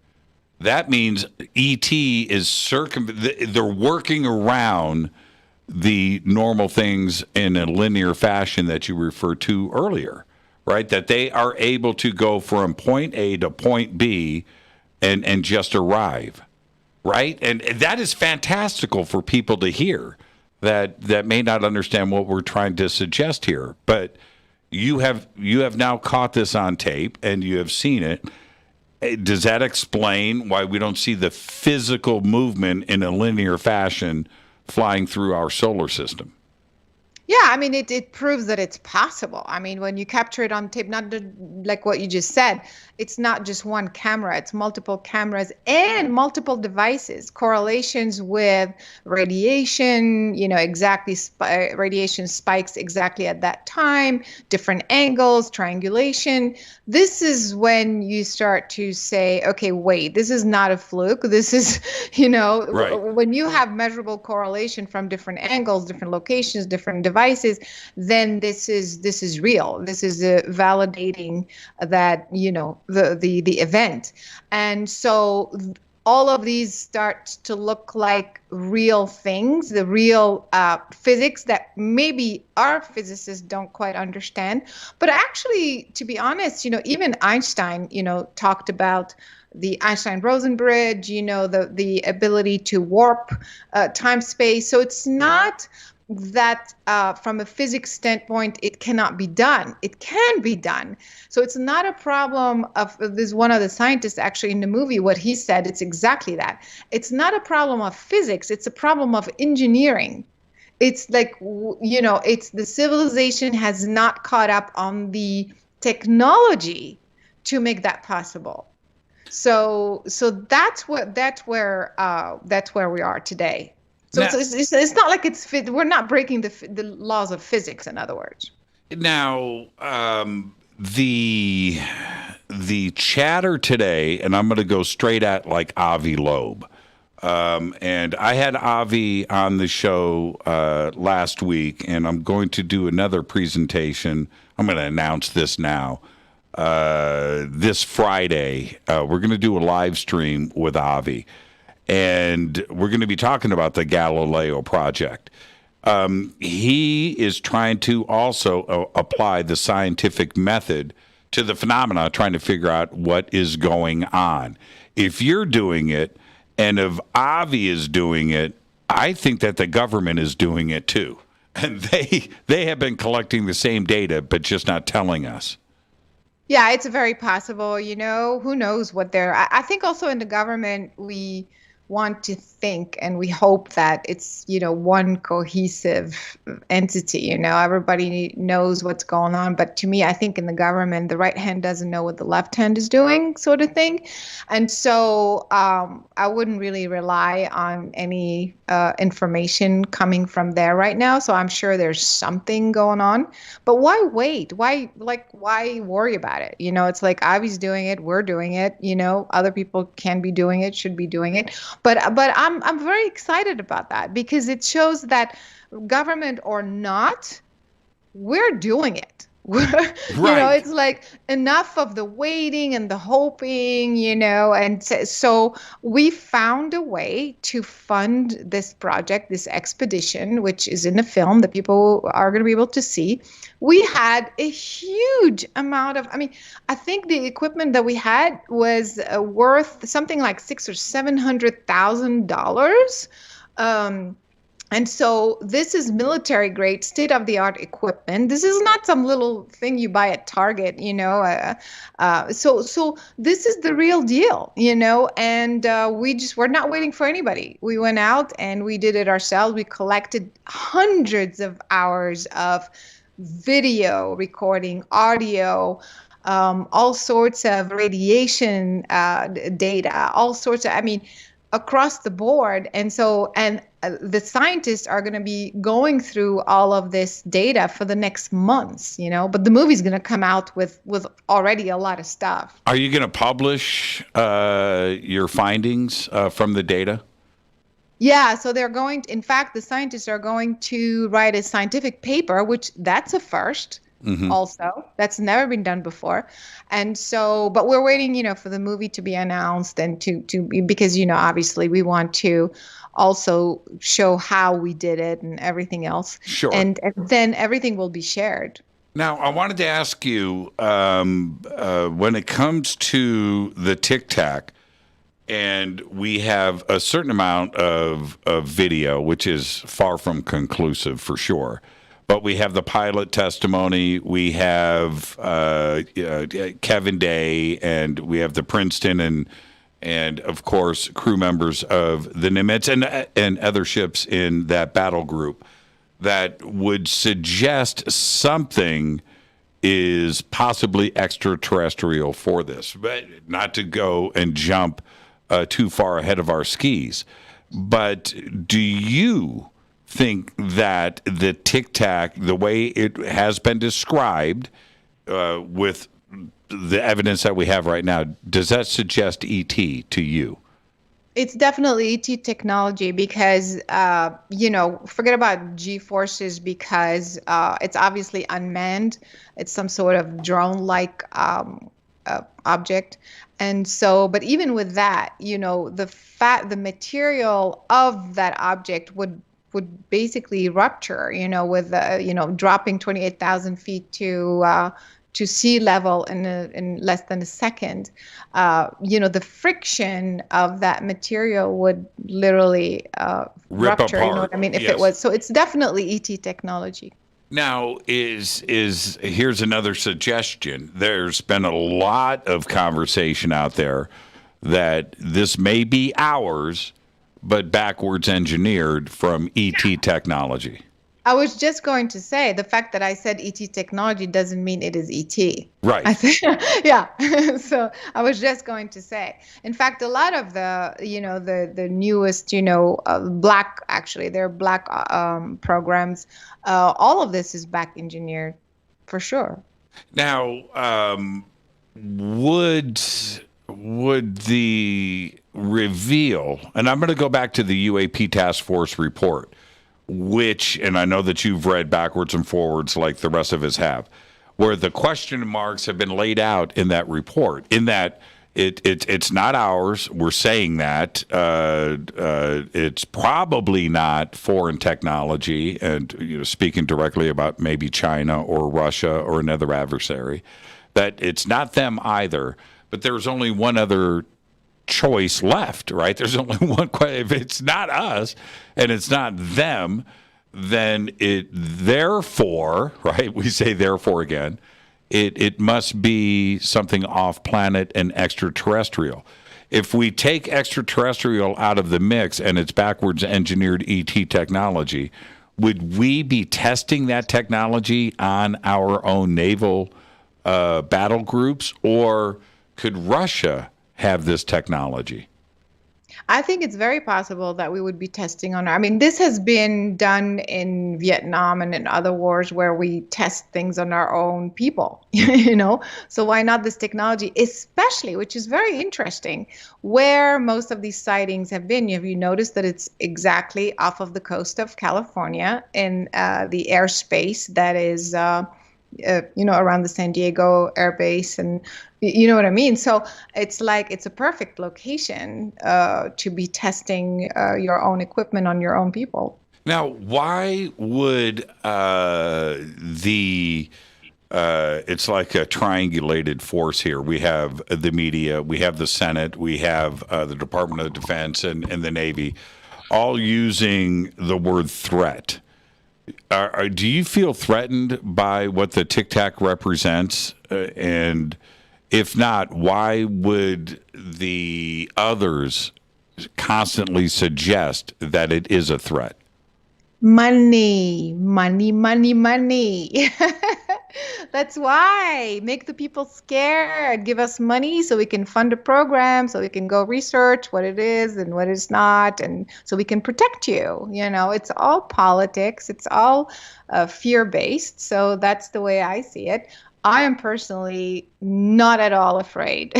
That means ET is they're working around the normal things in a linear fashion that you referred to earlier, right? That they are able to go from point A to point B and just arrive, right? And that is fantastical for people to hear that may not understand what we're trying to suggest here. But you have now caught this on tape and you have seen it. Does that explain why we don't see the physical movement in a linear fashion flying through our solar system? Yeah, I mean, it proves that it's possible. I mean, when you capture it on tape, like what you just said, it's not just one camera, it's multiple cameras and multiple devices, correlations with radiation, exactly radiation spikes exactly at that time, different angles, triangulation. This is when you start to say, okay, wait, this is not a fluke. This is, right. When you have measurable correlation from different angles, different locations, different devices, then this is real. This is validating that, the event. And so all of these start to look like real things, the real physics that maybe our physicists don't quite understand. But actually, to be honest, even Einstein, talked about the Einstein-Rosen bridge, the ability to warp time-space. So it's not that from a physics standpoint, it cannot be done. It can be done. So it's not a problem of this. One of the scientists actually in the movie, what he said, it's exactly that. It's not a problem of physics. It's a problem of engineering. It's like, it's the civilization has not caught up on the technology to make that possible. So that's where we are today. So now, it's not like we're not breaking the laws of physics, in other words. Now, the chatter today, and I'm going to go straight at like Avi Loeb. And I had Avi on the show last week, and I'm going to do another presentation. I'm going to announce this now. This Friday, we're going to do a live stream with Avi. And we're going to be talking about the Galileo project. He is trying to also apply the scientific method to the phenomena, trying to figure out what is going on. If you're doing it, and if Avi is doing it, I think that the government is doing it too. And they have been collecting the same data, but just not telling us. Yeah, it's very possible. Who knows what they're. I think also in the government, we want to think and we hope that it's, one cohesive entity, everybody knows what's going on. But to me, I think in the government, the right hand doesn't know what the left hand is doing, sort of thing. And so I wouldn't really rely on any information coming from there right now. So I'm sure there's something going on, but why wait? Why worry about it? It's like Avi's doing it. We're doing it, other people can be doing it, should be doing it. But I'm very excited about that because it shows that government or not, we're doing it. It's like enough of the waiting and the hoping, and so we found a way to fund this project, this expedition, which is in a film that people are going to be able to see. We had a huge amount of, I think the equipment that we had was worth something like $600,000 or $700,000. And so this is military grade, state-of-the-art equipment. This is not some little thing you buy at Target, So this is the real deal, and we're not waiting for anybody. We went out and we did it ourselves. We collected hundreds of hours of video recording, audio, all sorts of radiation data, all sorts of, across the board. And so, the scientists are going to be going through all of this data for the next months, but the movie's going to come out with already a lot of stuff. Are you going to publish your findings from the data? Yeah, so in fact, the scientists are going to write a scientific paper, which that's a first. Mm-hmm. Also, that's never been done before. And so, but we're waiting, for the movie to be announced and to because, obviously we want to also show how we did it and everything else. Sure. And then everything will be shared. Now, I wanted to ask you, when it comes to the Tic-Tac, and we have a certain amount of video, which is far from conclusive for sure. But we have the pilot testimony, we have Kevin Day, and we have the Princeton and of course crew members of the Nimitz and other ships in that battle group that would suggest something is possibly extraterrestrial for this. But not to go and jump too far ahead of our skis. But do you think that the Tic-Tac, the way it has been described with the evidence that we have right now, does that suggest ET to you? It's definitely ET technology because, forget about G-forces because it's obviously unmanned. It's some sort of drone-like object. And so, but even with that, the material of that object would basically rupture, with dropping 28,000 feet to sea level in less than a second. The friction of that material would literally rupture. Apart. You know what I mean? If Yes. it was, so it's definitely ET technology. Now, here's another suggestion. There's been a lot of conversation out there that this may be ours, but backwards engineered from ET technology. I was just going to say the fact that I said ET technology doesn't mean it is ET. Right. Yeah. So I was just going to say, in fact, a lot of the newest, black, actually, they're black programs. All of this is back engineered for sure. Now, would the reveal, and I'm going to go back to the UAP Task Force report, which, and I know that you've read backwards and forwards like the rest of us have, where the question marks have been laid out in that report, in that it's not ours. We're saying that. It's probably not foreign technology, and speaking directly about maybe China or Russia or another adversary, that it's not them either. But there's only one other choice left, right? There's only one question. If it's not us and it's not them, then therefore, right? We say therefore again, it must be something off planet and extraterrestrial. if we take extraterrestrial out of the mix and it's backwards engineered ET technology, would we be testing that technology on our own naval battle groups, or could Russia have this technology? I think it's very possible that we would be testing on. I mean, this has been done in Vietnam and in other wars where we test things on our own people, you know? So why not this technology, especially, which is very interesting, where most of these sightings have been? Have you noticed that it's exactly off of the coast of California in the airspace that is, around the San Diego Air Base, and you know what I mean? So it's like it's a perfect location to be testing your own equipment on your own people. Now, why would it's like a triangulated force here. We have the media, we have the Senate, we have the Department of Defense and the Navy, all using the word threat. Do you feel threatened by what the Tic-Tac represents? And if not, why would the others constantly suggest that it is a threat? Money, money, money, money. That's why. Make the people scared. Give us money so we can fund a program, so we can go research what it is and what it's not, and so we can protect you. You know, it's all politics. It's all fear-based. So that's the way I see it. I am personally not at all afraid.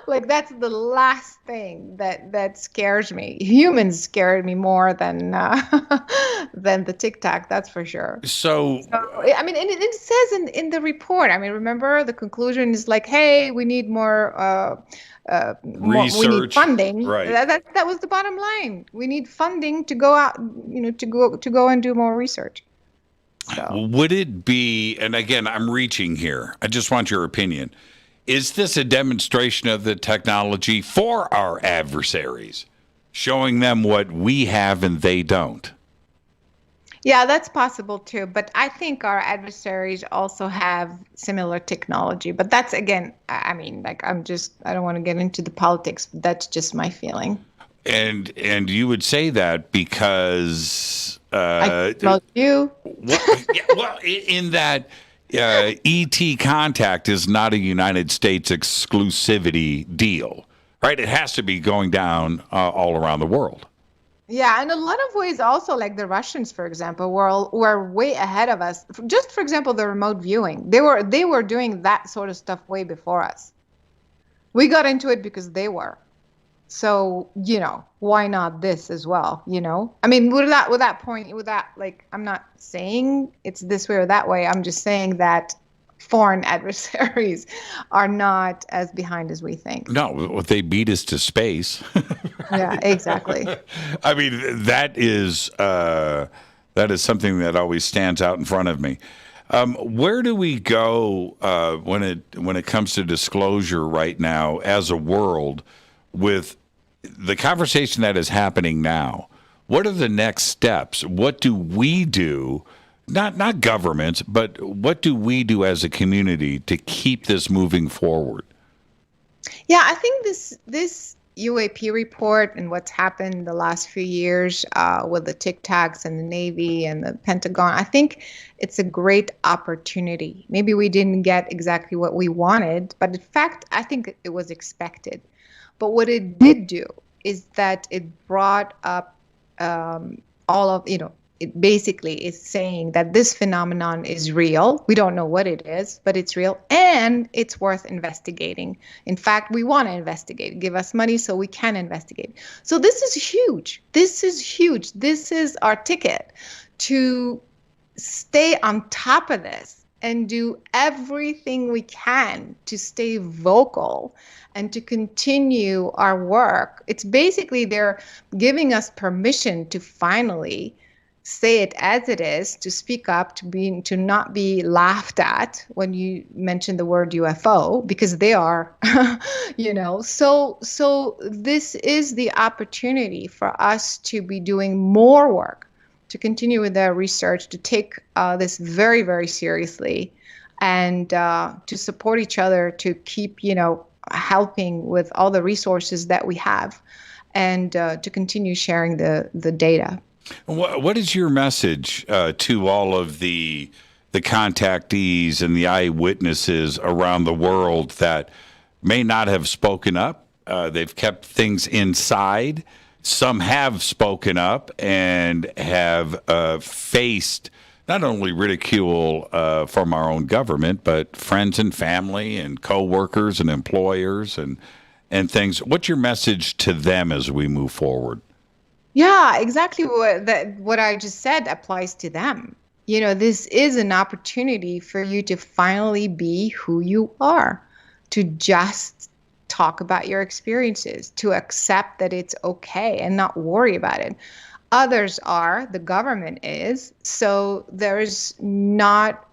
Like, that's the last thing that scares me. Humans scared me more than the Tic-Tac, that's for sure. So I mean, and it says in the report, I mean, remember the conclusion is like, hey, we need more research, we need funding. Right. That was the bottom line. We need funding to go out, to go and do more research. So. Would it be, and again, I'm reaching here, I just want your opinion, is this a demonstration of the technology for our adversaries, showing them what we have and they don't? Yeah, that's possible too. But I think our adversaries also have similar technology. But that's, again, I mean, like, I don't want to get into the politics, but that's just my feeling. And you would say that because I told you. Well, in that ET contact is not a United States exclusivity deal, right? It has to be going down all around the world. Yeah, in a lot of ways also, like the Russians, for example, were way ahead of us. Just, for example, the remote viewing. They were doing that sort of stuff way before us. We got into it because they were. So, why not this as well, I mean, with that point, like, I'm not saying it's this way or that way. I'm just saying that foreign adversaries are not as behind as we think. No, they beat us to space. Yeah, exactly. I mean, that is something that always stands out in front of me. Where do we go when it comes to disclosure right now as a world with the conversation that is happening now? What are the next steps? What do we do? Not governments, but what do we do as a community to keep this moving forward? Yeah, I think this UAP report and what's happened the last few years with the Tic-Tacs and the Navy and the Pentagon, I think it's a great opportunity. Maybe we didn't get exactly what we wanted, but in fact, I think it was expected. But what it did do is that it brought up all of, it basically is saying that this phenomenon is real. We don't know what it is, but it's real and it's worth investigating. In fact, we want to investigate. Give us money so we can investigate. So this is huge. This is huge. This is our ticket to stay on top of this and do everything we can to stay vocal and to continue our work. It's basically they're giving us permission to finally say it as it is, to speak up, to not be laughed at when you mention the word UFO, because they are, So this is the opportunity for us to be doing more work, to continue with our research, to take this very, very seriously, and to support each other, to keep, helping with all the resources that we have, and to continue sharing the data. What is your message to all of the contactees and the eyewitnesses around the world that may not have spoken up? They've kept things inside. Some have spoken up and have faced not only ridicule from our own government, but friends and family and coworkers and employers and things. What's your message to them as we move forward? Yeah, exactly what I just said applies to them. This is an opportunity for you to finally be who you are, to just talk about your experiences, to accept that it's okay and not worry about it. Others are, the government is, so there's not,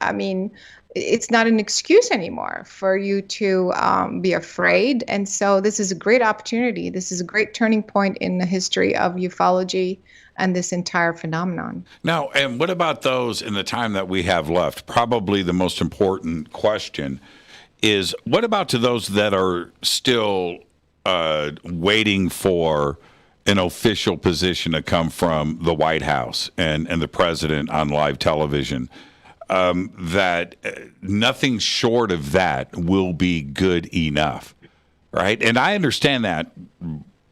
it's not an excuse anymore for you to be afraid. And so this is a great opportunity. This is a great turning point in the history of ufology and this entire phenomenon. Now, and what about those in the time that we have left? Probably the most important question is, what about to those that are still waiting for an official position to come from the White House and the president on live television? That nothing short of that will be good enough, right? And I understand that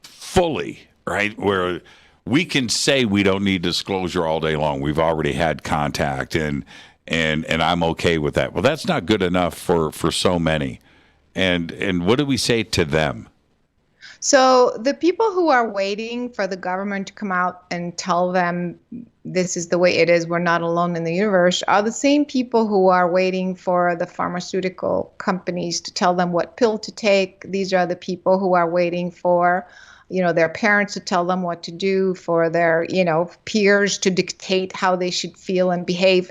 fully, right? Where we can say we don't need disclosure all day long. We've already had contact, and I'm okay with that. Well, that's not good enough for so many. And what do we say to them? So the people who are waiting for the government to come out and tell them this is the way it is, we're not alone in the universe, are the same people who are waiting for the pharmaceutical companies to tell them what pill to take. These are the people who are waiting for, their parents to tell them what to do, for their, peers to dictate how they should feel and behave.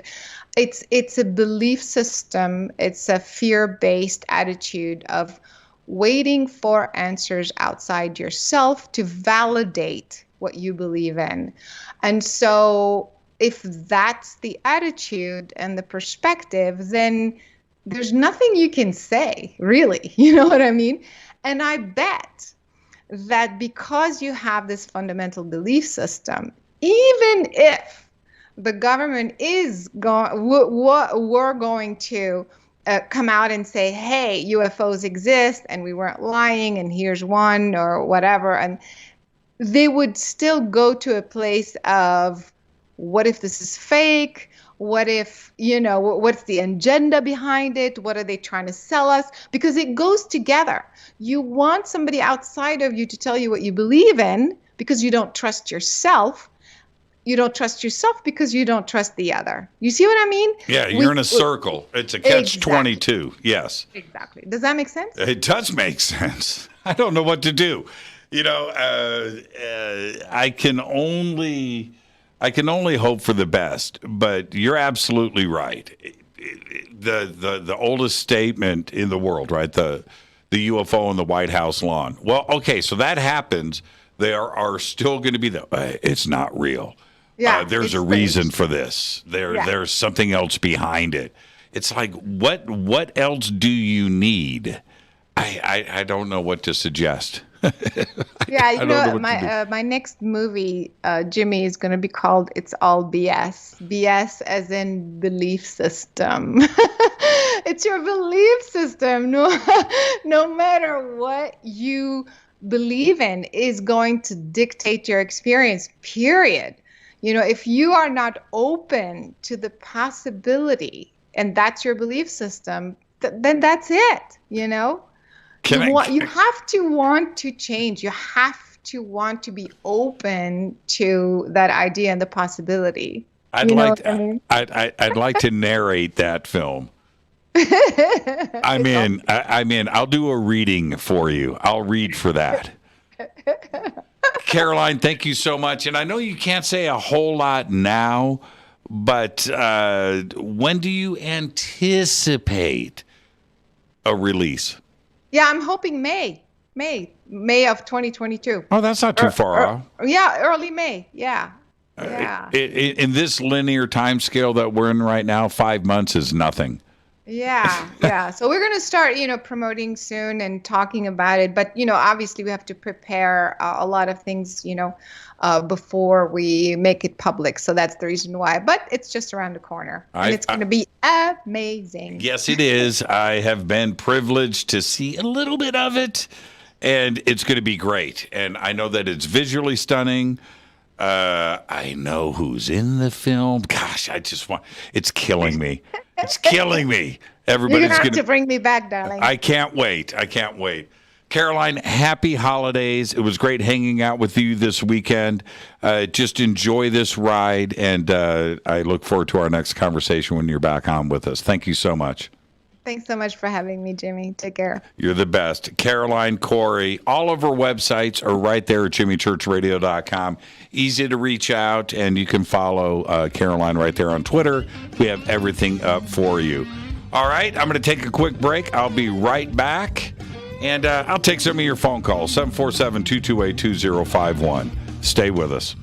It's a belief system. It's a fear-based attitude of waiting for answers outside yourself to validate what you believe in. And so if that's the attitude and the perspective, then there's nothing you can say, really. You know what I mean? And I bet that because you have this fundamental belief system, even if the government we're going to come out and say, hey, UFOs exist and we weren't lying and here's one or whatever, and they would still go to a place of, what if this is fake? What if, what's the agenda behind it? What are they trying to sell us? Because it goes together. You want somebody outside of you to tell you what you believe in because you don't trust yourself. You don't trust yourself because you don't trust the other. You see what I mean? Yeah, you're in a circle. It's a catch-22. Yes. Exactly. Does that make sense? It does make sense. I don't know what to do. I can only hope for the best. But you're absolutely right. The oldest statement in the world, right? The UFO on the White House lawn. Well, okay, so that happens. There are still going to be it's not real. Yeah, there's a reason for this. There's something else behind it. It's like, what else do you need? I don't know what to suggest. Yeah, my next movie, Jimmy, is going to be called It's All BS. BS as in belief system. It's your belief system. No matter what you believe in is going to dictate your experience, period. If you are not open to the possibility, and that's your belief system, then that's it, You have to want to change. You have to want to be open to that idea and the possibility. I'd like to narrate that film. I'm in. I'll do a reading for you. I'll read for that. Caroline, thank you so much. And I know you can't say a whole lot now, but when do you anticipate a release? Yeah, I'm hoping May of 2022. Oh, that's not too far off. Yeah, early May. Yeah. In this linear time scale that we're in right now, 5 months is nothing. Yeah. So we're going to start, promoting soon and talking about it. But, obviously we have to prepare a lot of things, before we make it public. So that's the reason why. But it's just around the corner. And it's going to be amazing. Yes, it is. I have been privileged to see a little bit of it. And it's going to be great. And I know that it's visually stunning. I know who's in the film. Gosh, it's killing me. It's killing me. Everybody's You're going to have to bring me back, darling. I can't wait. Caroline, happy holidays. It was great hanging out with you this weekend. Just enjoy this ride, and I look forward to our next conversation when you're back on with us. Thank you so much. Thanks so much for having me, Jimmy. Take care. You're the best. Caroline Cory. All of her websites are right there at jimmychurchradio.com. Easy to reach out, and you can follow Caroline right there on Twitter. We have everything up for you. All right, I'm going to take a quick break. I'll be right back, and I'll take some of your phone calls, 747-228-2051. Stay with us.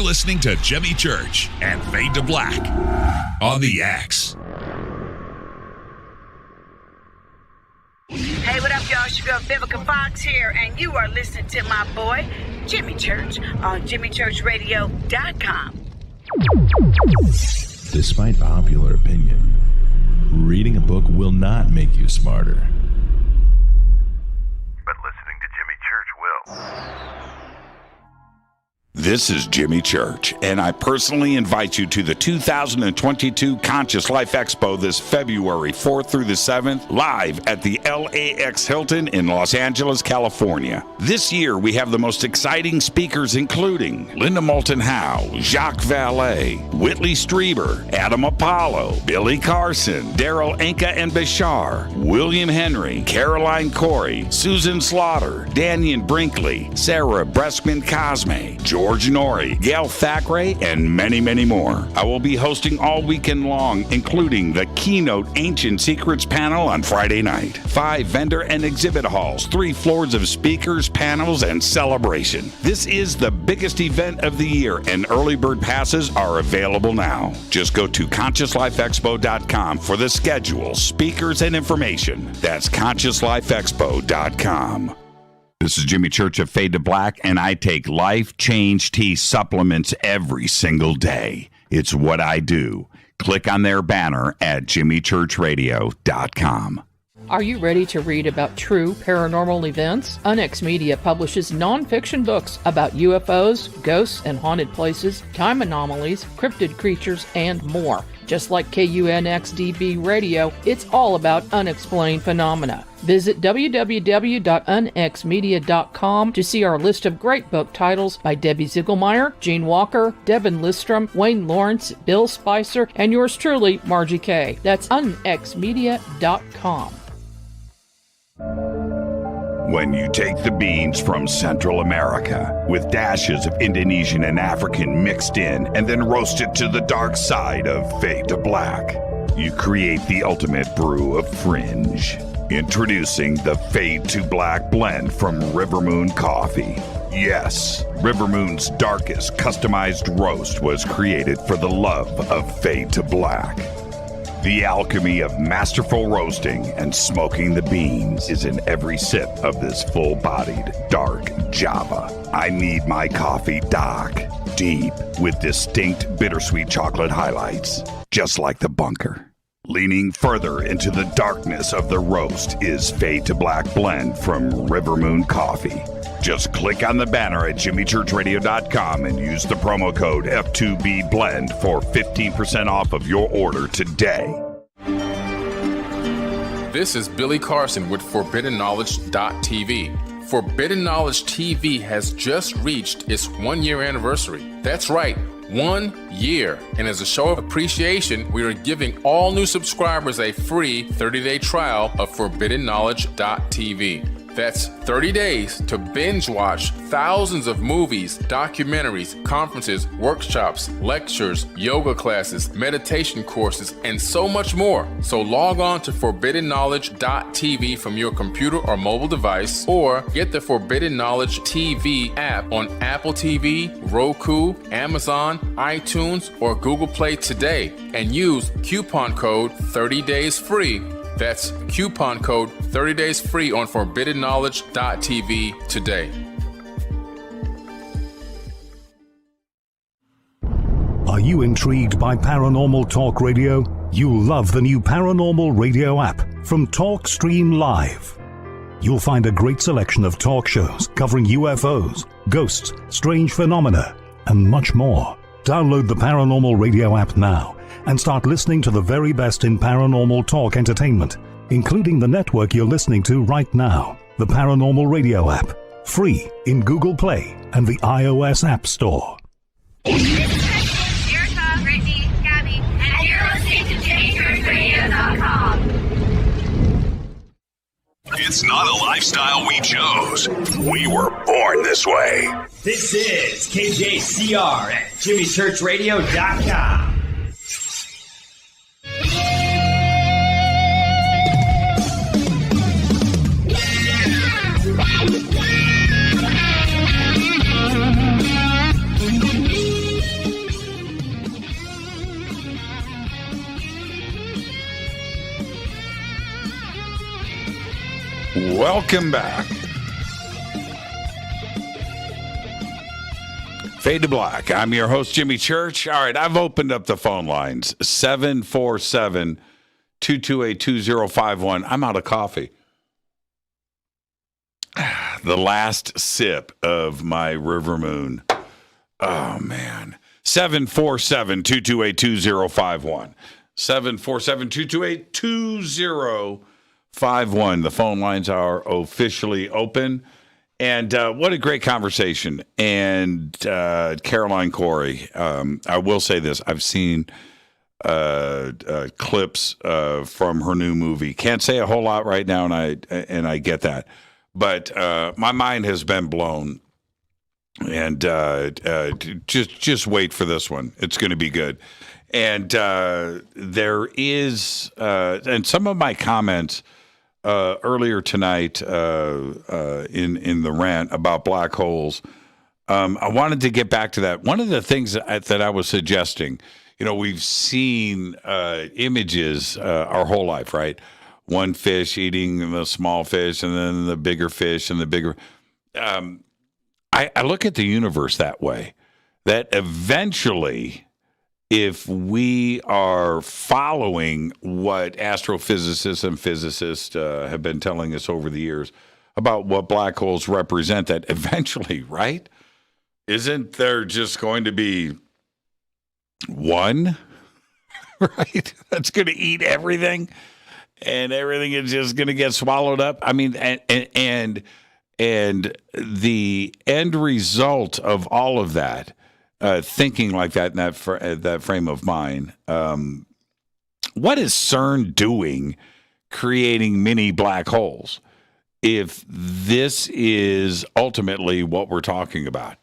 Listening to Jimmy Church and Fade to Black on the X. Hey, what up, y'all? It's your girl Vivica Fox here, and you are listening to my boy, Jimmy Church, on jimmychurchradio.com. Despite popular opinion, reading a book will not make you smarter. But listening to Jimmy Church will. This is Jimmy Church, and I personally invite you to the 2022 Conscious Life Expo this February 4th through the 7th, live at the LAX Hilton in Los Angeles, California. This year, we have the most exciting speakers, including Linda Moulton Howe, Jacques Vallée, Whitley Strieber, Adam Apollo, Billy Carson, Daryl Anka and Bashar, William Henry, Caroline Cory, Susan Slaughter, Daniel Brinkley, Sarah Breskman-Cosme, George Norrie, Gail Thackeray, and many, many more. I will be hosting all weekend long, including the keynote Ancient Secrets panel on Friday night, 5 vendor and exhibit halls, 3 floors of speakers, panels, and celebration. This is the biggest event of the year, and early bird passes are available now. Just go to ConsciousLifeExpo.com for the schedule, speakers, and information. That's ConsciousLifeExpo.com. This is Jimmy Church of Fade to Black, and I take Life Change Tea supplements every single day. It's what I do. Click on their banner at jimmychurchradio.com. Are you ready to read about true paranormal events? Onyx Media publishes nonfiction books about UFOs, ghosts and haunted places, time anomalies, cryptid creatures, and more. Just like KUNXDB Radio, it's all about unexplained phenomena. Visit www.unxmedia.com to see our list of great book titles by Debbie Ziegelmeyer, Gene Walker, Devin Listrom, Wayne Lawrence, Bill Spicer, and yours truly, Margie Kay. That's unxmedia.com. When you take the beans from Central America with dashes of Indonesian and African mixed in and then roast it to the dark side of Fade to Black, you create the ultimate brew of fringe. Introducing the Fade to Black blend from Rivermoon Coffee. Yes, Rivermoon's darkest customized roast was created for the love of Fade to Black. The alchemy of masterful roasting and smoking the beans is in every sip of this full-bodied, dark Java. I need my coffee dark, deep, with distinct bittersweet chocolate highlights, just like the bunker. Leaning further into the darkness of the roast is Fade to Black blend from Rivermoon Coffee. Just click on the banner at jimmychurchradio.com and use the promo code F2B Blend for 15% off of your order today. This is Billy Carson with ForbiddenKnowledge.tv. Forbidden Knowledge TV has just reached its 1-year anniversary. That's right, 1 year. And as a show of appreciation, we are giving all new subscribers a free 30-day trial of ForbiddenKnowledge.tv. That's 30 days to binge watch thousands of movies, documentaries, conferences, workshops, lectures, yoga classes, meditation courses, and so much more. So log on to forbiddenknowledge.tv from your computer or mobile device, or get the Forbidden Knowledge TV app on Apple TV, Roku, Amazon, iTunes, or Google Play today and use coupon code 30daysfree. That's coupon code 30 days free on forbiddenknowledge.tv today. Are you intrigued by paranormal talk radio? You'll love the new paranormal radio app from TalkStream Live. You'll find a great selection of talk shows covering UFOs, ghosts, strange phenomena, and much more. Download the paranormal radio app now and start listening to the very best in paranormal talk entertainment, including the network you're listening to right now, the Paranormal Radio app, free in Google Play and the iOS App Store. Erica, Brittany, Gabby, and you're listening to JamieChurchRadio.com. It's not a lifestyle we chose. We were born this way. This is KJCR at JimmyChurchRadio.com. Welcome back. Fade to Black. I'm your host, Jimmy Church. All right, I've opened up the phone lines. 747-228-2051. I'm out of coffee. The last sip of my River Moon. Oh, man. 747-228-2051. 747-228-2051. The phone lines are officially open. And what a great conversation. And Caroline Cory, I will say this. I've seen clips from her new movie. Can't say a whole lot right now, and I get that. But my mind has been blown. And just wait for this one. It's going to be good. And there is, and some of my comments earlier tonight in the rant about black holes, I wanted to get back to that. One of the things that I was suggesting, we've seen images our whole life, right? One fish eating the small fish, and then the bigger fish, and the bigger. I look at the universe that way, that eventually, if we are following what astrophysicists and physicists have been telling us over the years about what black holes represent, that eventually, right? Isn't there just going to be one, right? That's going to eat everything, and everything is just going to get swallowed up. I mean, and the end result of all of that, thinking like that in that frame of mind, what is CERN doing creating mini black holes if this is ultimately what we're talking about?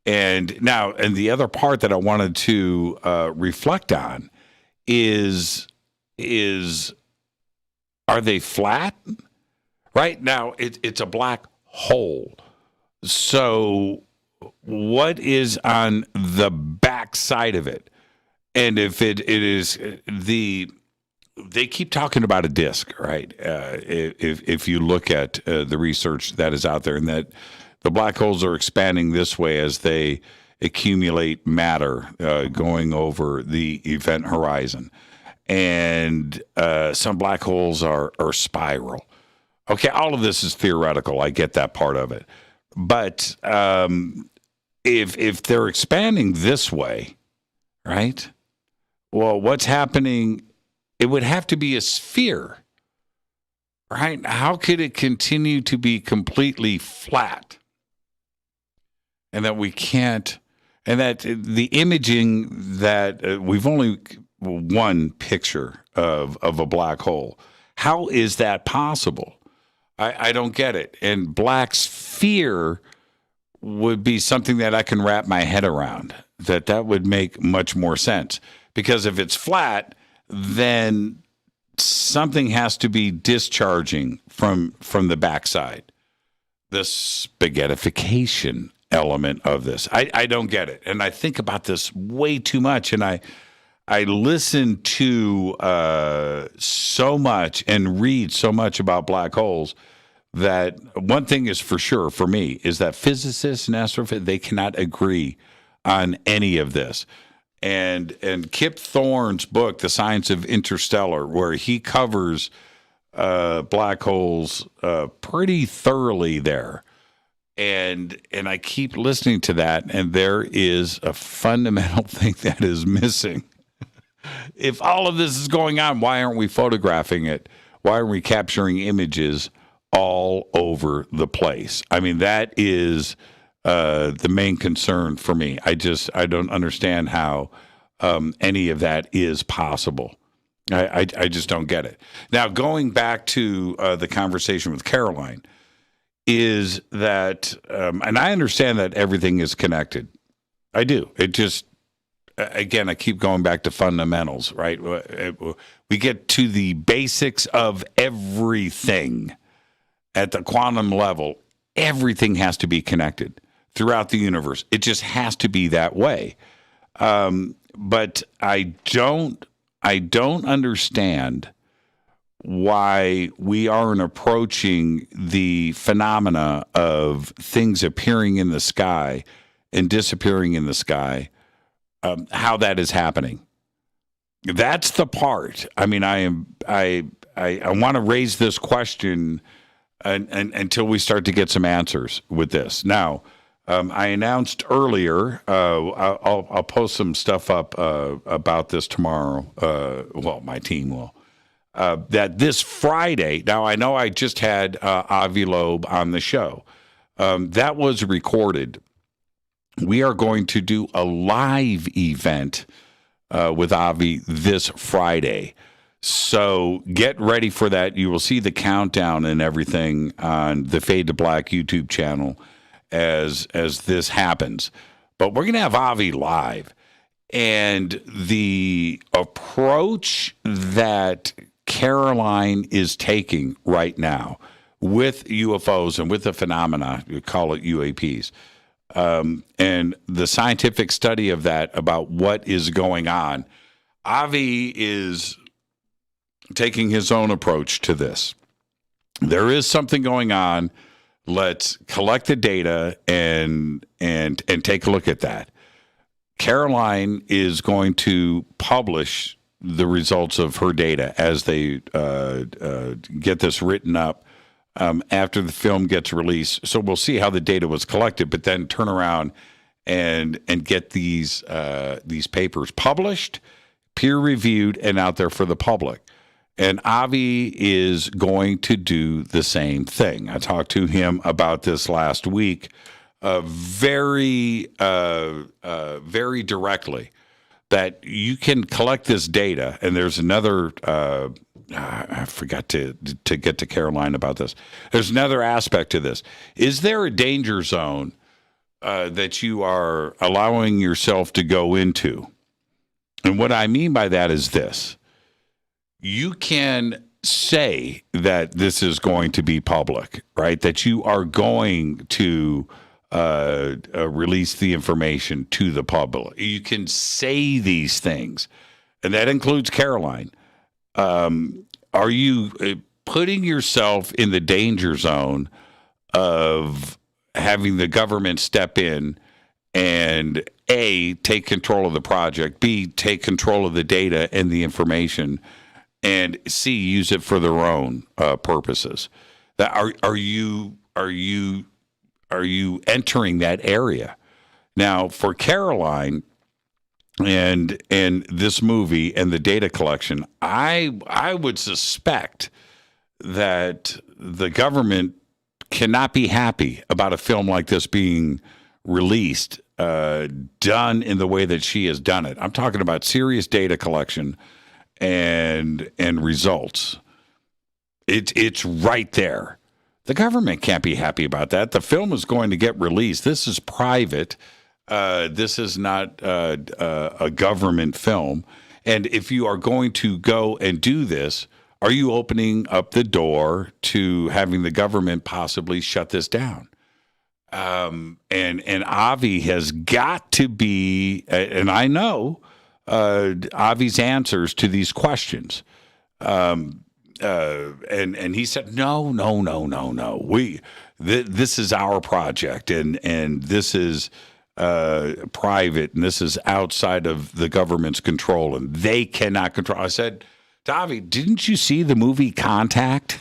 And the other part that I wanted to reflect on is are they flat? Right now, it's a black hole. So what is on the back side of it? And if it is they keep talking about a disk, right? If you look at the research that is out there, and that the black holes are expanding this way as they accumulate matter going over the event horizon. And some black holes are spiral. Okay, all of this is theoretical. I get that part of it. But if they're expanding this way, right? Well, what's happening? It would have to be a sphere, right? How could it continue to be completely flat? And that we can't, and that the imaging that we've only one picture of a black hole. How is that possible? I don't get it. And Black's fear would be something that I can wrap my head around, that would make much more sense. Because if it's flat, then something has to be discharging from the backside. The spaghettification element of this. I don't get it. And I think about this way too much. And I listen to so much and read so much about black holes that one thing is for sure for me is that physicists and astrophysicists, they cannot agree on any of this. And Kip Thorne's book, The Science of Interstellar, where he covers black holes pretty thoroughly there. And I keep listening to that, and there is a fundamental thing that is missing. If all of this is going on, why aren't we photographing it? Why aren't we capturing images all over the place? I mean, that is the main concern for me. I don't understand how any of that is possible. I just don't get it. Now, going back to the conversation with Caroline, is that, and I understand that everything is connected. I do. It just, again, I keep going back to fundamentals, right? We get to the basics of everything at the quantum level. Everything has to be connected throughout the universe. It just has to be that way. But I don't understand why we aren't approaching the phenomena of things appearing in the sky and disappearing in the sky, how that is happening. That's the part. I mean, I want to raise this question until we start to get some answers with this. Now, I announced earlier, I'll post some stuff up about this tomorrow. Well, my team will. That this Friday, now I know I just had Avi Loeb on the show. That was recorded. We are going to do a live event with Avi this Friday. So get ready for that. You will see the countdown and everything on the Fade to Black YouTube channel as this happens. But we're going to have Avi live. And the approach that Caroline is taking right now with UFOs and with the phenomena, we call it UAPs, and the scientific study of that about what is going on, Avi is taking his own approach to this. There is something going on. Let's collect the data and take a look at that. Caroline is going to publish the results of her data as they get this written up after the film gets released. So we'll see how the data was collected, but then turn around and get these papers published, peer-reviewed, and out there for the public. And Avi is going to do the same thing. I talked to him about this last week very directly, that you can collect this data. And there's another, I forgot to get to Caroline about this. There's another aspect to this. Is there a danger zone that you are allowing yourself to go into? And what I mean by that is this. You can say that this is going to be public, right? That you are going to release the information to the public. You can say these things, and that includes Caroline. Are you putting yourself in the danger zone of having the government step in and A, take control of the project, B, take control of the data and the information, and C, use it for their own purposes? That are you entering that area? Now, for Caroline and this movie and the data collection, I would suspect that the government cannot be happy about a film like this being released, done in the way that she has done it. I'm talking about serious data collection and results. It's right there. The government can't be happy about that. The film is going to get released. This is private. This is not a government film. And if you are going to go and do this, are you opening up the door to having the government possibly shut this down? And Avi has got to be, and I know Avi's answers to these questions. And he said, no. This is our project, and this is private, and this is outside of the government's control, and they cannot control. I said, Avi, didn't you see the movie Contact?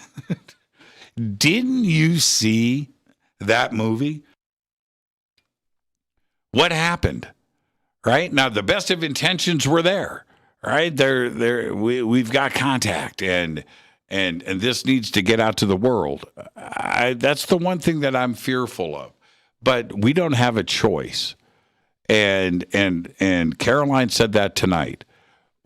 Didn't you see that movie? What happened? Right? Now, the best of intentions were there. Right? We've got contact, and this needs to get out to the world. That's the one thing that I'm fearful of. But we don't have a choice. And Caroline said that tonight.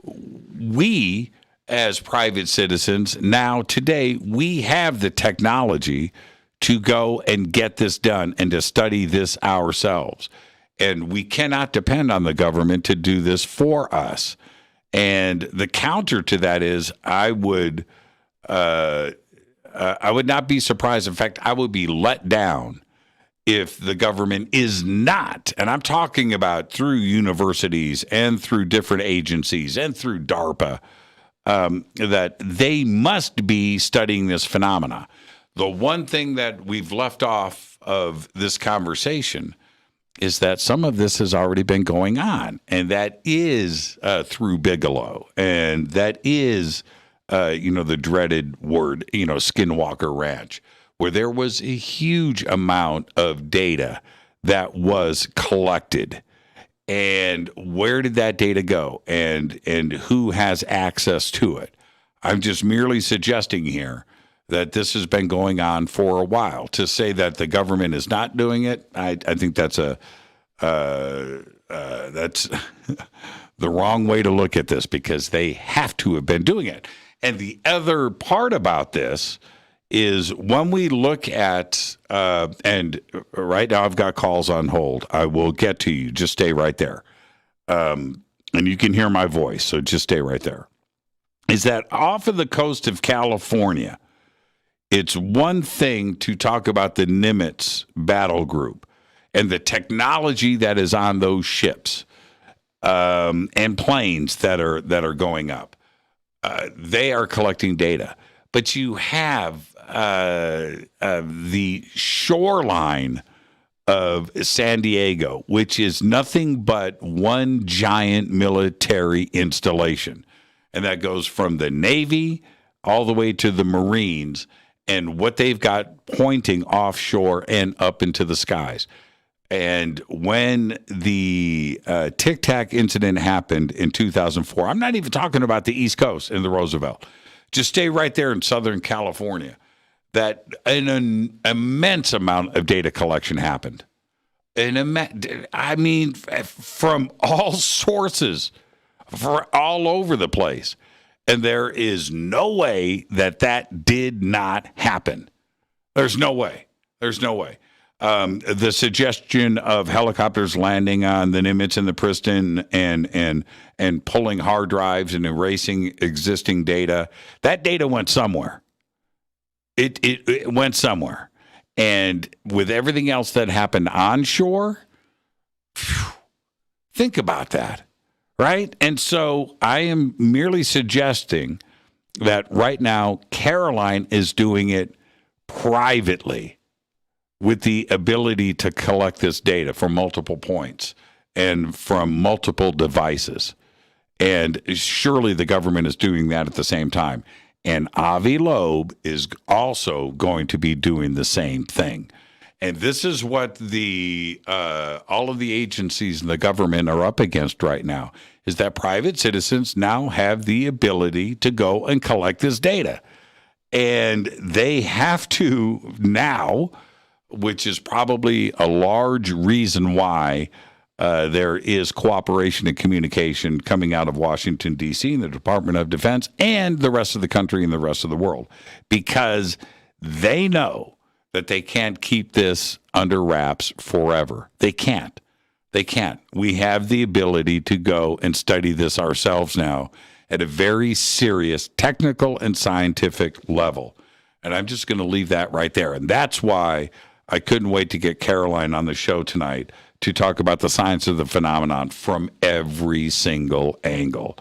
We, as private citizens, now today, we have the technology to go and get this done and to study this ourselves. And we cannot depend on the government to do this for us. And the counter to that is I would not be surprised. In fact, I would be let down if the government is not, and I'm talking about through universities and through different agencies and through DARPA, that they must be studying this phenomena. The one thing that we've left off of this conversation is that some of this has already been going on, and that is through Bigelow, and that is, the dreaded word, Skinwalker Ranch, where there was a huge amount of data that was collected. And where did that data go? And who has access to it? I'm just merely suggesting here that this has been going on for a while. To say that the government is not doing it, I think that's that's the wrong way to look at this, because they have to have been doing it. And the other part about this is when we look at, and right now I've got calls on hold. I will get to you. Just stay right there. And you can hear my voice, so just stay right there. Is that off of the coast of California, it's one thing to talk about the Nimitz battle group and the technology that is on those ships and planes that are going up. They are collecting data. But you have the shoreline of San Diego, which is nothing but one giant military installation. And that goes from the Navy all the way to the Marines and what they've got pointing offshore and up into the skies. And when the Tic-Tac incident happened in 2004, I'm not even talking about the East Coast and the Roosevelt. Just stay right there in Southern California. That an immense amount of data collection happened. From all sources, for all over the place. And there is no way that did not happen. There's no way. The suggestion of helicopters landing on the Nimitz and the Princeton and pulling hard drives and erasing existing data, that data went somewhere. It went somewhere. And with everything else that happened onshore, think about that, right? And so I am merely suggesting that right now Caroline is doing it privately with the ability to collect this data from multiple points and from multiple devices. And surely the government is doing that at the same time. And Avi Loeb is also going to be doing the same thing. And this is what the all of the agencies in the government are up against right now, is that private citizens now have the ability to go and collect this data. And they have to now, which is probably a large reason why there is cooperation and communication coming out of Washington, D.C., and the Department of Defense and the rest of the country and the rest of the world, because they know that they can't keep this under wraps forever. They can't. They can't. We have the ability to go and study this ourselves now at a very serious technical and scientific level. And I'm just going to leave that right there. And that's why I couldn't wait to get Caroline on the show tonight to talk about the science of the phenomenon from every single angle.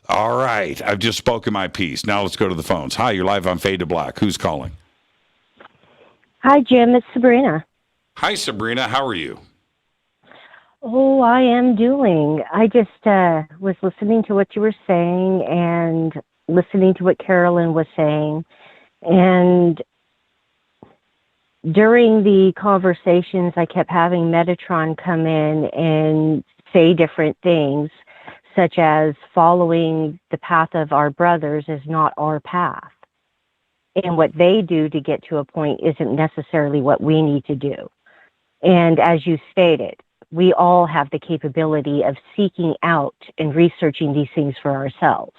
All right. I've just spoken my piece. Now let's go to the phones. Hi, you're live on Fade to Black. Who's calling? Hi, Jim. It's Sabrina. Hi, Sabrina. How are you? Oh, I am doing. I just was listening to what you were saying and listening to what Carolyn was saying. And during the conversations, I kept having Metatron come in and say different things, such as following the path of our brothers is not our path. And what they do to get to a point isn't necessarily what we need to do. And as you stated, we all have the capability of seeking out and researching these things for ourselves.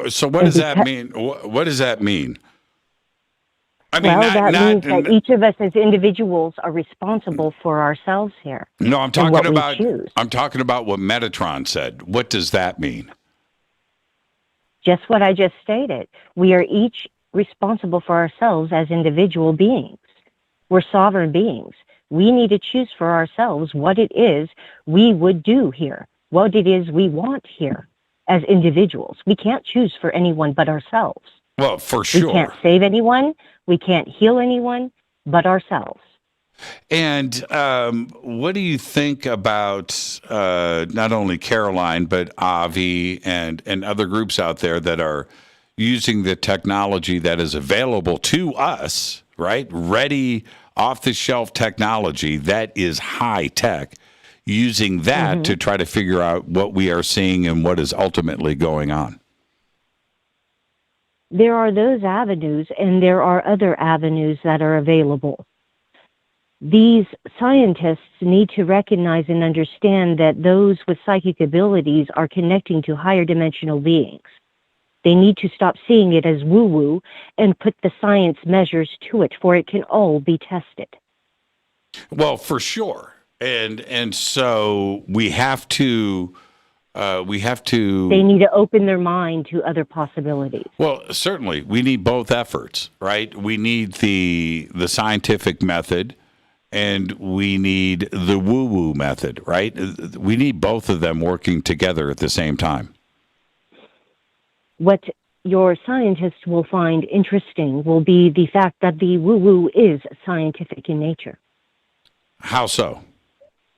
So what does that mean? What does that mean? I mean, that means that each of us as individuals are responsible for ourselves here. No, I'm talking about what Metatron said. What does that mean? Just what I just stated. We are each responsible for ourselves as individual beings. We're sovereign beings. We need to choose for ourselves what it is we would do here, what it is we want here as individuals. We can't choose for anyone but ourselves. Well, for sure. We can't save anyone. We can't heal anyone but ourselves. And what do you think about not only Caroline, but Avi and other groups out there that are using the technology that is available to us, right? Ready, off-the-shelf technology that is high-tech, using that to try to figure out what we are seeing and what is ultimately going on? There are those avenues, and there are other avenues that are available. These scientists need to recognize and understand that those with psychic abilities are connecting to higher dimensional beings. They need to stop seeing it as woo-woo and put the science measures to it, for it can all be tested. Well, for sure. And so we have to they need to open their mind to other possibilities. Well, certainly we need both efforts, right? We need the scientific method and we need the woo-woo method, right? We need both of them working together at the same time. What your scientists will find interesting will be the fact that the woo-woo is scientific in nature. How so?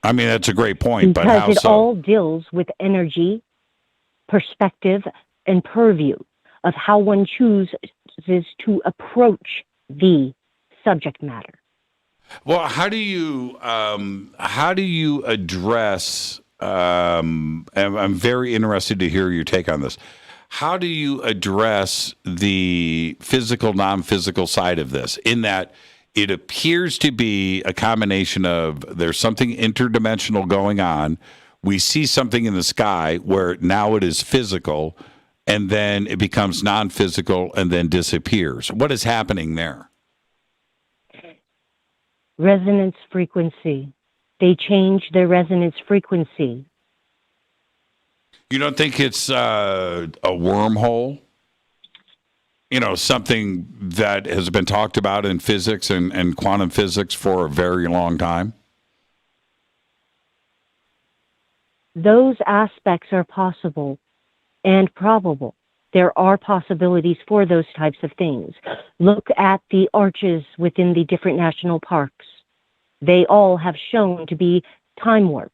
I mean, that's a great point, but how so? Because it all deals with energy, perspective, and purview of how one chooses to approach the subject matter. Well, how do you address? I'm very interested to hear your take on this. How do you address the physical, non-physical side of this? In that it appears to be a combination of there's something interdimensional going on. We see something in the sky where now it is physical, and then it becomes non-physical and then disappears. What is happening there? Resonance frequency. They change their resonance frequency. You don't think it's a wormhole? You know, something that has been talked about in physics and quantum physics for a very long time? Those aspects are possible and probable. There are possibilities for those types of things. Look at the arches within the different national parks. They all have shown to be time warps.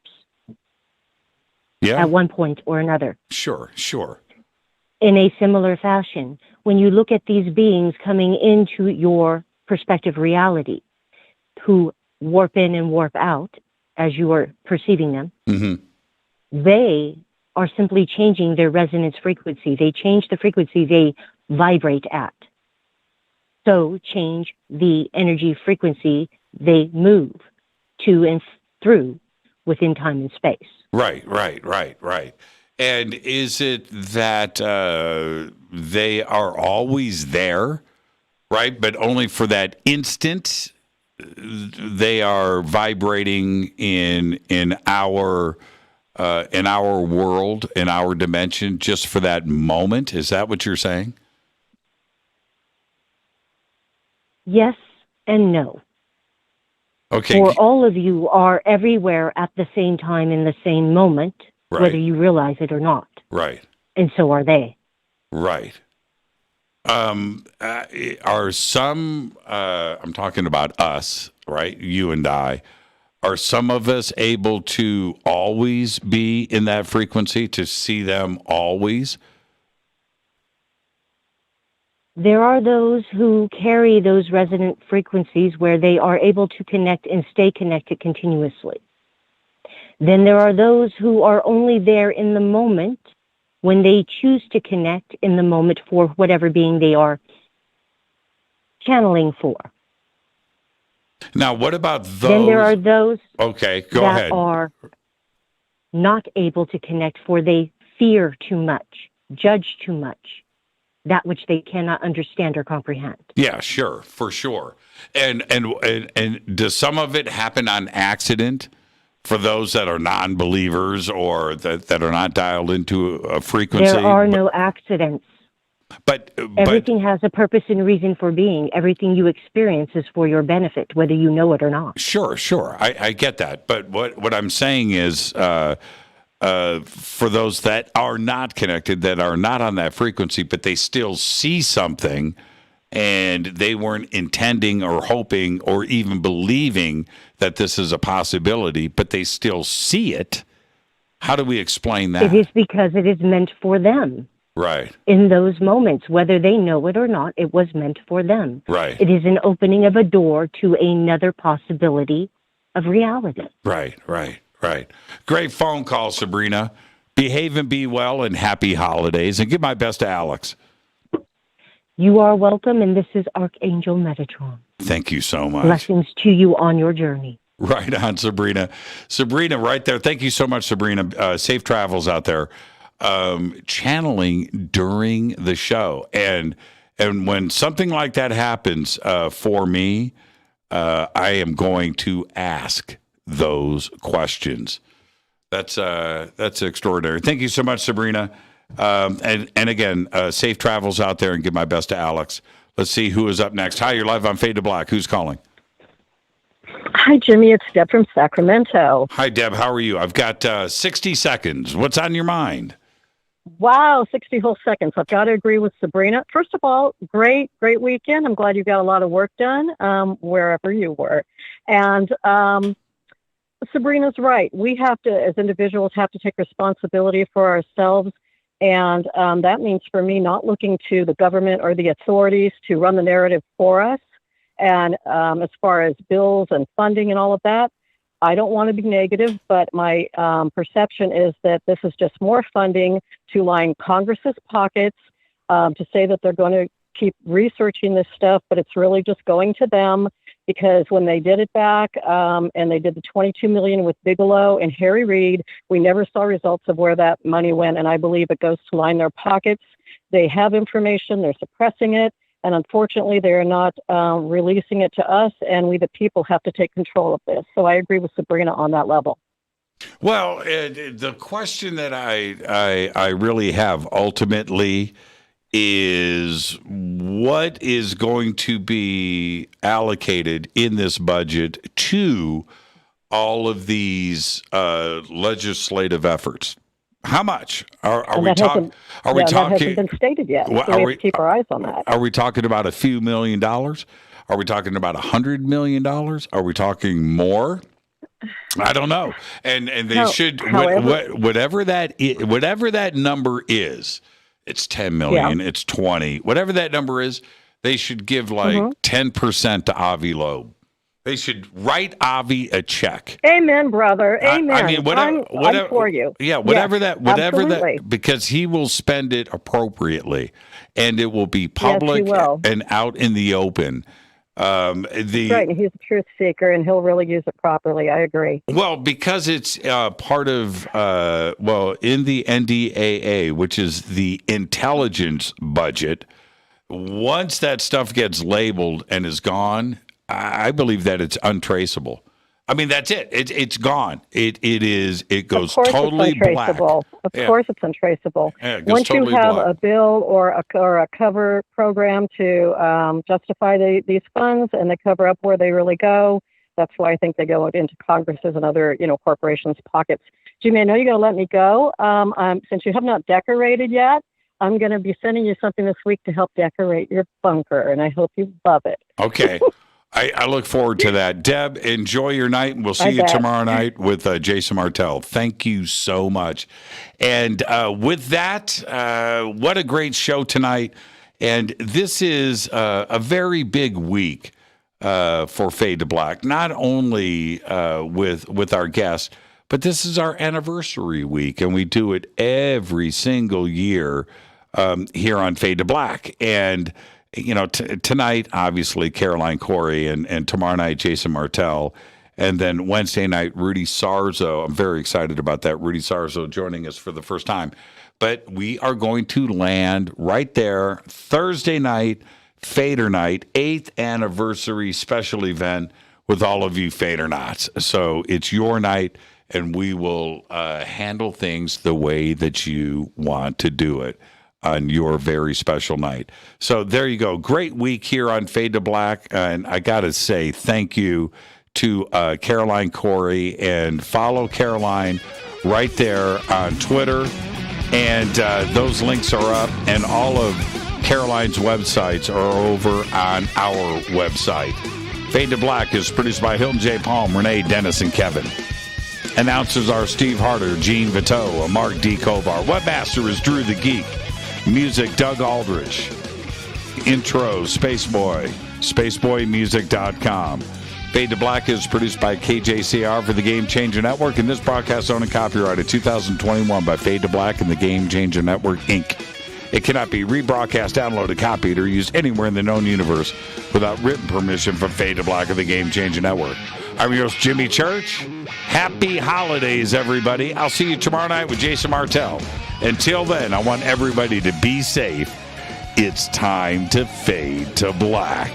Yeah. At one point or another. Sure. In a similar fashion, when you look at these beings coming into your perspective reality, who warp in and warp out as you are perceiving them, they are simply changing their resonance frequency. They change the frequency they vibrate at. So change the energy frequency they move to and through within time and space. Right. And is it that they are always there right? But only for that instant. They are vibrating in our world, in our dimension, just for that moment. Is that what you're saying? Yes and no. Okay. For all of you are everywhere at the same time in the same moment, Right. whether you realize it or not. Right. And so are they. Right. Are some, I'm talking about us, right? You and I. Are some of us able to always be in that frequency, to see them always? There are those who carry those resonant frequencies where they are able to connect and stay connected continuously. Then there are those who are only there in the moment when they choose to connect in the moment for whatever being they are channeling for. Now, what about those? Then there are those okay, go that ahead. are not able to connect for they fear too much, judge too much, that which they cannot understand or comprehend. Yeah, sure, for sure. And does some of it happen on accident for those that are non-believers or that are not dialed into a frequency? There are no accidents. But everything has a purpose and reason for being. Everything you experience is for your benefit, whether you know it or not. Sure. I get that. But what I'm saying is, for those that are not connected, that are not on that frequency, but they still see something, and they weren't intending or hoping or even believing that this is a possibility, but they still see it. How do we explain that? It is because it is meant for them. Right. In those moments, whether they know it or not, it was meant for them. Right. It is an opening of a door to another possibility of reality. Right. Great phone call, Sabrina. Behave and be well, and happy holidays. And give my best to Alex. You are welcome, and this is Archangel Metatron. Thank you so much. Blessings to you on your journey. Right on, Sabrina. Sabrina, right there. Thank you so much, Sabrina. Safe travels out there. Channeling during the show, and when something like that happens for me, I am going to ask those questions. That's extraordinary. Thank you so much, Sabrina. And again, safe travels out there, and give my best to Alex. Let's see who is up next. Hi, you're live on Fade to Black. Who's calling? Hi, Jimmy. It's Deb from Sacramento. Hi, Deb. How are you? I've got 60 seconds. What's on your mind? Wow, 60 whole seconds. I've got to agree with Sabrina. First of all, great weekend. I'm glad you got a lot of work done wherever you were. And Sabrina's right. We have to, as individuals, have to take responsibility for ourselves. And that means for me not looking to the government or the authorities to run the narrative for us. And as far as bills and funding and all of that, I don't want to be negative, but my perception is that this is just more funding to line Congress's pockets to say that they're going to keep researching this stuff, but it's really just going to them because when they did it back and they did the $22 million with Bigelow and Harry Reid, we never saw results of where that money went, and I believe it goes to line their pockets. They have information, they're suppressing it, and unfortunately, they're not releasing it to us, and we, the people, have to take control of this. So I agree with Sabrina on that level. Well, the question that I really have ultimately is what is going to be allocated in this budget to all of these legislative efforts? How much are we talking? That hasn't been stated yet. So we have to keep our eyes on that. Are we talking about a few $1 million? Are we talking about $100 million? Are we talking more? I don't know. And they should, whatever that number is, it's 10 million, it's 20, whatever that number is, they should give 10% to Avi Loeb. They should write Avi a check. Amen, brother. Amen. I mean, whatever, I'm for you. Yeah, whatever that, because he will spend it appropriately, and it will be public and out in the open. That's right, and he's a truth seeker, and he'll really use it properly. I agree. Well, because it's part of, in the NDAA, which is the intelligence budget, once that stuff gets labeled and is gone, I believe that it's untraceable. I mean, that's it. It's gone. It goes totally black. Of course it's untraceable. Yeah, it goes Once totally you have black. a bill or a cover program to justify these funds, and they cover up where they really go, that's why I think they go into Congress's and other, corporations' pockets. Jimmy, I know you're going to let me go. Since you have not decorated yet, I'm going to be sending you something this week to help decorate your bunker, and I hope you love it. Okay. I look forward to that. Deb, enjoy your night, and we'll see you tomorrow night with Jason Martell. Thank you so much. And with that, what a great show tonight. And this is a very big week for Fade to Black, not only with our guests, but this is our anniversary week, and we do it every single year here on Fade to Black. And tonight, obviously, Caroline Cory, and tomorrow night, Jason Martell. And then Wednesday night, Rudy Sarzo. I'm very excited about that. Rudy Sarzo joining us for the first time. But we are going to land right there Thursday night, Fader Night, 8th anniversary special event with all of you Fadernauts. So it's your night, and we will handle things the way that you want to do it on your very special night. So there you go. Great week here on Fade to Black. And I got to say thank you to Caroline Cory, and follow Caroline right there on Twitter. And those links are up, and all of Caroline's websites are over on our website. Fade to Black is produced by Hilton J. Palm, Renee, Dennis, and Kevin. Announcers are Steve Harder, Gene Vito, Mark D. Kovar. Webmaster is Drew the Geek. Music, Doug Aldrich. Intro, Spaceboy, spaceboymusic.com. Fade to Black is produced by KJCR for the Game Changer Network, and this broadcast owned and copyrighted 2021 by Fade to Black and the Game Changer Network, Inc. It cannot be rebroadcast, downloaded, copied, or used anywhere in the known universe without written permission from Fade to Black of the Game Changer Network. I'm your host, Jimmy Church. Happy holidays, everybody. I'll see you tomorrow night with Jason Martell. Until then, I want everybody to be safe. It's time to fade to black.